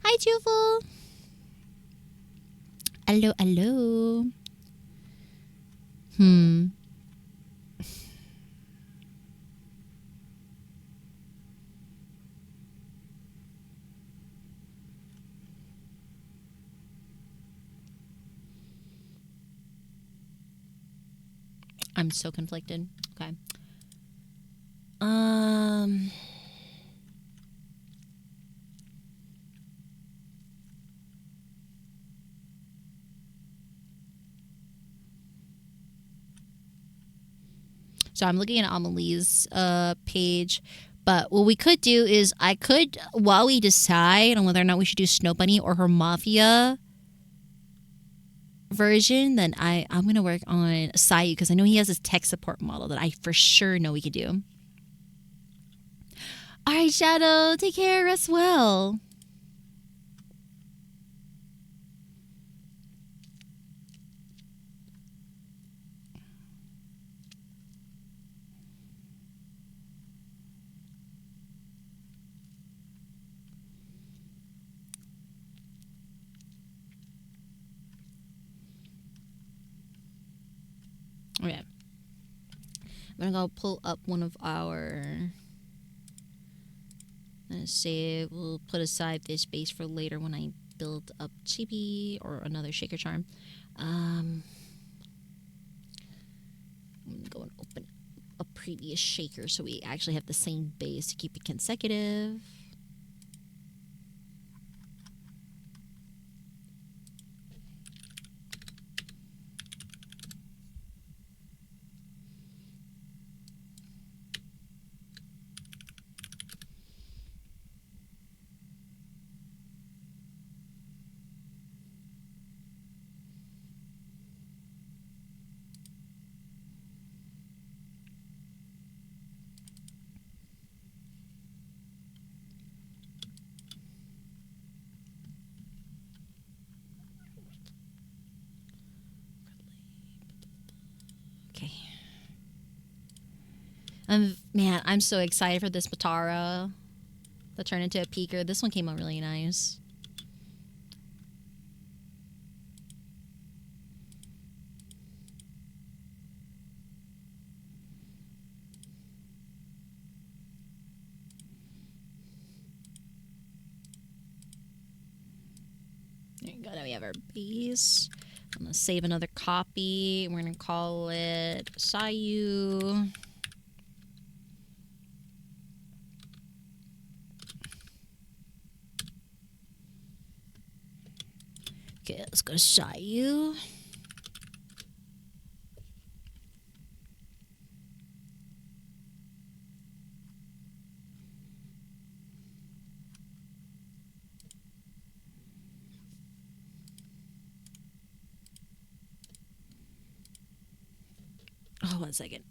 Hi, Jewel. Hello, hello. I'm so conflicted. Okay. So I'm looking at Amelie's page. But what we could do is I could, while we decide on whether or not we should do Snow Bunny or her Mafia version, then I'm going to work on Sayu because I know he has this tech support model that I for sure know we could do. All right, Shadow, take care, rest well. Okay. I'm going to go pull up one of our... Let's see, we'll put aside this base for later when I build up Chibi or another Shaker Charm. I'm going to go and open a previous Shaker so we actually have the same base to keep it consecutive. Okay. Man, I'm so excited for this Matara to turn into a peaker. This one came out really nice. There you go. Now we have our base. I'm going to save another copy. We're going to call it Sayu. Okay, let's go to Sayu. Oh, 1 second.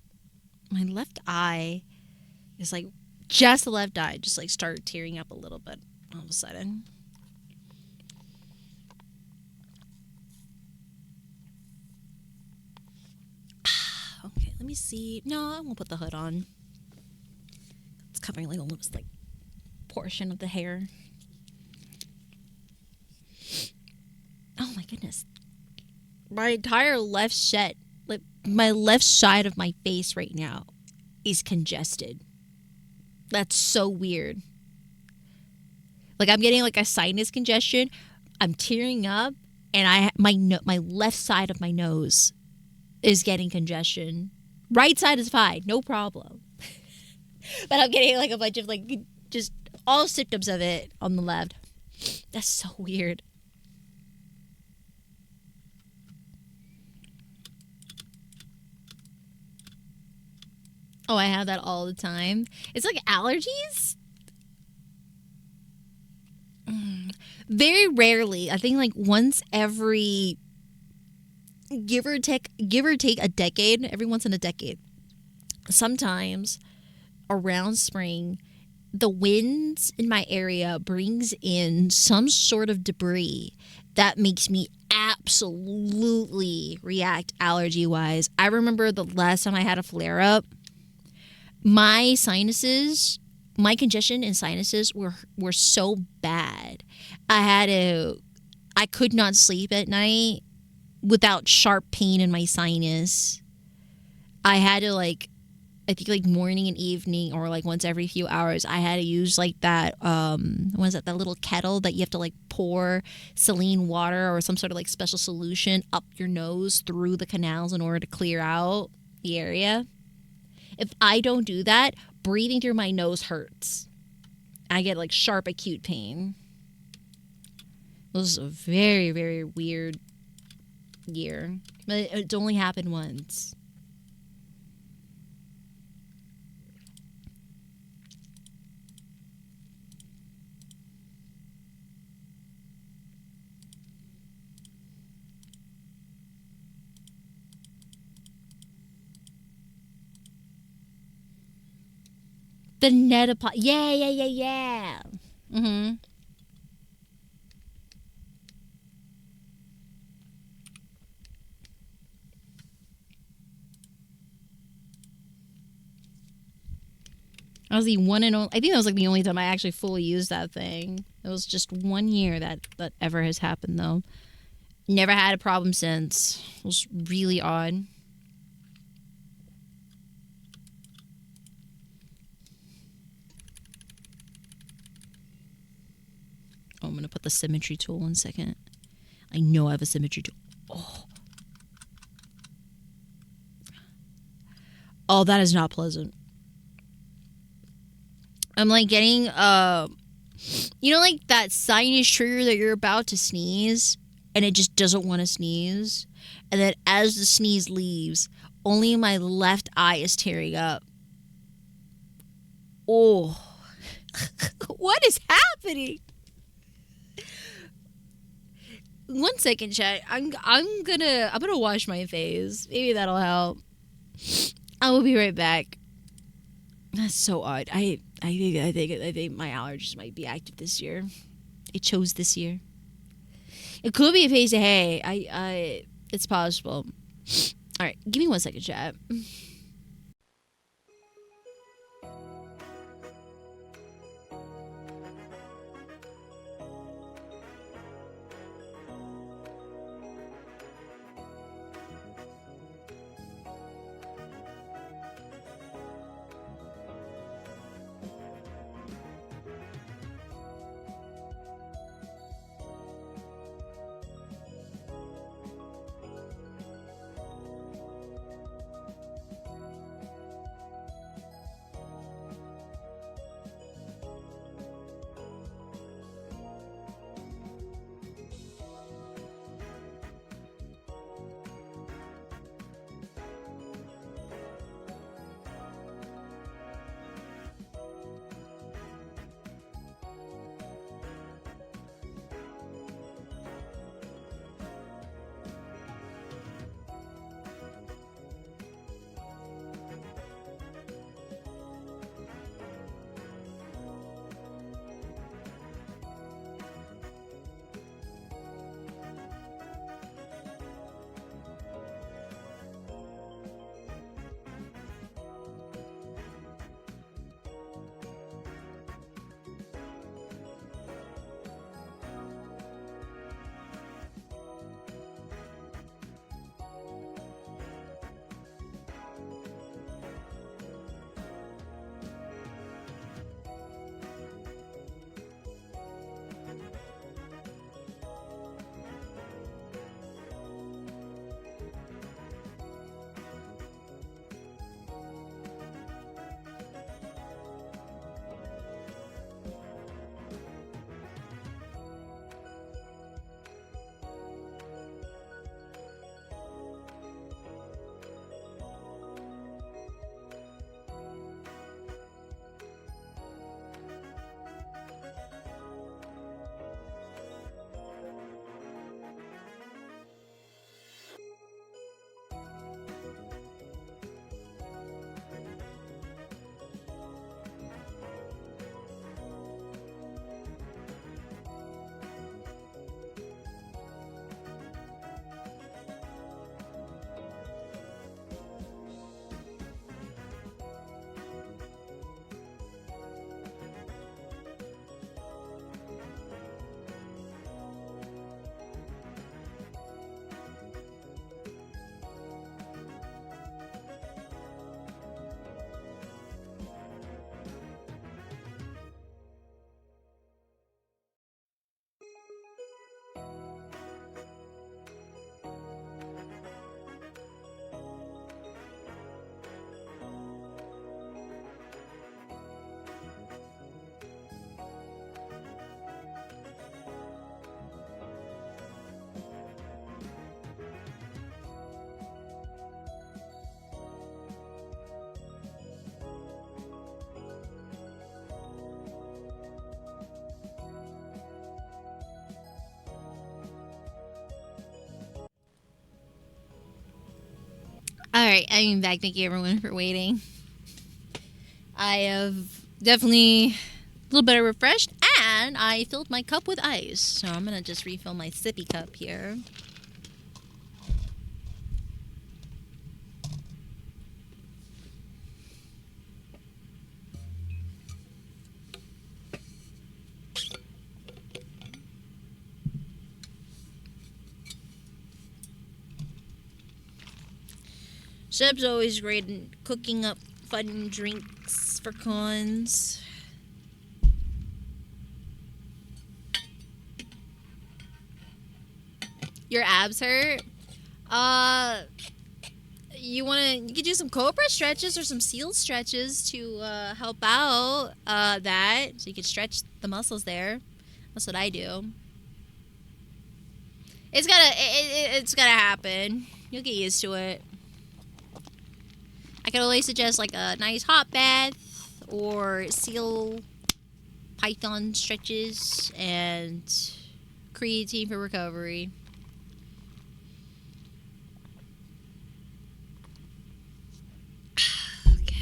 My left eye is like, just the left eye just like started tearing up a little bit all of a sudden. Okay, let me see. No, I won't put the hood on. It's covering like almost like portion of the hair. Oh my goodness. My entire left set, like my left side of my face right now is congested. That's so weird. Like I'm getting like a sinus congestion. I'm tearing up and my left side of my nose is getting congestion. Right side is fine, no problem. But I'm getting like a bunch of like just all symptoms of it on the left. That's so weird. Oh, I have that all the time. It's like allergies. Very rarely. I think like once every give or take a decade, every once in a decade. Sometimes around spring, the winds in my area brings in some sort of debris that makes me absolutely react allergy-wise. I remember the last time I had a flare-up, my congestion and sinuses were so bad. I could not sleep at night without sharp pain in my sinus. I had to I think like morning and evening or like once every few hours, I had to use like that, what is that, that little kettle that you have to like pour saline water or some sort of like special solution up your nose through the canals in order to clear out the area. If I don't do that, breathing through my nose hurts. I get like sharp acute pain. It was a very, very weird year. But it's only happened once. The Netapod. Yeah. Mm-hmm. I was the one and only. I think that was like the only time I actually fully used that thing. It was just 1 year that ever has happened though. Never had a problem since. It was really odd. Oh, I'm gonna put the symmetry tool 1 second. I know I have a symmetry tool. Oh, that is not pleasant. I'm like getting you know, like that sinus trigger that you're about to sneeze and it just doesn't want to sneeze, and then as the sneeze leaves, only my left eye is tearing up. Oh, what is happening? 1 second, chat. I'm gonna wash my face. Maybe that'll help. I will be right back. That's so odd. I think my allergies might be active this year. It chose this year. It could be a phase of hay. It's possible. All right, give me 1 second, chat. All right, I'm back. Thank you everyone for waiting. I have Definitely a little better refreshed, and I filled my cup with ice. So I'm gonna just refill my sippy cup here. Seb's always great in cooking up fun drinks for cons. Your abs hurt? You could do some cobra stretches or some seal stretches to help out that, so you can stretch the muscles there. That's what I do. It's gonna happen. You'll get used to it. I can only suggest like a nice hot bath or seal python stretches and creatine for recovery. Okay.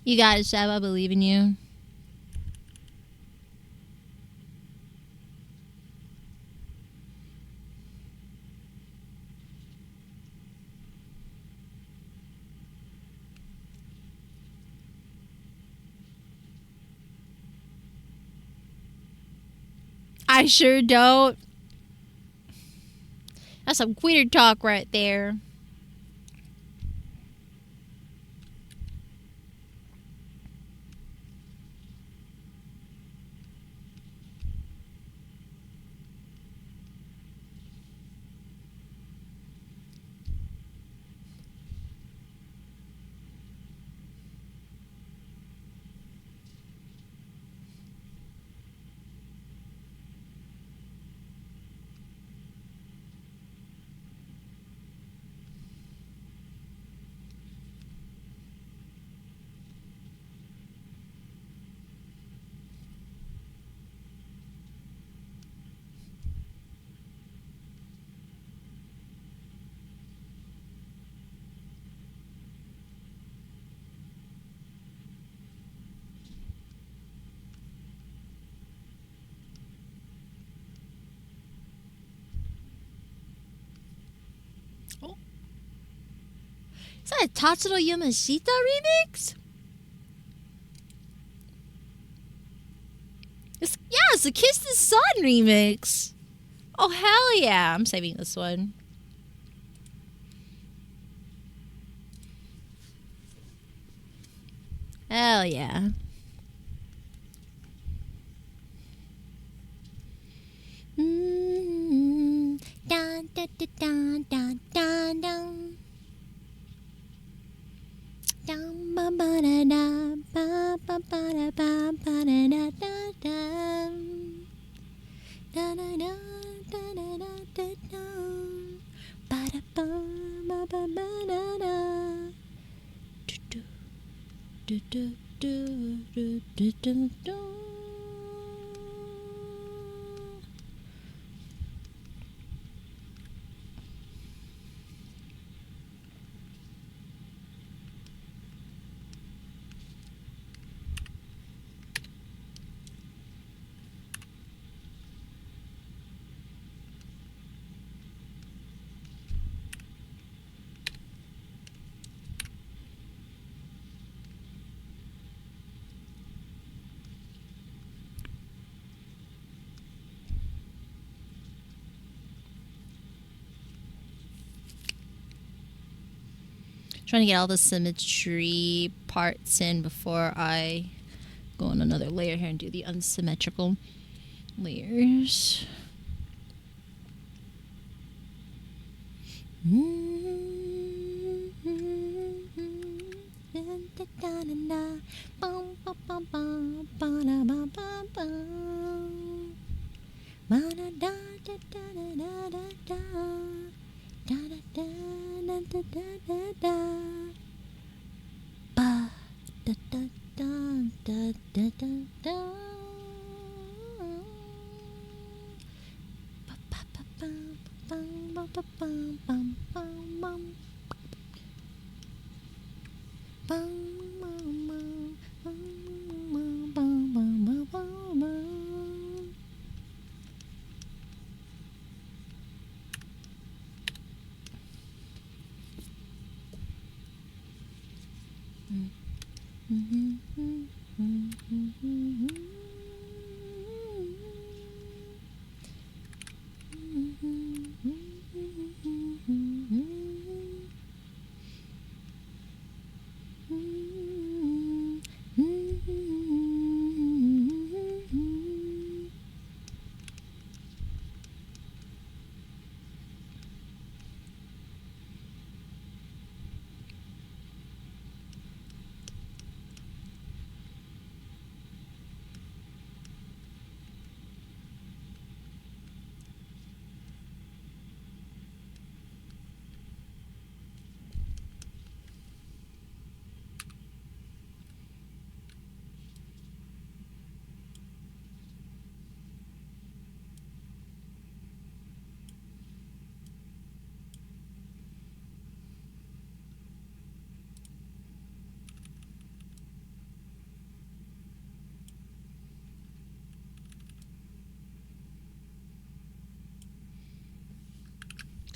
You got it, Seb. I believe in you. I sure don't. That's some weird talk right there. Oh. Is that a Tatsuro Yamashita remix? It's a Kiss the Sun remix. Oh, hell yeah. I'm saving this one. Hell yeah. Dun, dun, dun, dun, dun, dun, dun. Dun, ba, ba, da, da, ba, ba, ba, da, ba, ba, da, da, da, da. Da, da, da, da, da, da, da, da. Ba, da, ba, ba, ba, ba, da, da. Do, do, do, do, do, do, do, do. Trying to get all the symmetry parts in before I go on another layer here and do the unsymmetrical layers.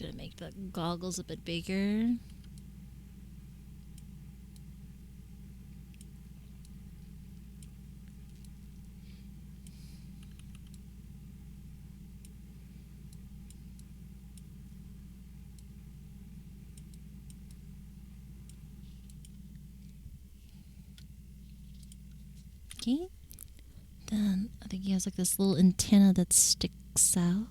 Gonna make the goggles a bit bigger. Okay. Then I think he has like this little antenna that sticks out.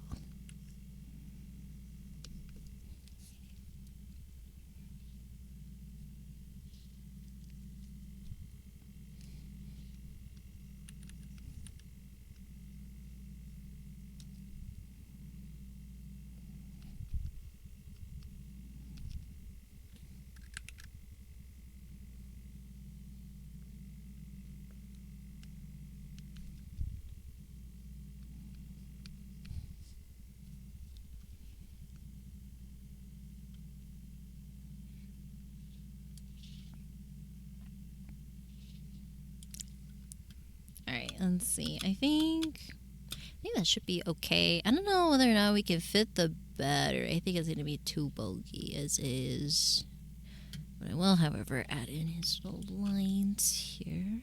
Alright, let's see. I think that should be okay. I don't know whether or not we can fit the battery. I think it's going to be too bulky as is. But I will, however, add in his little lines here.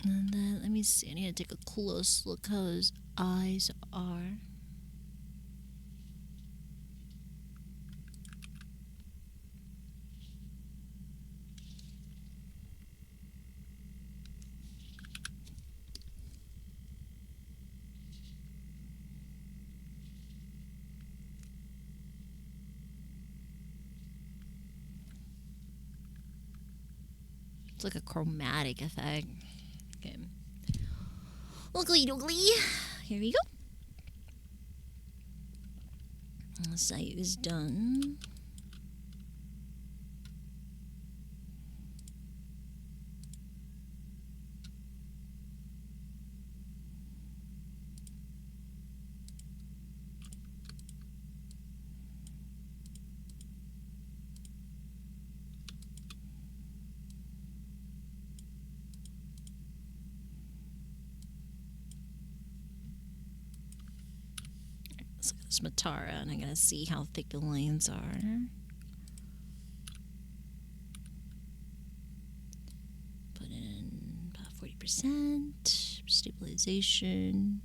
And then, let me see, I need to take a close look how his eyes are. It's like a chromatic effect. Okay. Oogly doogly. Here we go. Side is done. It's Matara, and I'm gonna see how thick the lines are. Put in about 40% stabilization.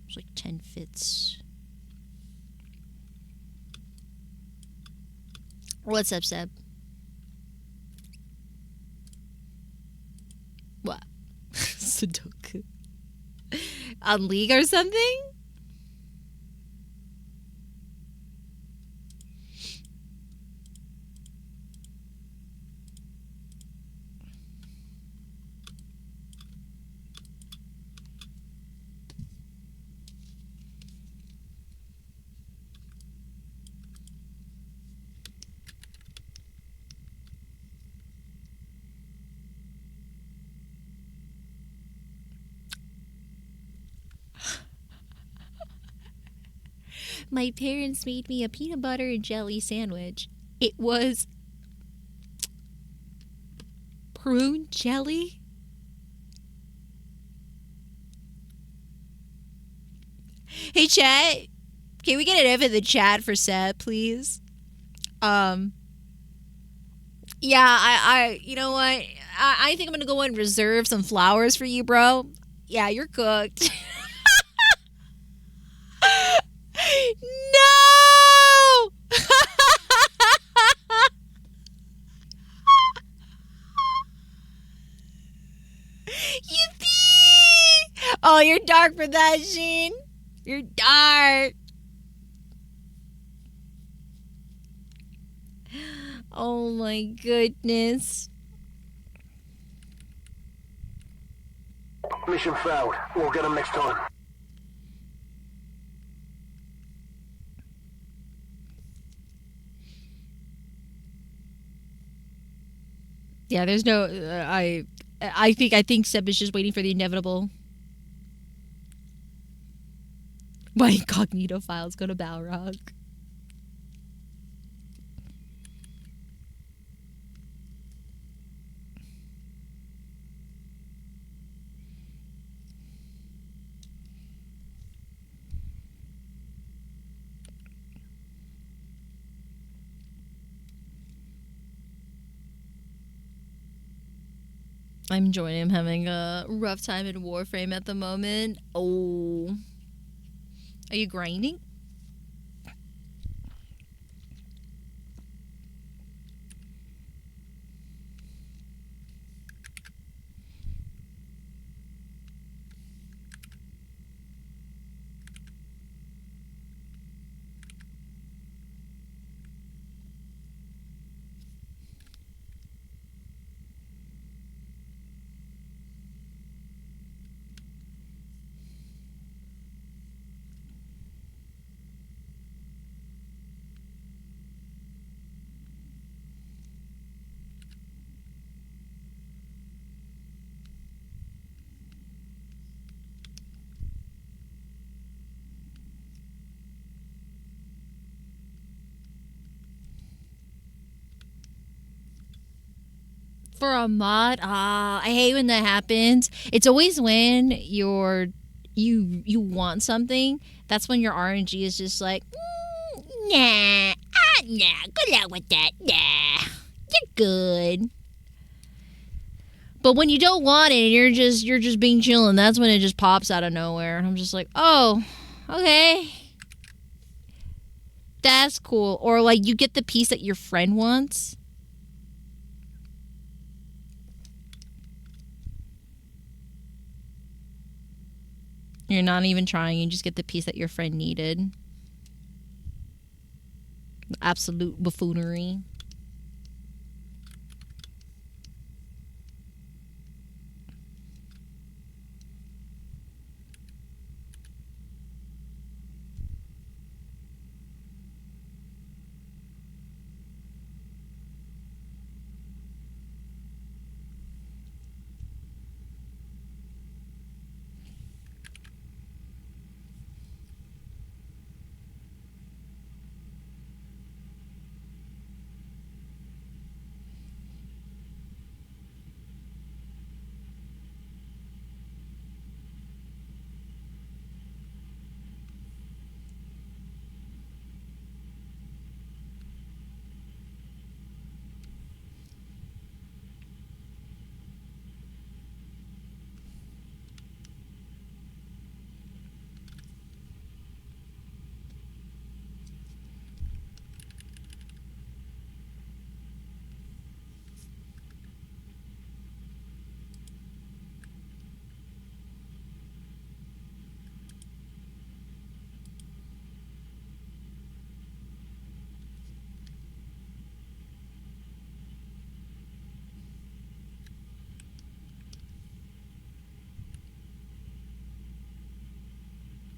It's like 10 fits. What's up, Seb? What? Sudoku. On League or something? My parents made me a peanut butter and jelly sandwich. It was prune jelly. Hey, chat. Can we get an F in the chat for Seb, please? Yeah, I you know what? I think I'm gonna go and reserve some flowers for you, bro. Yeah, you're cooked. No! Yippee! Oh, you're dark for that, Sheen. You're dark. Oh my goodness. Mission failed. We'll get them next time. Yeah, there's no. I think Seb is just waiting for the inevitable. My incognito files go to Balrog. I'm enjoying him having a rough time in Warframe at the moment. Oh. Are you grinding? For a mod, I hate when that happens. It's always when you want something. That's when your RNG is just like, nah, nah, good luck with that. Nah, you're good. But when you don't want it, and you're just being chillin'. That's when it just pops out of nowhere, and I'm just like, oh, okay, that's cool. Or like you get the piece that your friend wants. You're not even trying. You just get the piece that your friend needed. Absolute buffoonery.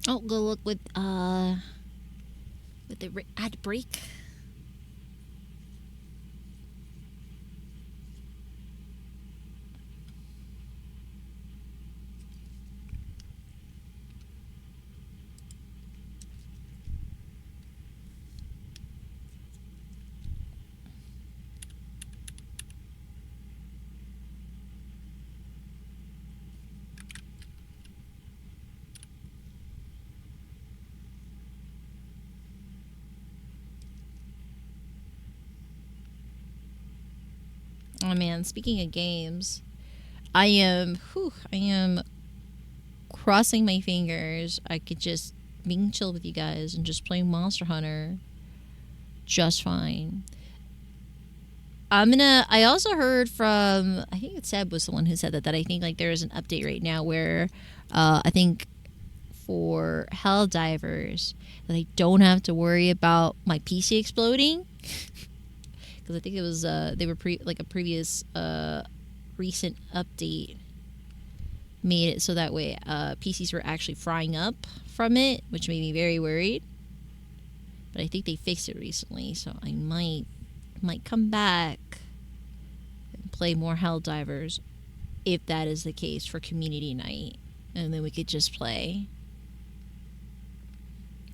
Oh, go look with the ad break. Oh man, speaking of games, I am crossing my fingers. I could just being chill with you guys and just playing Monster Hunter just fine. I also heard from, I think it's Seb was the one who said that I think like there is an update right now where, I think for Hell Divers that I don't have to worry about my PC exploding because I think it was they were like a previous recent update made it so that way PCs were actually frying up from it, which made me very worried. But I think they fixed it recently, so I might come back and play more Hell Divers if that is the case for community night, and then we could just play.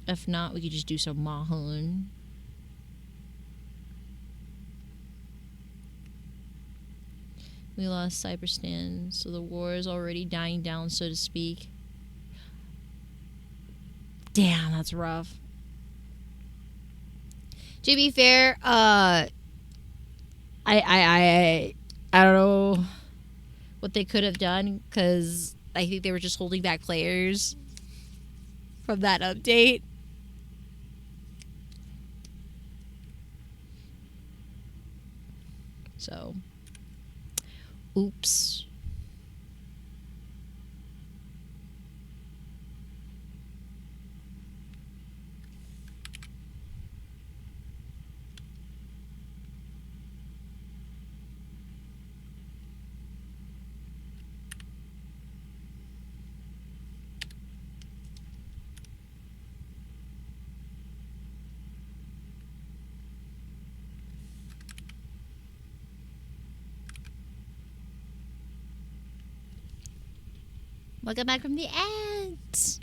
If not, we could just do some Mahon. We lost Cyberstan, so the war is already dying down, so to speak. Damn, that's rough. To be fair, I don't know what they could have done because I think they were just holding back players from that update. So, oops. Welcome back from the ads.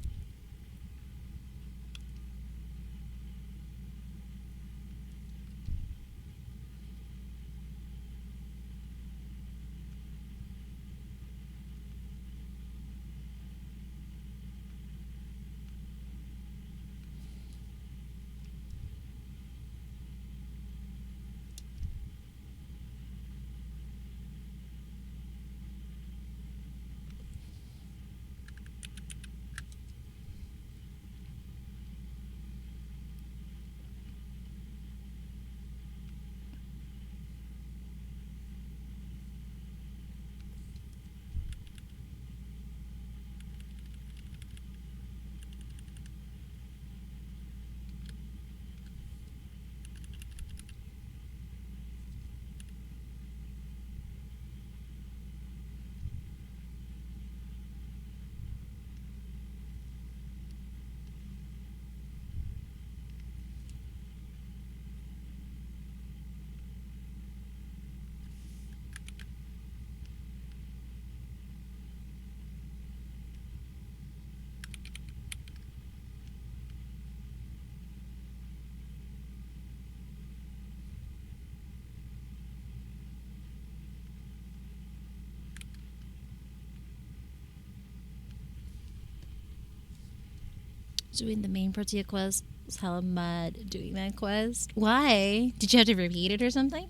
Doing the main Protea quest was hella mad doing that quest. Why? Did you have to repeat it or something?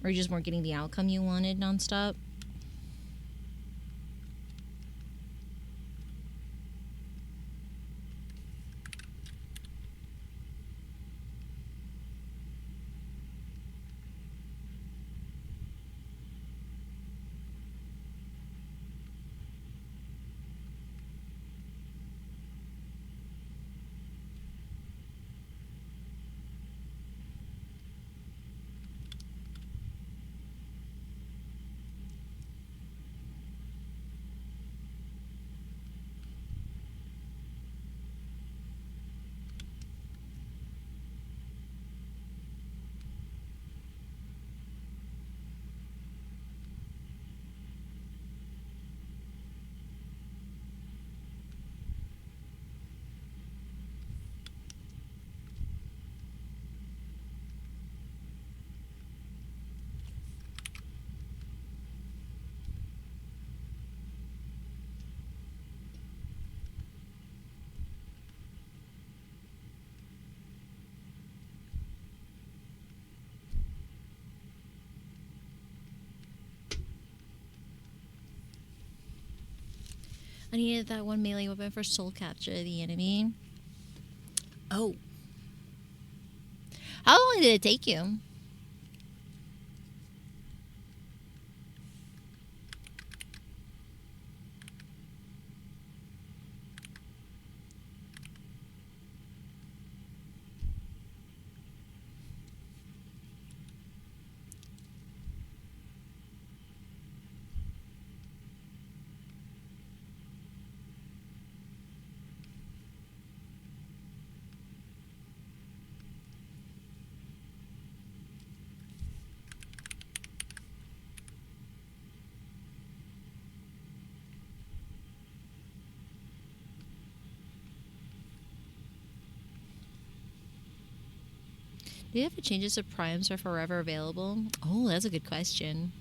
Or you just weren't getting the outcome you wanted nonstop? I needed that one melee weapon for soul capture the enemy. Oh. How long did it take you? Do you have the changes of primes are forever available? Oh, that's a good question.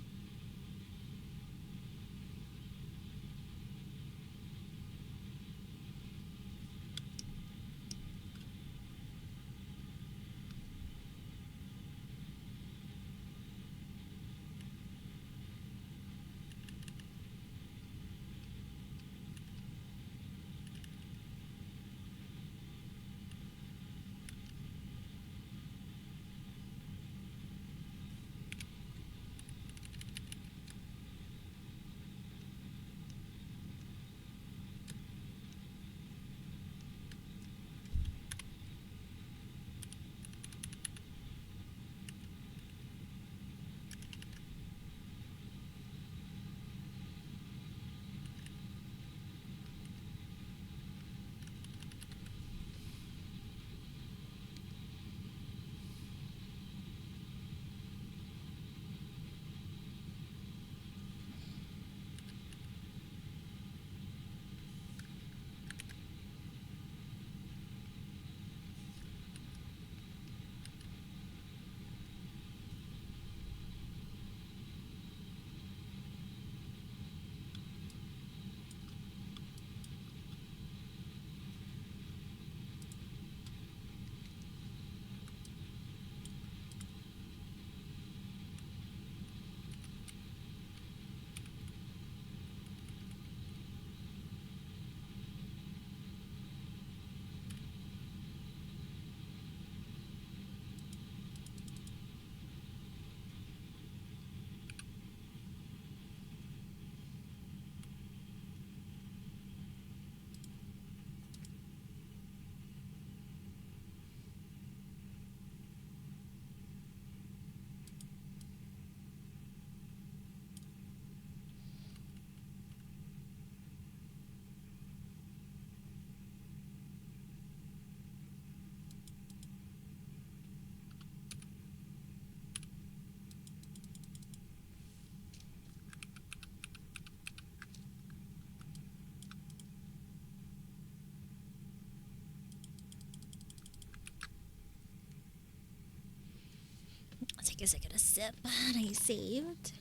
I'll take a second to sip. I saved.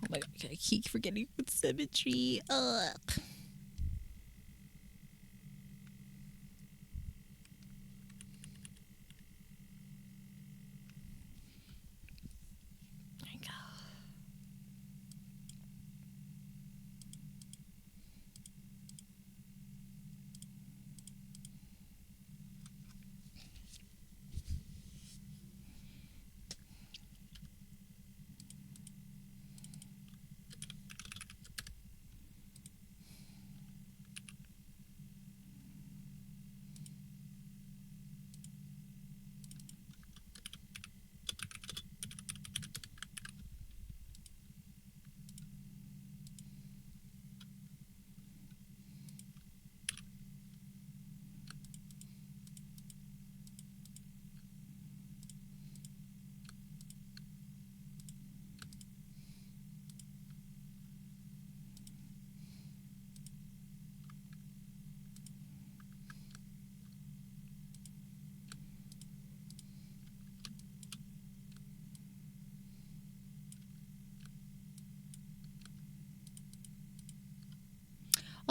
Oh my god, I keep forgetting with symmetry. Ugh. There you go.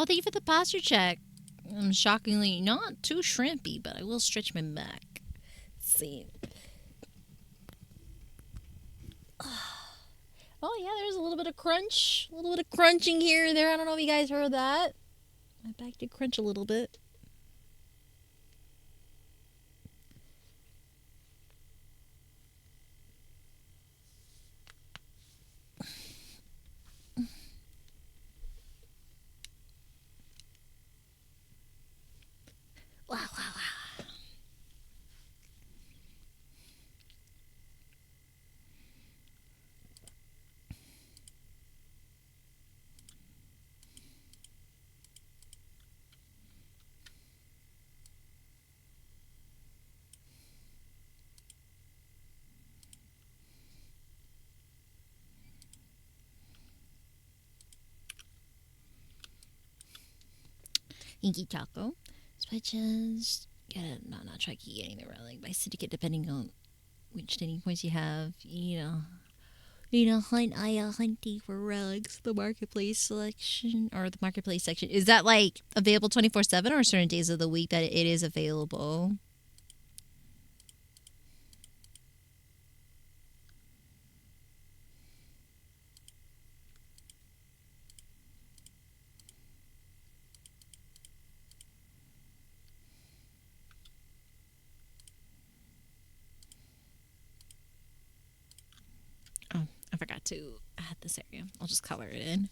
Oh, thank you for the posture check. I'm shockingly not too shrimpy, but I will stretch my back. Let's see. Oh, yeah, there's a little bit of crunch. A little bit of crunching here and there. I don't know if you guys heard that. My back did crunch a little bit. Wow, wow, wow. Inky Taco. Switches. Not try getting the relic by syndicate depending on which standing points you have. Hunting for relics. The marketplace selection or the marketplace section. Is that like available 24/7 or certain days of the week that it is available? Oh, I forgot to add this area. I'll just color it in.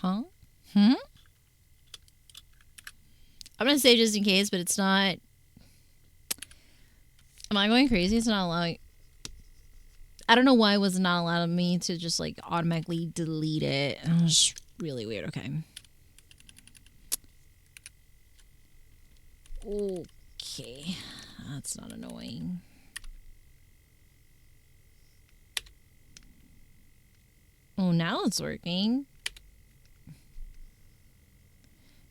Huh? Hmm? I'm gonna say just in case, but it's not. Am I going crazy? It's not allowing. I don't know why it was not allowing me to just like automatically delete it. It was really weird. Okay. Okay. That's not annoying. Oh, now it's working.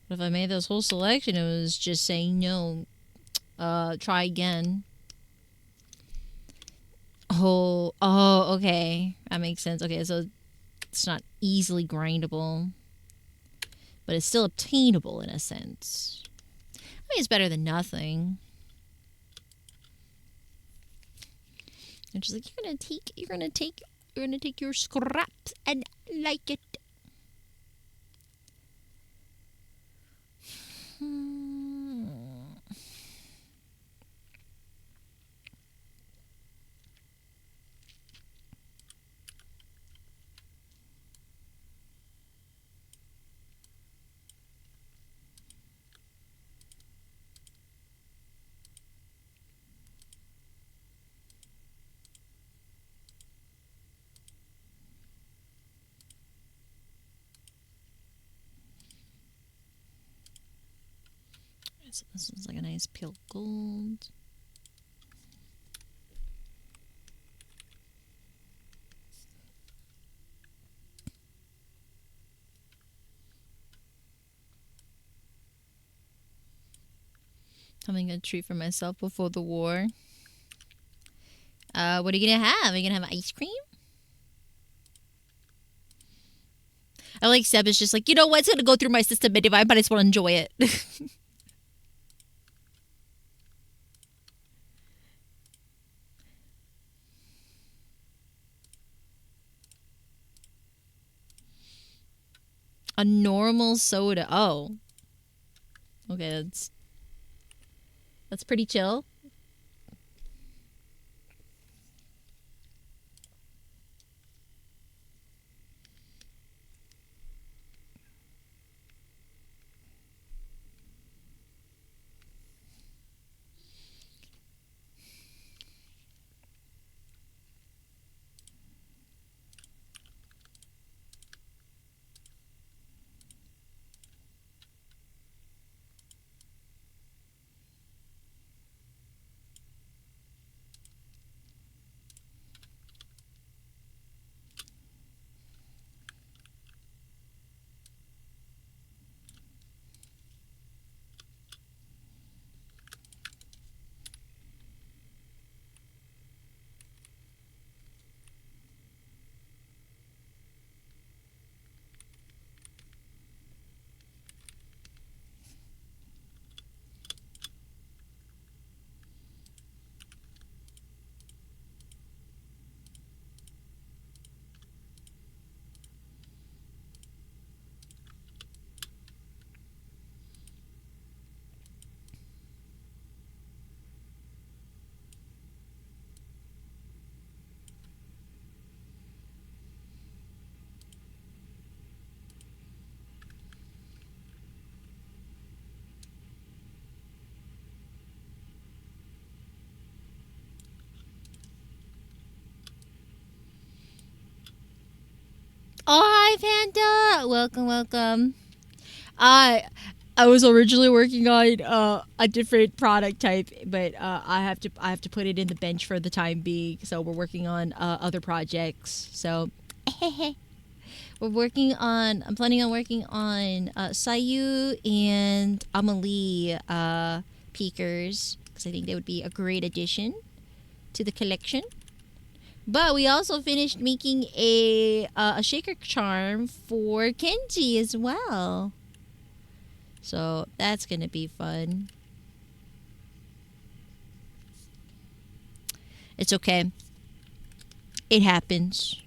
But if I made this whole selection, it was just saying no. Try again. Oh, okay. That makes sense. Okay, so it's not easily grindable, but it's still obtainable in a sense. I mean, it's better than nothing. And she's like, you're gonna take your scraps and like it. So this is like a nice pale gold. Having a treat for myself before the war. What are you gonna have? Are you gonna have ice cream? I like Seb is just like, you know what? It's gonna go through my system anyway. I might as well enjoy it. A normal soda. Oh. Okay, that's pretty chill. Oh, hi, Panda. Welcome, welcome. I was originally working on a different product type, but I have to put it in the bench for the time being. So we're working on other projects. So I'm planning on working on Sayu and Amelie peakers because I think they would be a great addition to the collection. But we also finished making a shaker charm for Kenji as well. So that's gonna be fun. It's okay. It happens.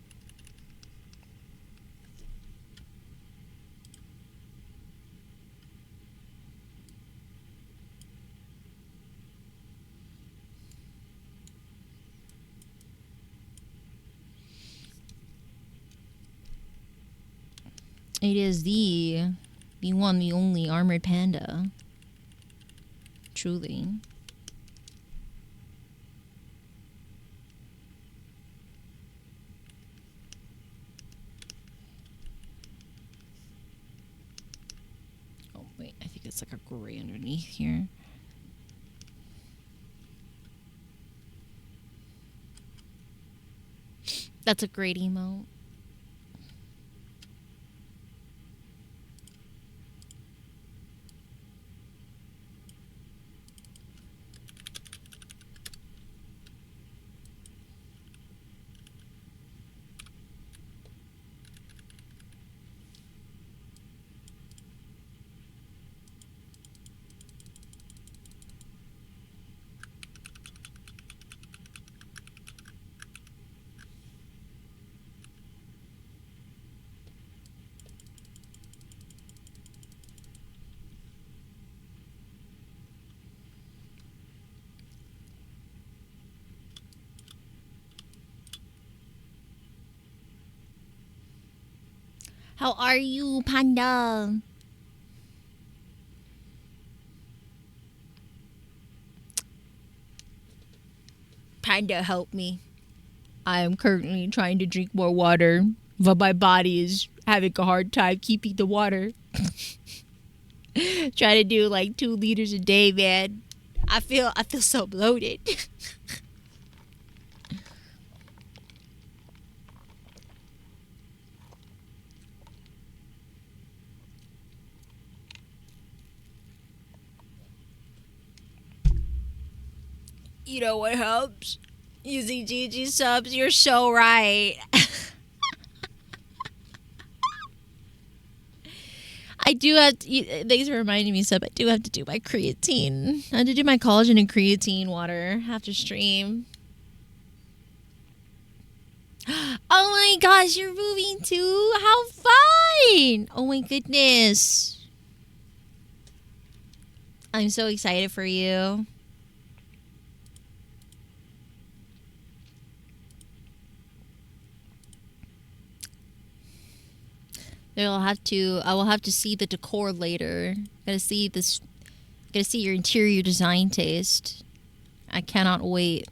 It is the one, the only armored panda. Truly. Oh wait, I think it's like a gray underneath here. That's a great emote. How are you, Panda? Panda, help me. I am currently trying to drink more water, but my body is having a hard time keeping the water. Trying to do like 2 liters a day, man. I feel so bloated. You know what helps? Using GG subs. You're so right. I do have to, thanks for reminding me, Sub. I do have to do my creatine. I have to do my collagen and creatine water after stream. Oh my gosh, you're moving too? How fun! Oh my goodness. I'm so excited for you. I will have to see the decor later. Gotta see this. Gotta see your interior design taste. I cannot wait.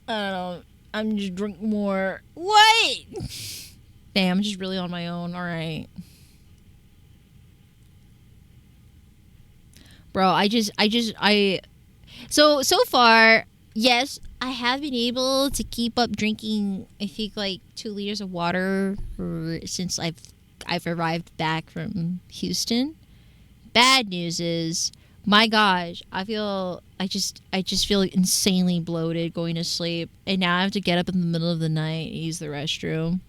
I don't know. I'm just drink more. What? Damn, I'm just really on my own. All right. Bro, so far, yes, I have been able to keep up drinking, I think, like 2 liters of water since I've arrived back from Houston. Bad news is, my gosh, I just feel insanely bloated going to sleep, and now I have to get up in the middle of the night and use the restroom.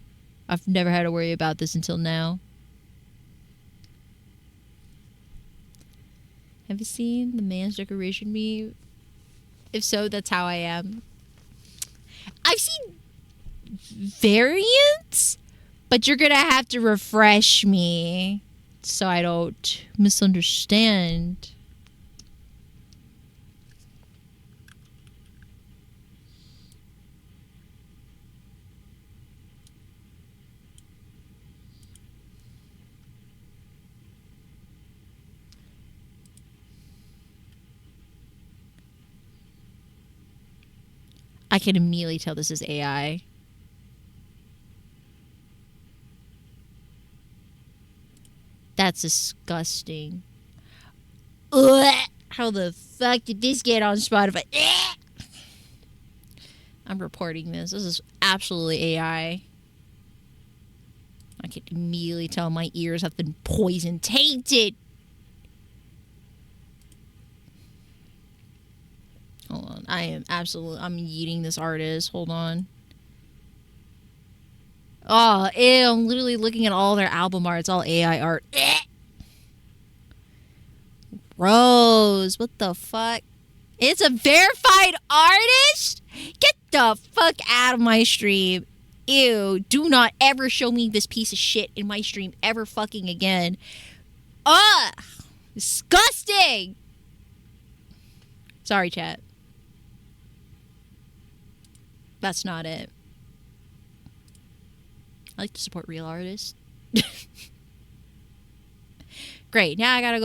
I've never had to worry about this until now. Have you seen the man's decoration meme? If so, that's how I am. I've seen variants, but you're gonna have to refresh me so I don't misunderstand. I can immediately tell this is AI. That's disgusting. Ugh. How the fuck did this get on Spotify? Ugh. I'm reporting this. This is absolutely AI. I can immediately tell my ears have been poison tainted. Hold on. I'm eating this artist. Hold on. Oh, ew. I'm literally looking at all their album art. It's all AI art. Rose. What the fuck? It's a verified artist? Get the fuck out of my stream. Ew. Do not ever show me this piece of shit in my stream ever fucking again. Ugh. Disgusting. Sorry, chat. That's not it. I like to support real artists. Great. Now I gotta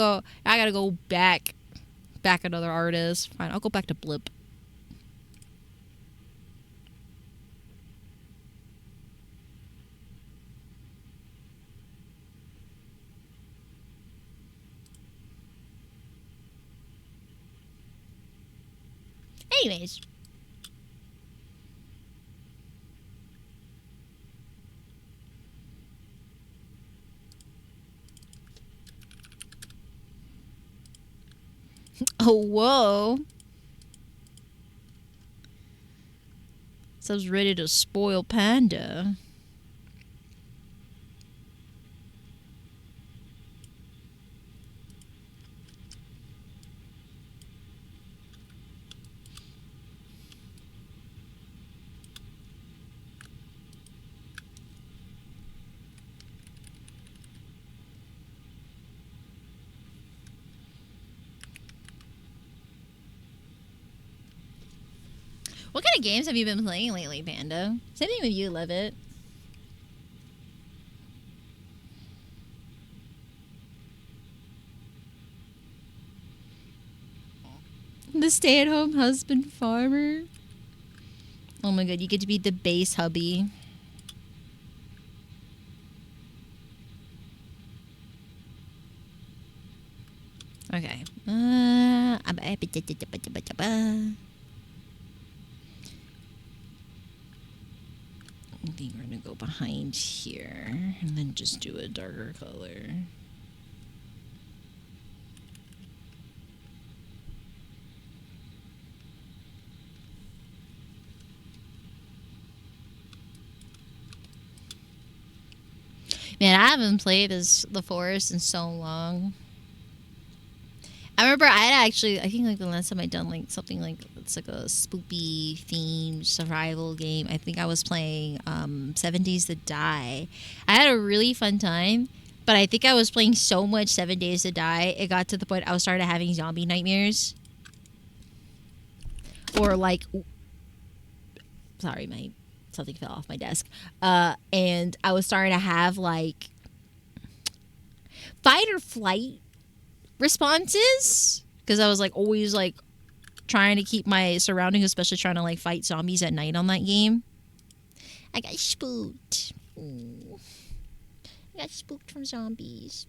go back another artist. Fine, I'll go back to Blip. Anyways. Oh, whoa. Sounds ready to spoil Panda. What kind of games have you been playing lately, Panda? Same thing with you, Love It. The stay-at-home husband farmer. Oh my god, you get to be the base hubby. Okay. think we're gonna go behind here and then just do a darker color. Man, I haven't played the forest in so long. I remember I think like the last time I done like something like it's like a spoopy themed survival game. I think I was playing 7 Days to Die. I had a really fun time, but I think I was playing so much 7 Days to Die, it got to the point I was started having zombie nightmares. Or like, sorry, something fell off my desk. And I was starting to have like fight or flight responses because I was like always like trying to keep my surroundings, especially trying to like fight zombies at night on that game. I got spooked. Ooh. I got spooked from zombies.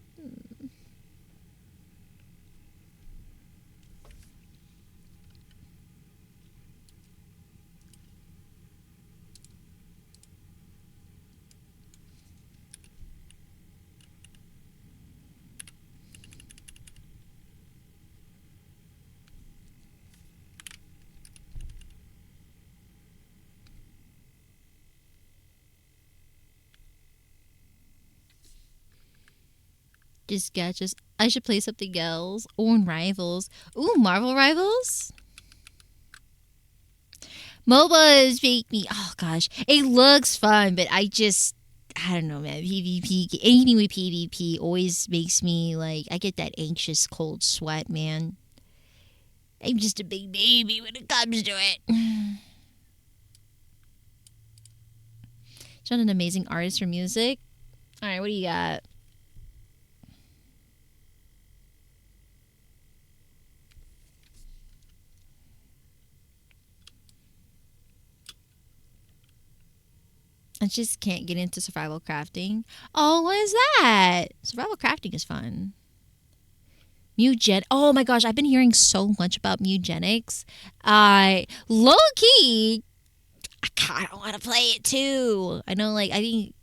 Just gotchas. I should play something else. Own Rivals. Ooh, Marvel Rivals? MOBAs make me... Oh, gosh. It looks fun, but I don't know, man. PvP... Anything with PvP always makes me, like... I get that anxious, cold sweat, man. I'm just a big baby when it comes to it. John, an amazing artist for music. All right, what do you got? I just can't get into survival crafting. Oh, what is that? Survival crafting is fun. Oh my gosh, I've been hearing so much about mutagenics. Low key, I kind of want to play it too. I know, like, I think,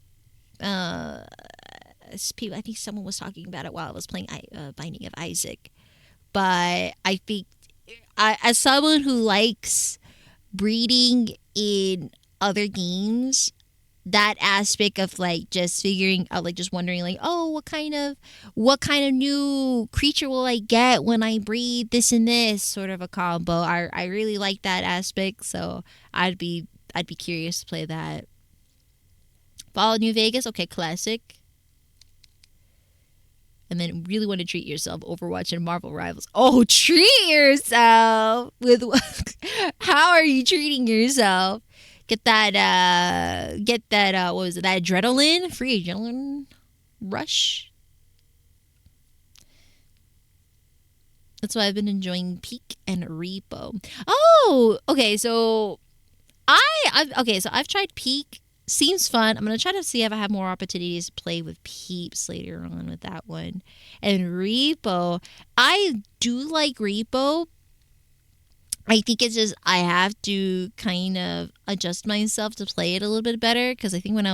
I think someone was talking about it while I was playing Binding of Isaac. But I think, as someone who likes breeding in other games, that aspect of like just figuring out, like just wondering like, oh, what kind of new creature will I get when I breed this and this sort of a combo. I really like that aspect, so I'd be curious to play that. Fallout New Vegas, okay, classic. And then really want to treat yourself, Overwatch and Marvel Rivals. Oh, treat yourself with how are you treating yourself? Get that, what was it, that adrenaline? Free adrenaline rush? That's why I've been enjoying Peak and Repo. Oh, okay, so I've tried Peak. Seems fun. I'm going to try to see if I have more opportunities to play with Peeps later on with that one. And Repo, I do like Repo. I think it's just I have to kind of adjust myself to play it a little bit better, because I think when I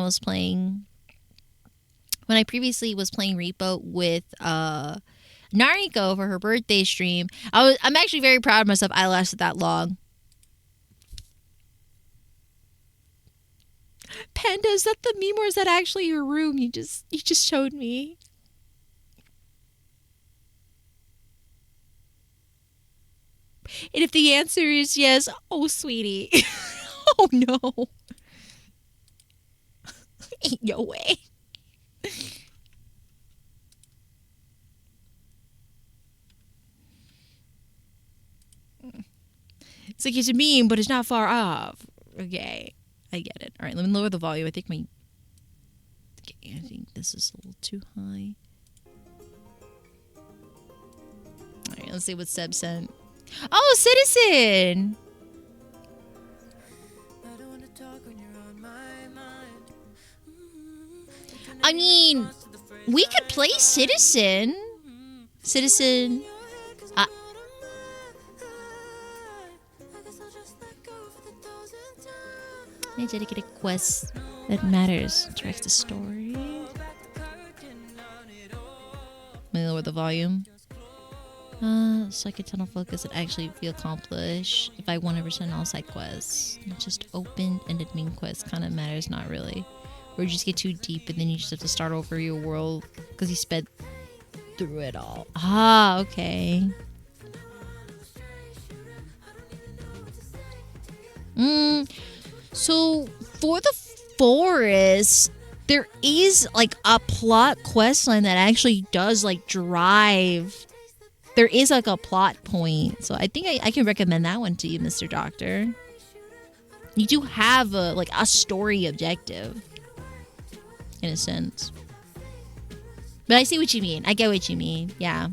previously was playing Repo with Nariko for her birthday stream, I'm actually very proud of myself. I lasted that long. Panda, is that the meme or is that actually your room? You just showed me. And if the answer is yes, oh sweetie. Oh no. Ain't no way. It's like it's a meme, but it's not far off. Okay. I get it. Alright, let me lower the volume. I think this is a little too high. Alright, let's see what Seb sent. Oh, Citizen! I mean, we could play Citizen. Citizen. I dedicated quest. that matters. Directs the story. May lower the volume. So I can tunnel focus and actually feel accomplished if I 100% all side quests. Just open-ended main quest kind of matters, not really. Or you just get too deep and then you just have to start over your world because you sped through it all. Ah, okay. So for the forest, there is like a plot quest line that actually does like drive. There is like a plot point, so I think I can recommend that one to you, Mr. Doctor. You do have a story objective, in a sense. But I see what you mean. I get what you mean. Yeah.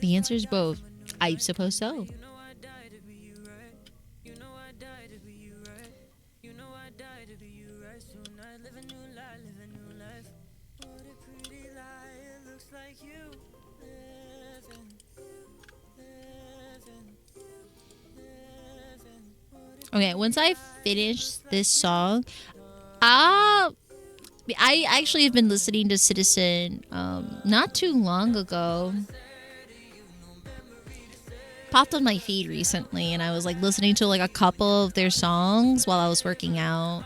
The answer is both. I suppose so. Okay, once I finish this song, I actually have been listening to Citizen not too long ago. Popped on my feed recently, and I was like listening to like a couple of their songs while I was working out.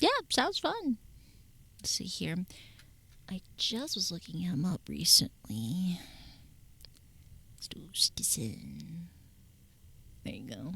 Yeah, sounds fun. Let's see here. I just was looking him up recently. Let's do Citizen. There you go.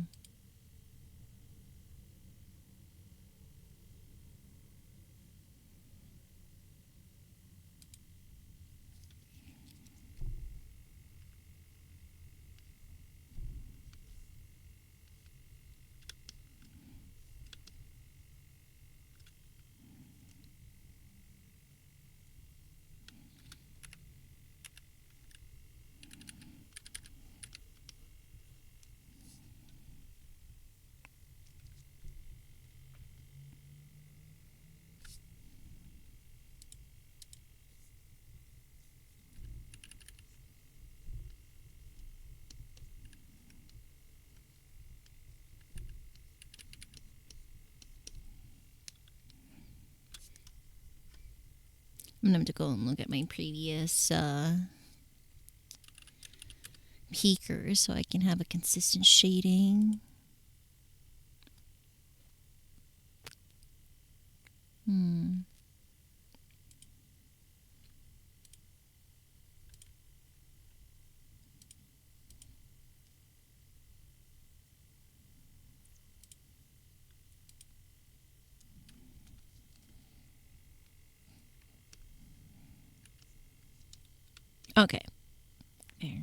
I'm gonna have to go and look at my previous peakers so I can have a consistent shading. Okay. There.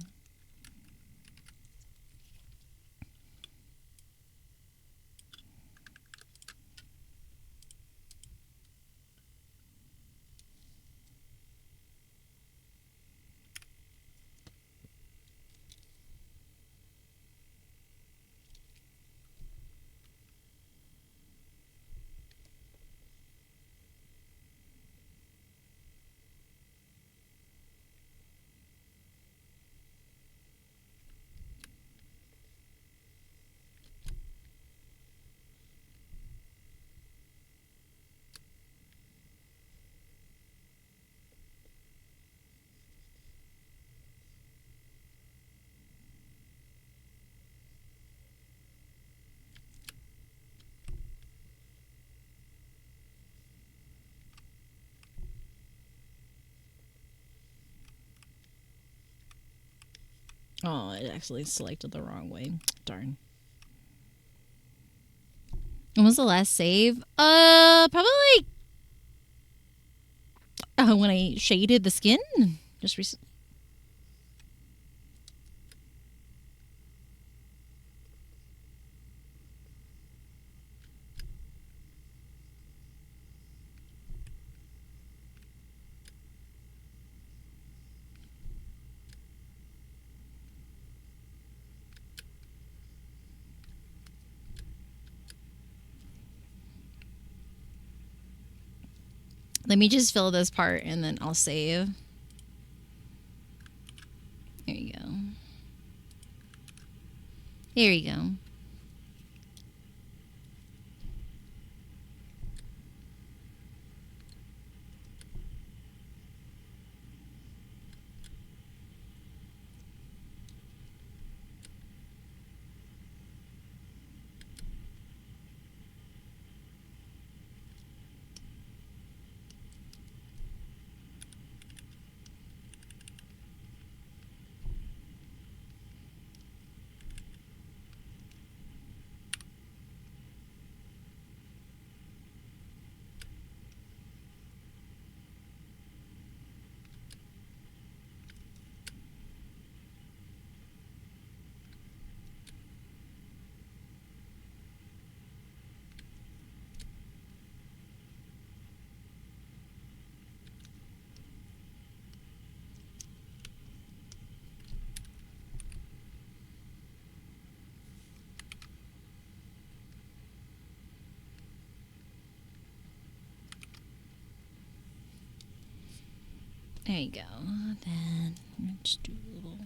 Oh, it actually selected the wrong way. Darn. When was the last save? Probably when I shaded the skin. Just recently. Let me just fill this part and then I'll save. There you go. Here you go. There you go. Then let's do a little.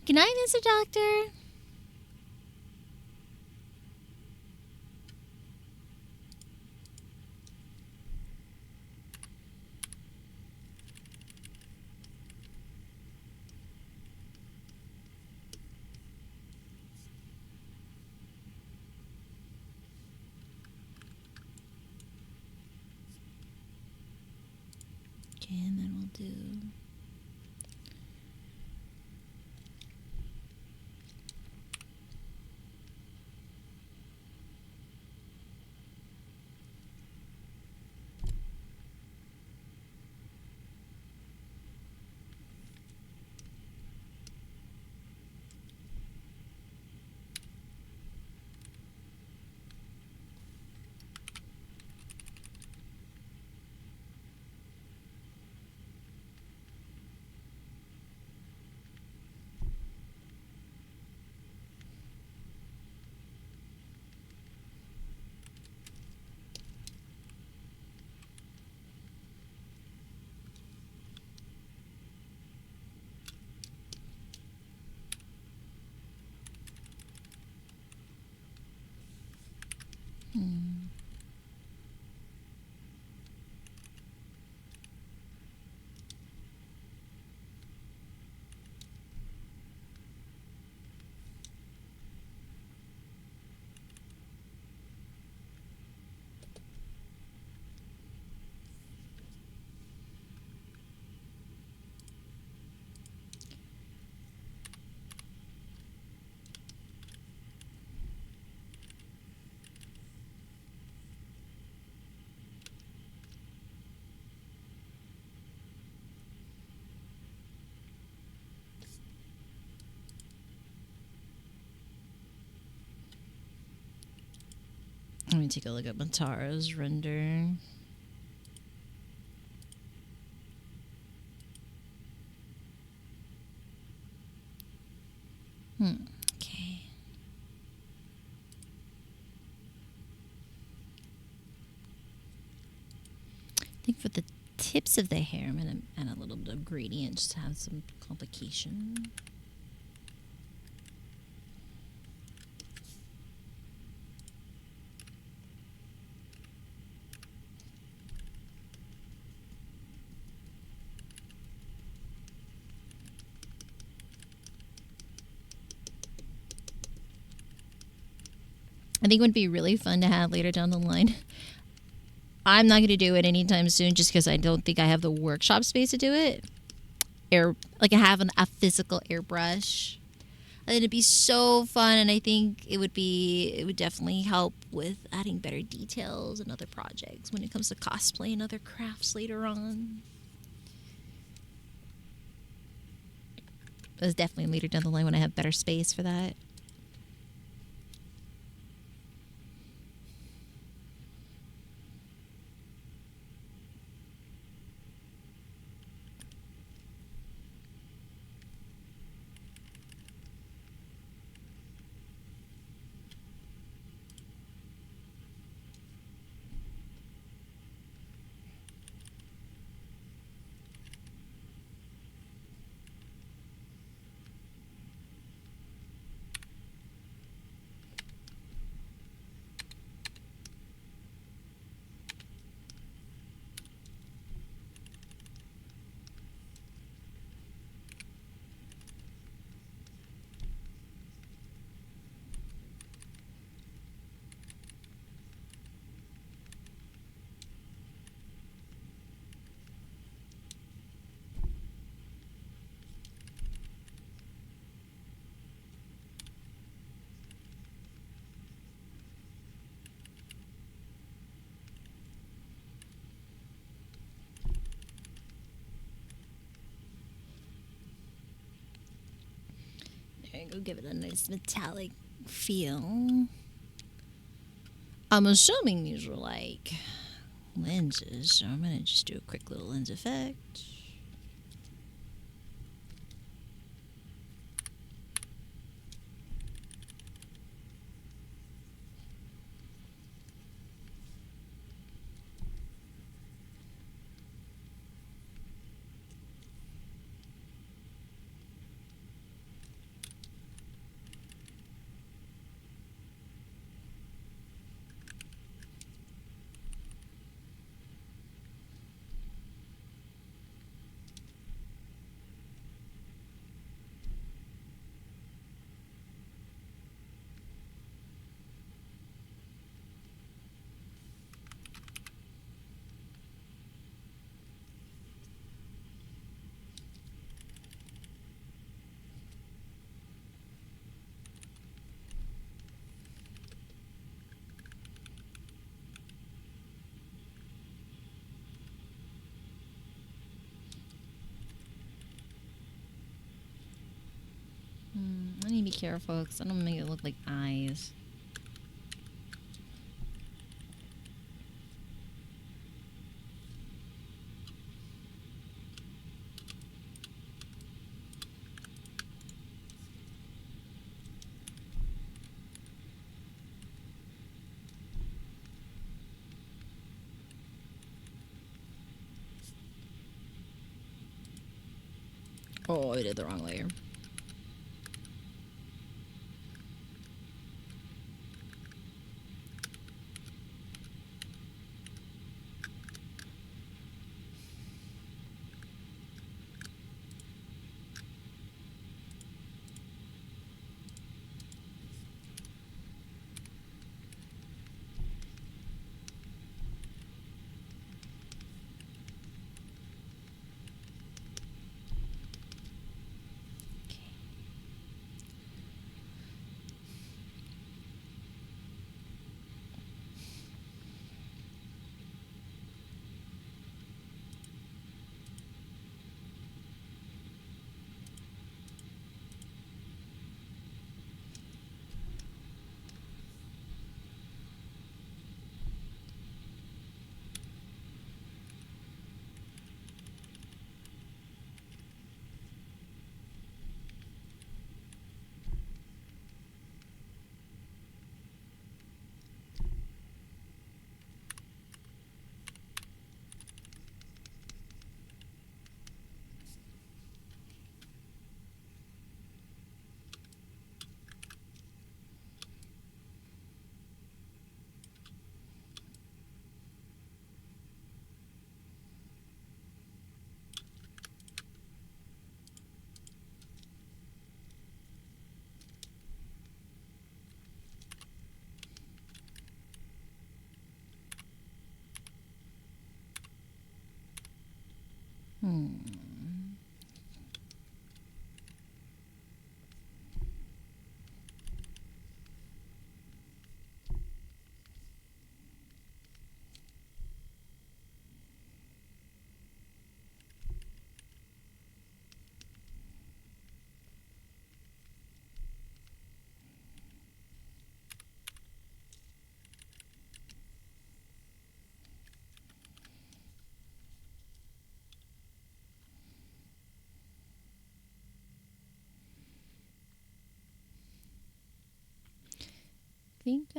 Good night, Mr. Doctor. Okay, and then we'll do. Let me take a look at Matara's render. Okay. I think for the tips of the hair, I'm going to add a little bit of gradient just to have some complication. I think it would be really fun to have later down the line. I'm not going to do it anytime soon just because I don't think I have the workshop space to do it. I have a physical airbrush. I think it'd be so fun, and I think it would definitely help with adding better details and other projects when it comes to cosplay and other crafts later on. But it's definitely later down the line when I have better space for that. Go give it a nice metallic feel. I'm assuming these were like lenses, so I'm gonna just do a quick little lens effect. I need to be careful because I don't want to make it look like eyes. Oh, I did the wrong layer.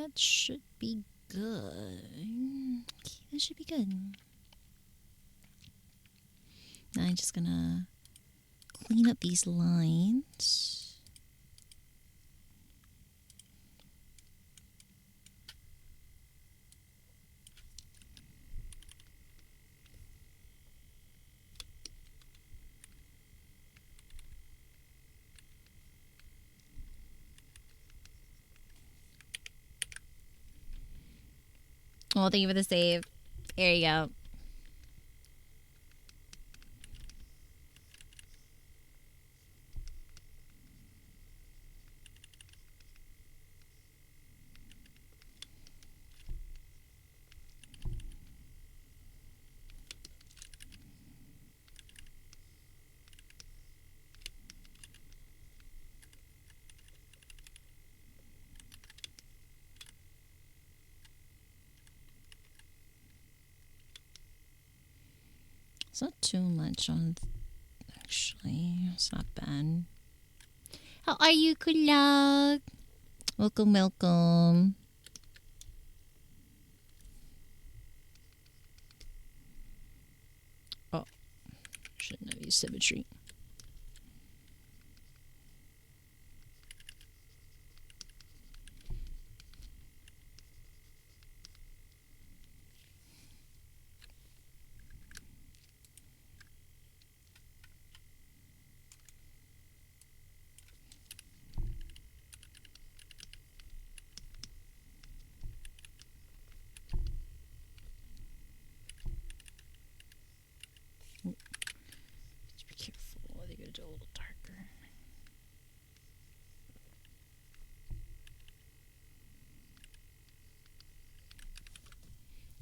that should be good. Okay, that should be good. Now I'm just gonna clean up these lines. Oh, thank you for the save. There you go. It's not too much on, actually. It's not bad. How are you, Kulak? Welcome, welcome. Oh, shouldn't have used symmetry. Just be careful. They're going to do a little darker.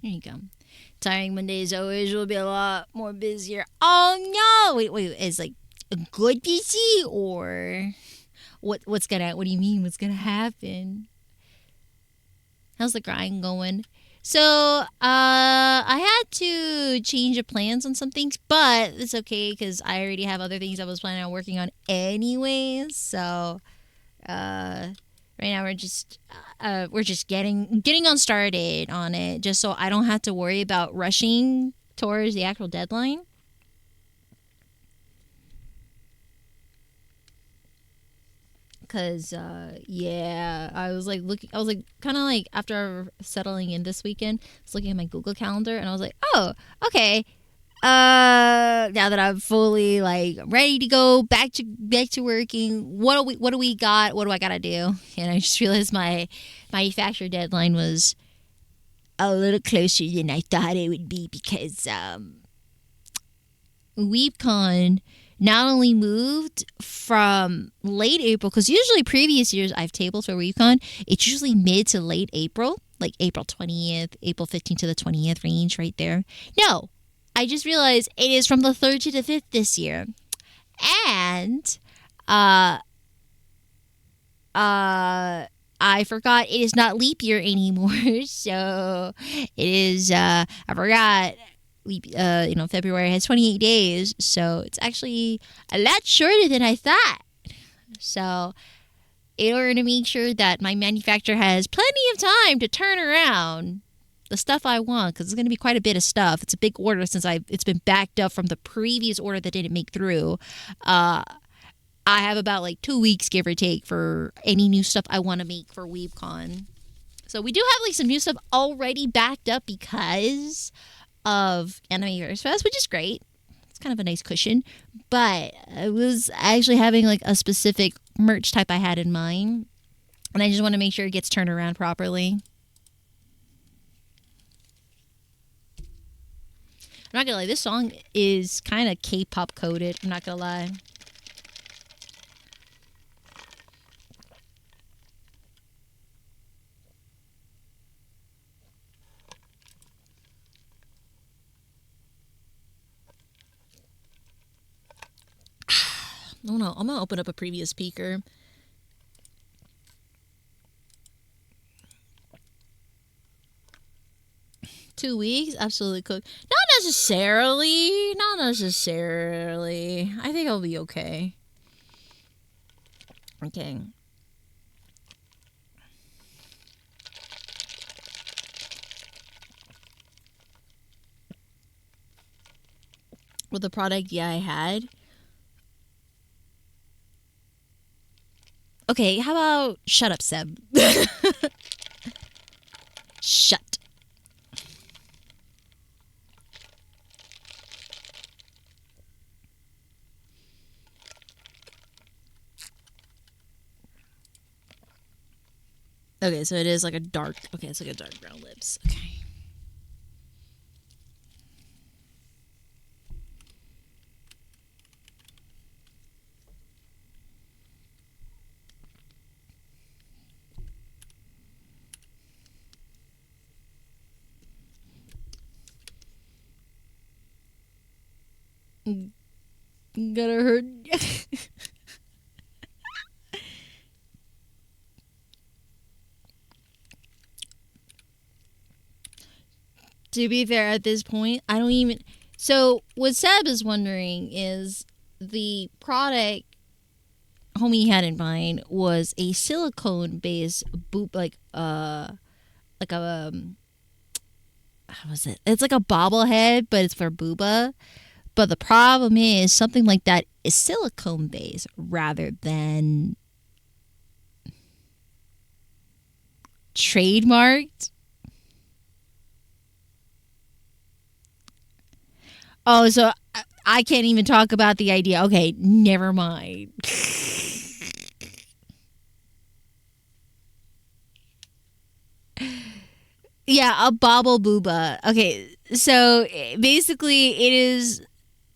There you go. Tiring Mondays always will be a lot more busier. Oh no! Wait. Is like a good busy or what's gonna? What do you mean? What's gonna happen? How's the grind going? So I had to change the plans on some things, but it's okay because I already have other things I was planning on working on anyways. So right now we're just getting on started on it, just so I don't have to worry about rushing towards the actual deadline. Cause yeah, I was like kind of like after settling in this weekend, I was looking at my Google Calendar and I was like, oh, okay. Now that I'm fully like ready to go back to working, what do we got? What do I gotta do? And I just realized my manufacturer deadline was a little closer than I thought it would be because weebcon not only moved from late April, because usually previous years I've tabled for weebcon, it's usually mid to late April, like April 20th, April 15th to the 20th range right there. No, I just realized it is from the 3rd to the 5th this year. And I forgot it is not leap year anymore. So it is, I forgot. February has 28 days, so it's actually a lot shorter than I thought. So, in order to make sure that my manufacturer has plenty of time to turn around the stuff I want, because it's going to be quite a bit of stuff. It's a big order since it's been backed up from the previous order that didn't make through. I have about like 2 weeks, give or take, for any new stuff I want to make for WeebCon. So we do have like some new stuff already backed up because of Anime Verse Fest, which is great. It's kind of a nice cushion. But I was actually having like a specific merch type I had in mind. And I just want to make sure it gets turned around properly. I'm not going to lie. This song is kind of K-pop coded. I'm not going to lie. No, I'm going to open up a previous peeker. Two weeks? Absolutely cooked. Not necessarily. I think I'll be okay. Okay. with the product I had. Okay, how about shut up, Seb? Shut. Okay, so it is like a dark. Okay, it's like a dark brown lips. Okay. Gonna hurt. To be fair, at this point, I don't even. So what Seb is wondering is the product homie had in mind was a silicone based boop, like a how was it? It's like a bobblehead, but it's for booba. But the problem is something like that is silicone based rather than trademarked. Oh, so I can't even talk about the idea. Okay, never mind. Yeah, a bobble booba. Okay, so basically it is.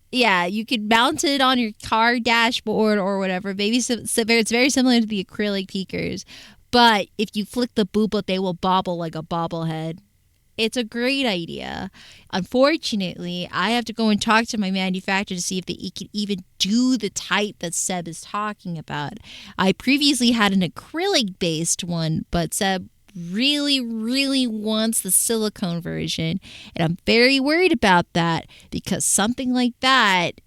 Yeah, you could mount it on your car dashboard or whatever. Maybe it's very similar to the acrylic peakers, but if you flick the booba, they will bobble like a bobblehead. It's a great idea. Unfortunately, I have to go and talk to my manufacturer to see if they can even do the type that Seb is talking about. I previously had an acrylic based one, but Seb really, really wants the silicone version. And I'm very worried about that because something like that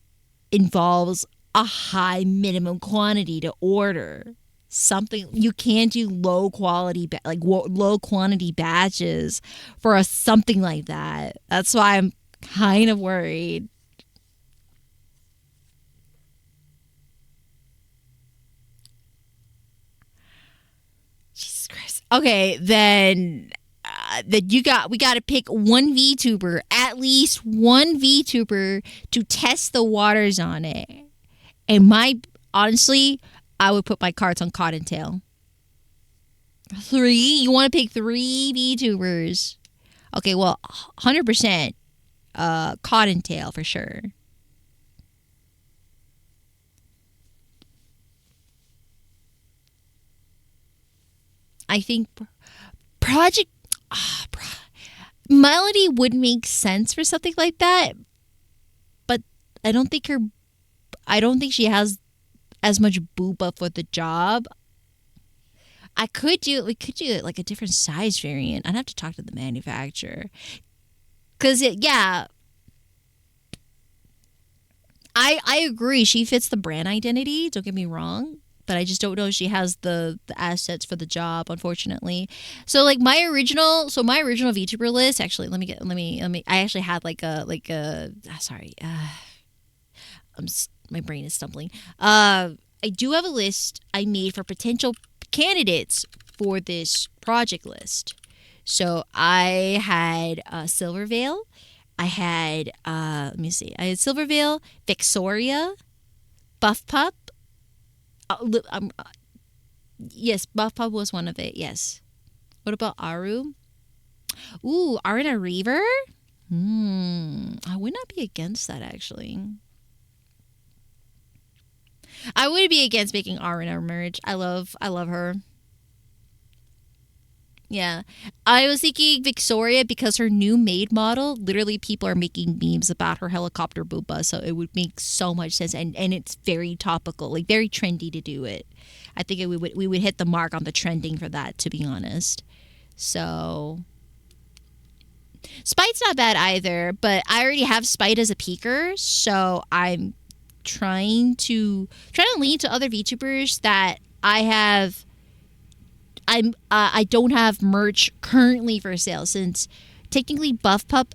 involves a high minimum quantity to order. Something you can't do low quantity batches for something like that. That's why I'm kind of worried. Jesus Christ. Okay, then we got to pick one VTuber, at least one VTuber to test the waters on it. And honestly, I would put my cards on Cottontail. 3? You want to pick 3 VTubers? Okay, well, 100% Cottontail for sure. I think Project Melody would make sense for something like that, but I don't think she has as much booba for the job. We could do it like a different size variant. I'd have to talk to the manufacturer. Cause I agree. She fits the brand identity. Don't get me wrong. But I just don't know if she has the assets for the job, unfortunately. So like my original VTuber list. Actually, let me. I actually had sorry. My brain is stumbling. I do have a list I made for potential candidates for this project list. So I had Silvervale. I had let me see. I had Silvervale, Victoria, buffpup. Yes, buffpup was one of it. Yes. What about Aru? Ooh, Arena Reaver. I would not be against that actually. I would be against making Arena merge. I love her. Yeah. I was thinking Victoria because her new maid model, literally people are making memes about her helicopter booba, so it would make so much sense and it's very topical, like very trendy to do it. I think we would hit the mark on the trending for that, to be honest. So Spite's not bad either, but I already have Spite as a peaker, so I'm trying to lean to other VTubers that I don't have merch currently for sale, since technically buffpup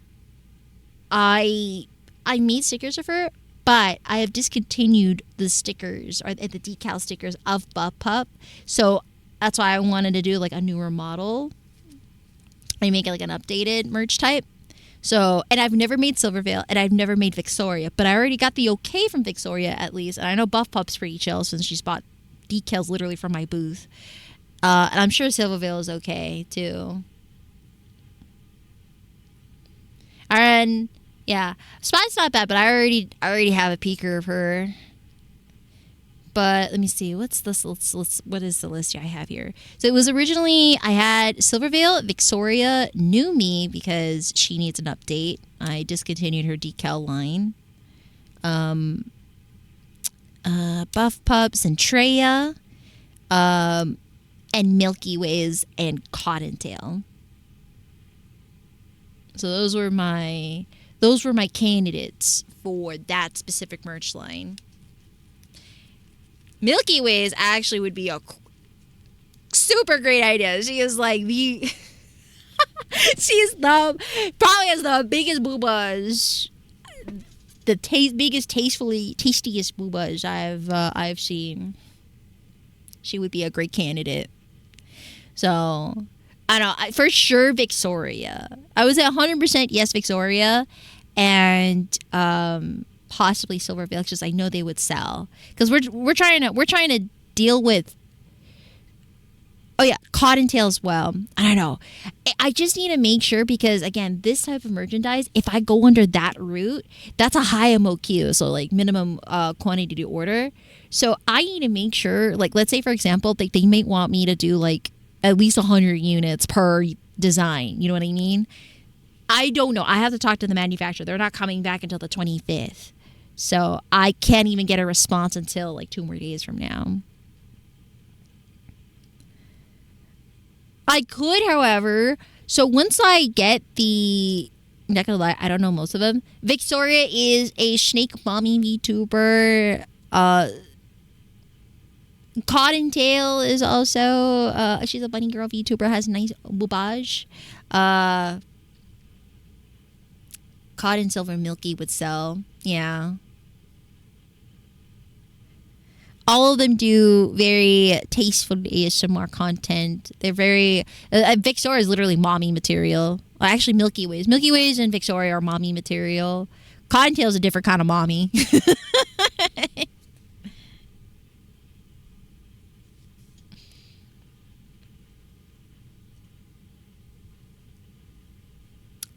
I I made stickers of her, but I have discontinued the stickers or the decal stickers of buffpup. So that's why I wanted to do like a newer model. I make it like an updated merch type. So, and I've never made Silvervale and I've never made Victoria, but I already got the okay from Victoria at least. And I know buffpup's pretty chill since she's bought decals literally from my booth. And I'm sure Silvervale is okay too. And yeah, Spy's not bad, but I already have a peeker of her. But let me see, what's this? What is the list I have here? So it was originally, I had Silvervale, Victoria, New Me because she needs an update. I discontinued her decal line. Buffpup, Centrea, and Milky Ways and Cottontail. So those were my candidates for that specific merch line. Milky Ways actually would be a super great idea. She is like the she's the probably has the biggest boobas, the tastiest boobas I've seen. She would be a great candidate. So I don't know, for sure Victoria. I was at 100% yes Victoria, and possibly Silvervale because I know they would sell because we're trying to deal with Cottontail as well. I don't know. I just need to make sure because again, this type of merchandise, if I go under that route, that's a high MOQ, so like minimum quantity to order. So I need to make sure, like let's say for example, they may want me to do like at least 100 units per design. You know what I mean? I don't know. I have to talk to the manufacturer. They're not coming back until the 25th. So I can't even get a response until like 2 more days from now. I could, however, so once I get the, I'm not gonna lie, I don't know most of them. Victoria is a snake mommy VTuber. Cottontail is also, she's a bunny girl VTuber, has nice boobage. Cotton Silver Milky would sell. Yeah. All of them do very tasteful ASMR content. They're very... Victoria is literally mommy material. Actually, Milky Ways. Milky Ways and Victoria are mommy material. Cottontail is a different kind of mommy.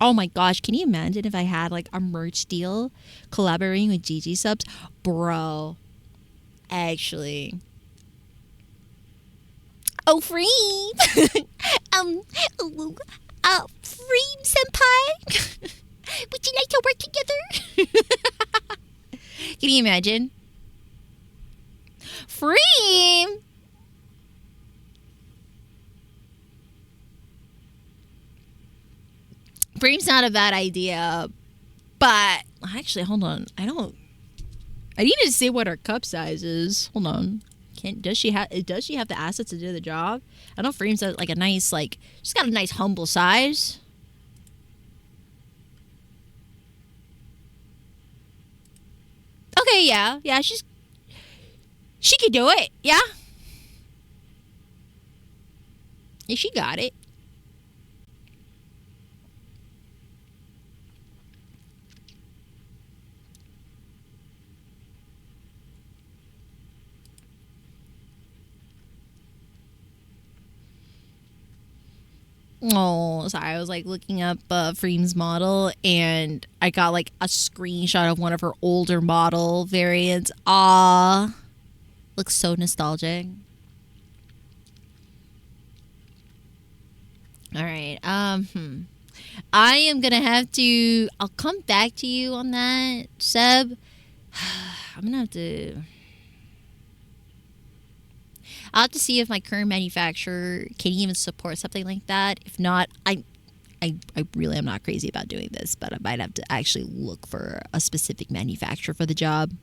Oh my gosh, can you imagine if I had like a merch deal collaborating with GG Subs? Bro. Actually. Oh, Freem! Freem senpai! Would you like to work together? Can you imagine? Freem! Freem's not a bad idea, but actually, hold on. I need to see what her cup size is. Hold on. Does she have the assets to do the job? I know Freem's like a nice, like, she's got a nice humble size. Okay, yeah, she could do it, yeah. Yeah, she got it. Oh, sorry. I was like looking up Freem's model and I got like a screenshot of one of her older model variants. Ah, looks so nostalgic. All right. I am gonna have to. I'll come back to you on that, Seb. I'm gonna have to. I'll have to see if my current manufacturer can even support something like that. If not, I really am not crazy about doing this, but I might have to actually look for a specific manufacturer for the job.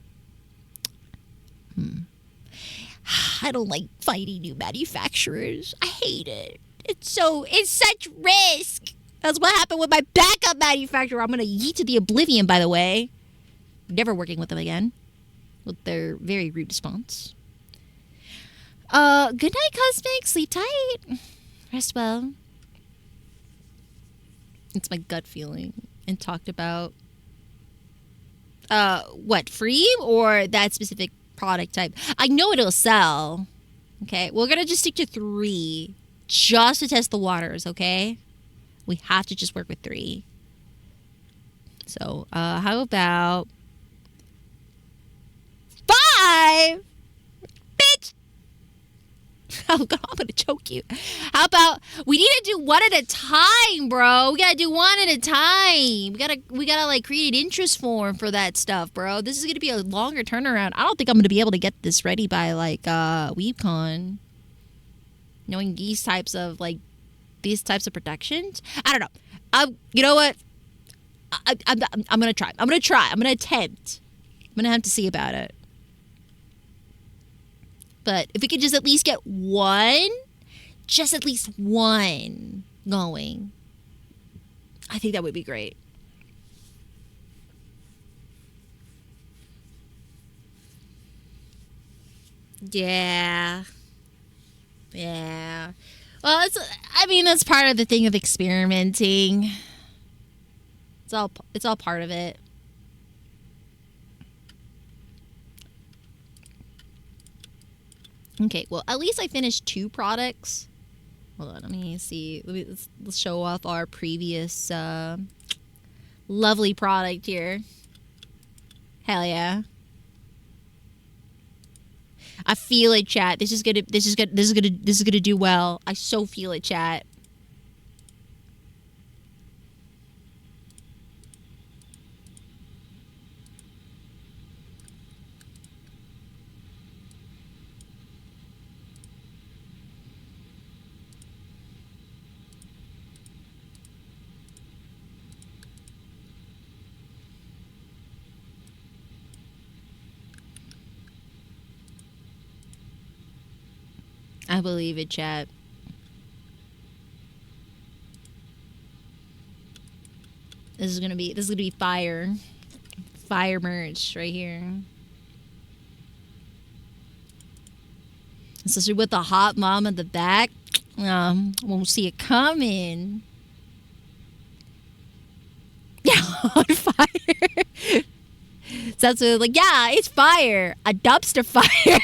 I don't like finding new manufacturers. I hate it. It's such risk. That's what happened with my backup manufacturer. I'm gonna yeet to the oblivion, by the way. Never working with them again. With their very rude response. Good night, Cosmic. Sleep tight. Rest well. It's my gut feeling. And talked about what, free or that specific product type? I know it'll sell. Okay, we're gonna just stick to 3 just to test the waters, okay? We have to just work with 3. So, how about 5? Bitch! Oh, God, I'm gonna choke you. How about we need to do one at a time, bro? We gotta do one at a time. We gotta like create an interest form for that stuff, bro. This is gonna be a longer turnaround. I don't think I'm gonna be able to get this ready by like weebcon. Knowing these types of protections, I don't know. You know what? I'm gonna try. I'm gonna attempt. I'm gonna have to see about it. But if we could just at least get one, just at least one going, I think that would be great. Yeah. Yeah. Well, that's part of the thing of experimenting. It's all part of it. Okay, well, at least I finished 2 products. Hold on, let me see. Let's show off our previous lovely product here. Hell yeah. I feel it, chat. This is gonna do well. I so feel it, chat. I believe it, chat. This is gonna be fire. Fire merch right here. Especially with the hot mom in the back. Won't see it coming. Yeah, on fire. So that's what, like, yeah, it's fire. A dumpster fire,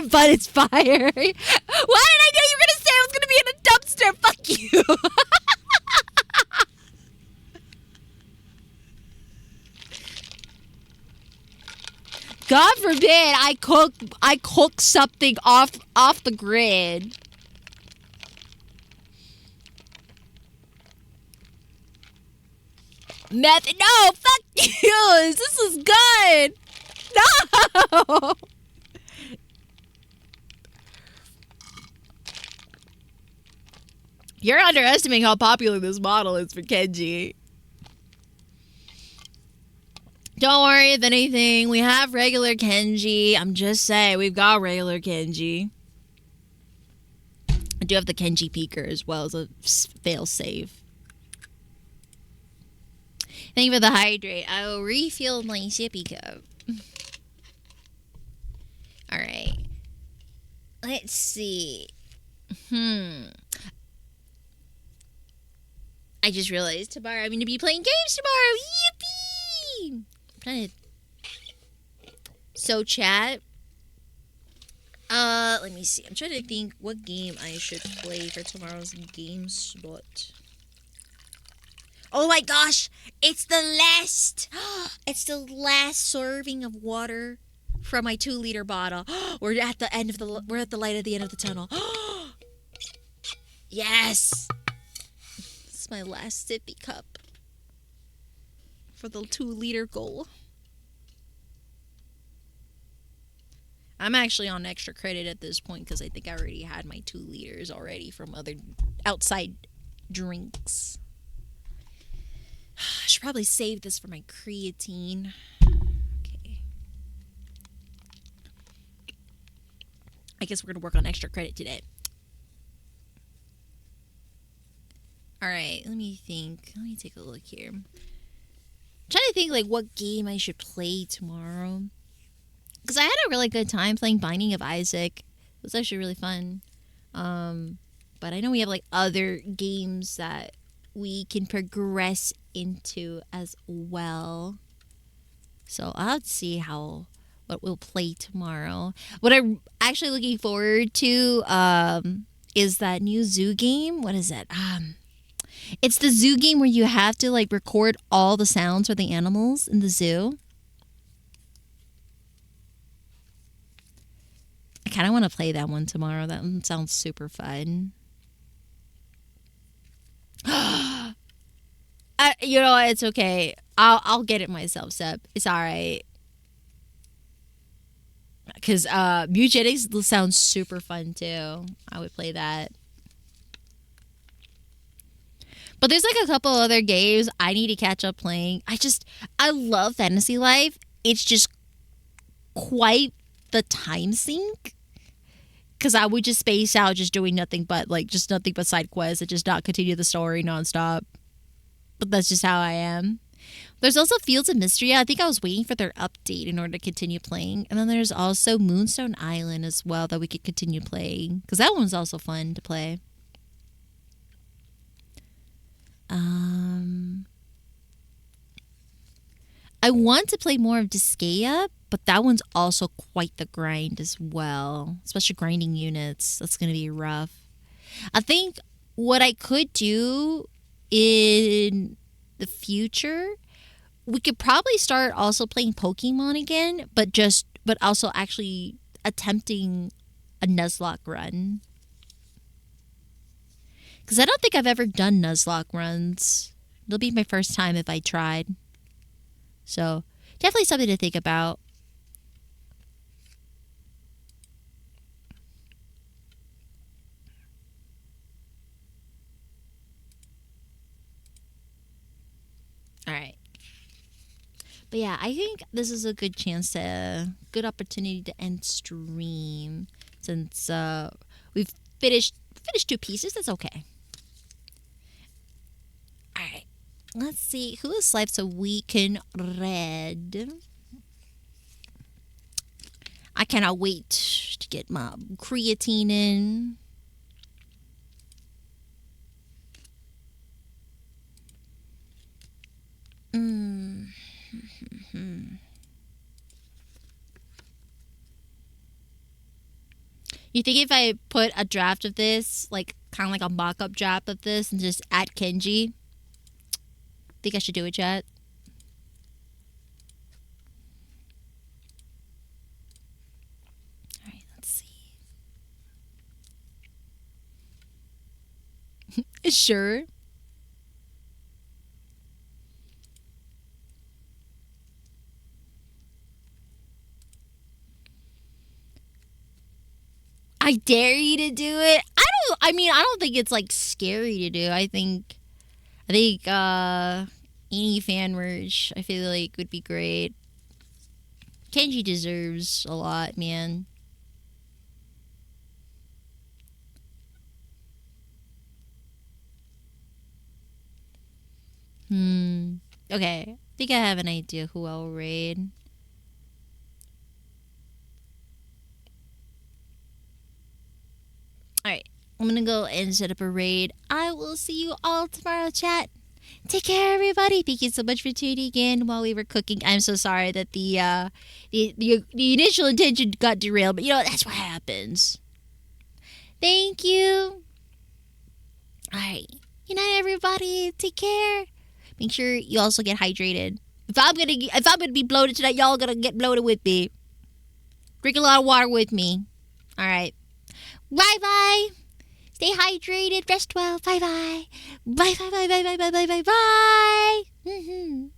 but it's fire. Why did I know you were gonna say I was gonna be in a dumpster? Fuck you. God forbid I cook something off the grid. Meth? No, fuck you. This is good. No. You're underestimating how popular this model is for Kenji. Don't worry, if anything, we have regular Kenji. I'm just saying, we've got regular Kenji. I do have the Kenji Peeker as well as a fail-safe. Thank you for the hydrate. I will refill my sippy cup. Alright. Let's see. I just realized tomorrow I'm going to be playing games tomorrow. Yippee! I'm trying to... So, chat. Let me see. I'm trying to think what game I should play for tomorrow's game slot. Oh my gosh! It's the last serving of water from my 2-liter bottle. We're at the light at the end of the tunnel. Yes! This is my last sippy cup for the 2-liter goal. I'm actually on extra credit at this point because I think I already had my 2 liters already from other outside drinks. I should probably save this for my creatine. Okay. I guess we're going to work on extra credit today. Alright, let me think. Let me take a look here. trying to think like what game I should play tomorrow. Because I had a really good time playing Binding of Isaac. It was actually really fun. But I know we have like other games that we can progress into as well. So I'll have to see what we'll play tomorrow. What I'm actually looking forward to is that new zoo game. What is it? It's the zoo game where you have to like record all the sounds for the animals in the zoo. I kind of want to play that one tomorrow. That one sounds super fun. You know what? It's okay. I'll get it myself, Seb. It's all right. Because Eugenics sounds super fun too. I would play that. But there's like a couple other games I need to catch up playing. I love Fantasy Life. It's just quite the time sink. Because I would just space out just doing nothing but side quests and just not continue the story nonstop. But that's just how I am. There's also Fields of Mystery. I think I was waiting for their update in order to continue playing. And then there's also Moonstone Island as well that we could continue playing. Because that one's also fun to play. I want to play more of Disgaea, but that one's also quite the grind as well. Especially grinding units. That's going to be rough. I think what I could do in the future, we could probably start also playing Pokemon again, but also actually attempting a Nuzlocke run. Because I don't think I've ever done Nuzlocke runs. It'll be my first time if I tried. So, definitely something to think about. Alright. But yeah, I think this is a good good opportunity to end stream. Since we've finished 2 pieces, that's okay. Alright. Let's see who is live so we can read. I cannot wait to get my creatine in. You think if I put a draft of this, like kind of like a mock-up draft of this, and just add Kenji? Think I should do it, chat? Alright, let's see. Sure. I dare you to do it. I don't think it's like scary to do. I think any fan merge I feel like would be great. Kenji deserves a lot, man. Okay. I think I have an idea who I'll raid. Alright. I'm gonna go and set up a raid. I will see you all tomorrow, chat. Take care, everybody. Thank you so much for tuning in while we were cooking. I'm so sorry that the initial intention got derailed, but you know, that's what happens. Thank you. Alright. Good night, everybody. Take care. Make sure you also get hydrated. If I'm gonna be bloated tonight, y'all gonna get bloated with me. Drink a lot of water with me. Alright. Bye-bye. Stay hydrated. Rest well. Bye-bye. Bye-bye. Bye-bye. Bye-bye. Bye-bye. Bye.